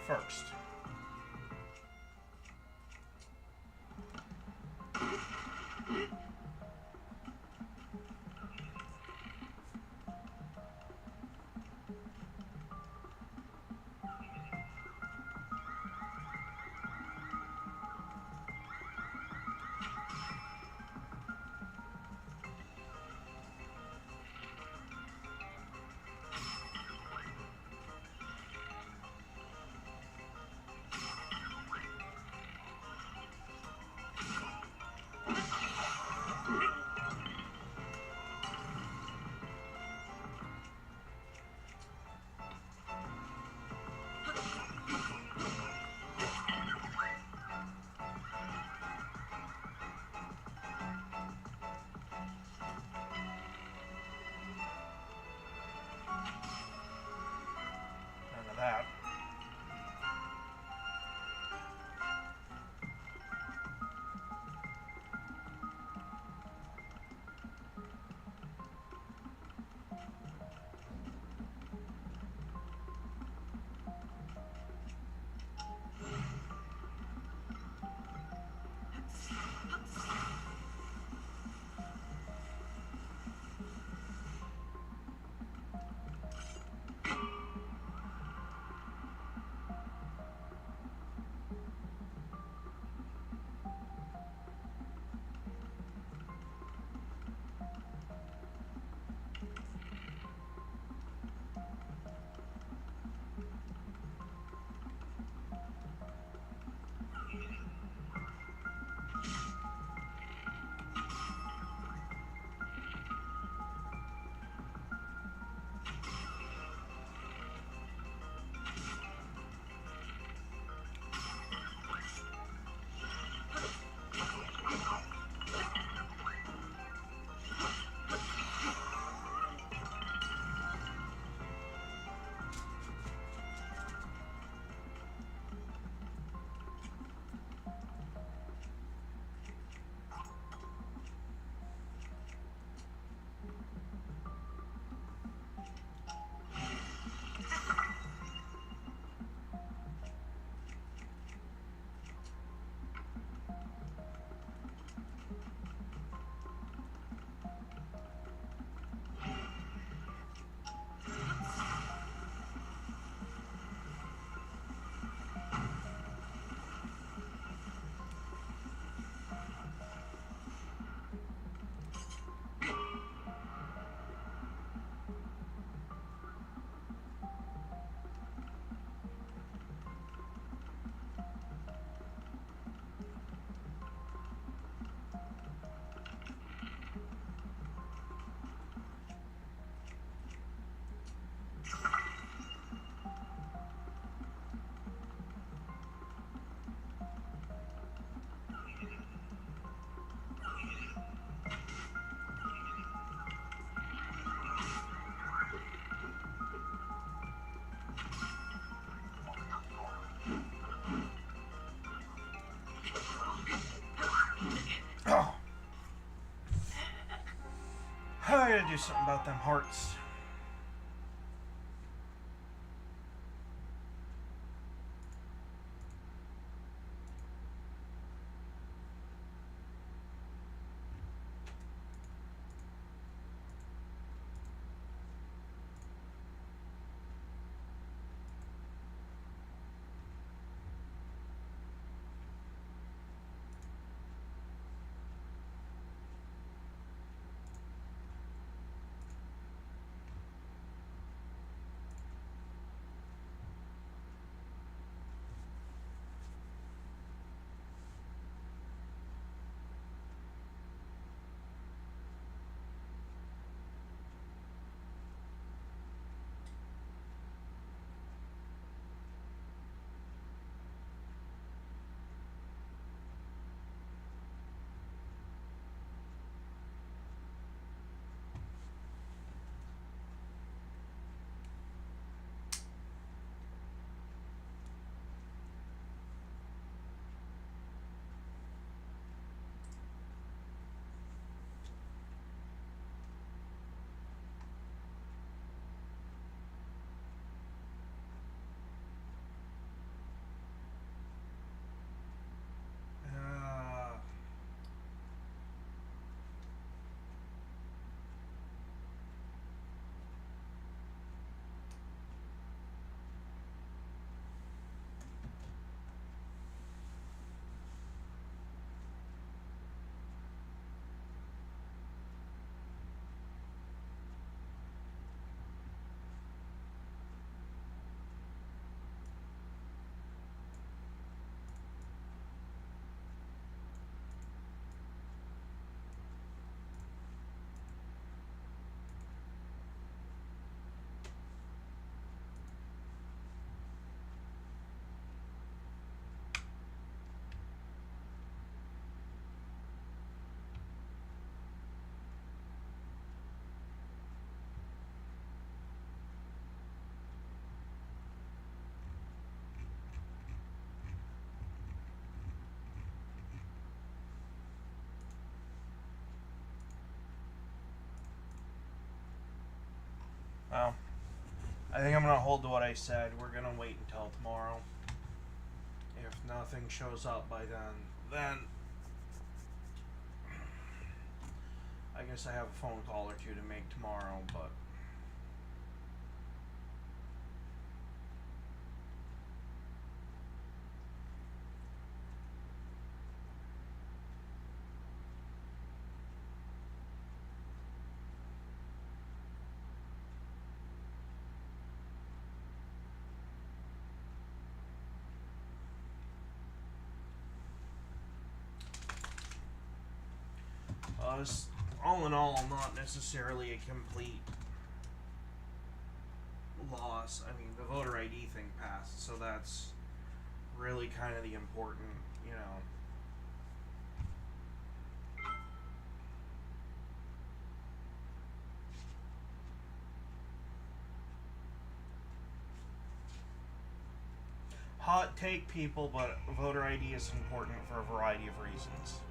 First. gotta do something about them hearts. Well, I think I'm gonna hold to what I said. We're gonna wait until tomorrow. If nothing shows up by then I guess I have a phone call or two to make tomorrow, but all in all, not necessarily a complete loss. I mean, the voter ID thing passed, so that's really kind of the important, you know. Hot take, people, but voter ID is important for a variety of reasons.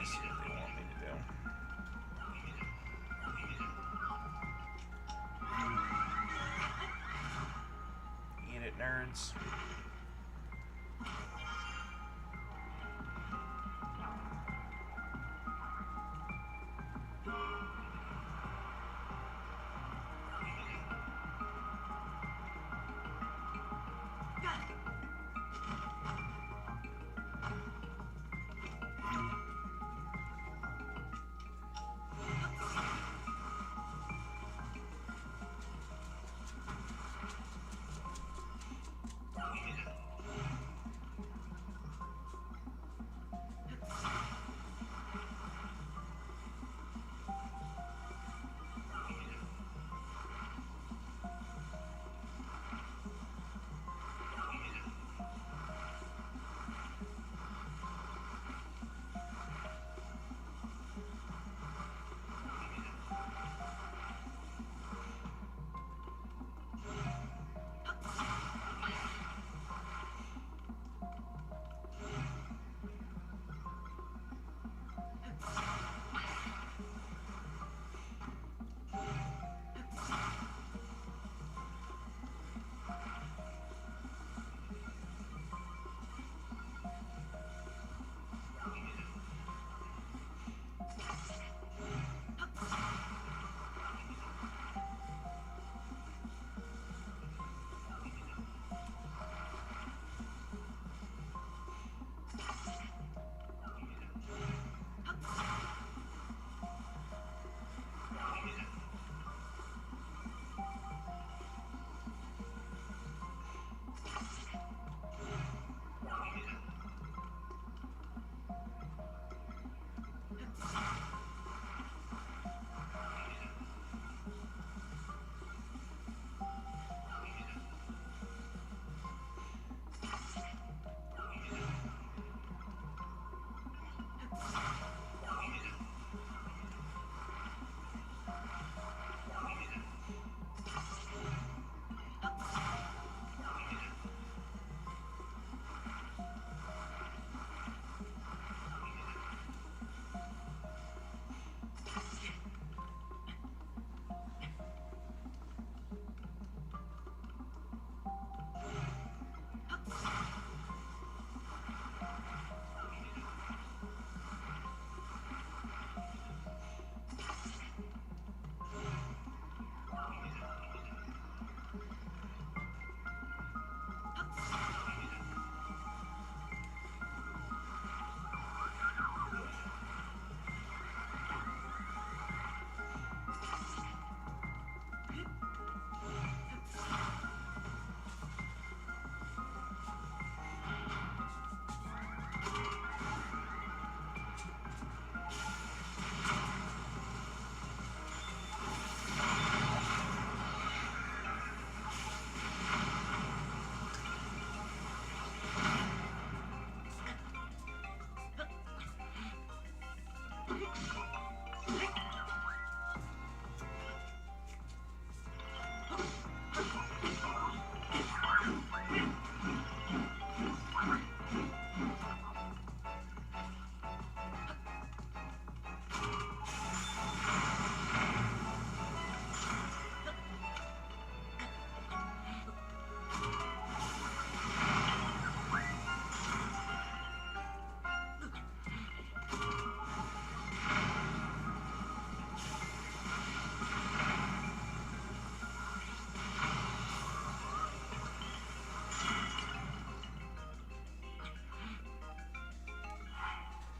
I see what they want me to do. Eat it, nerds.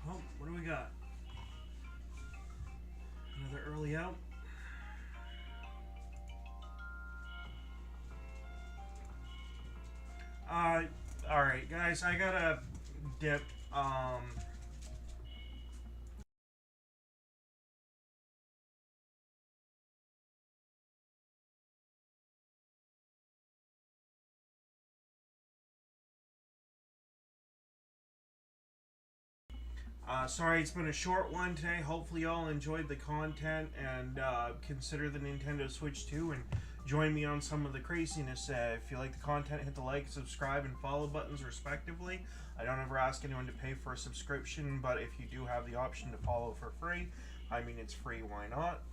Well, what do we got? Another early out. Alright, guys, I gotta dip. Sorry, it's been a short one today. Hopefully, y'all enjoyed the content and consider the Nintendo Switch 2 and join me on some of the craziness. If you like the content, hit the like, subscribe, and follow buttons respectively. I don't ever ask anyone to pay for a subscription, but if you do have the option to follow for free, I mean, it's free, why not?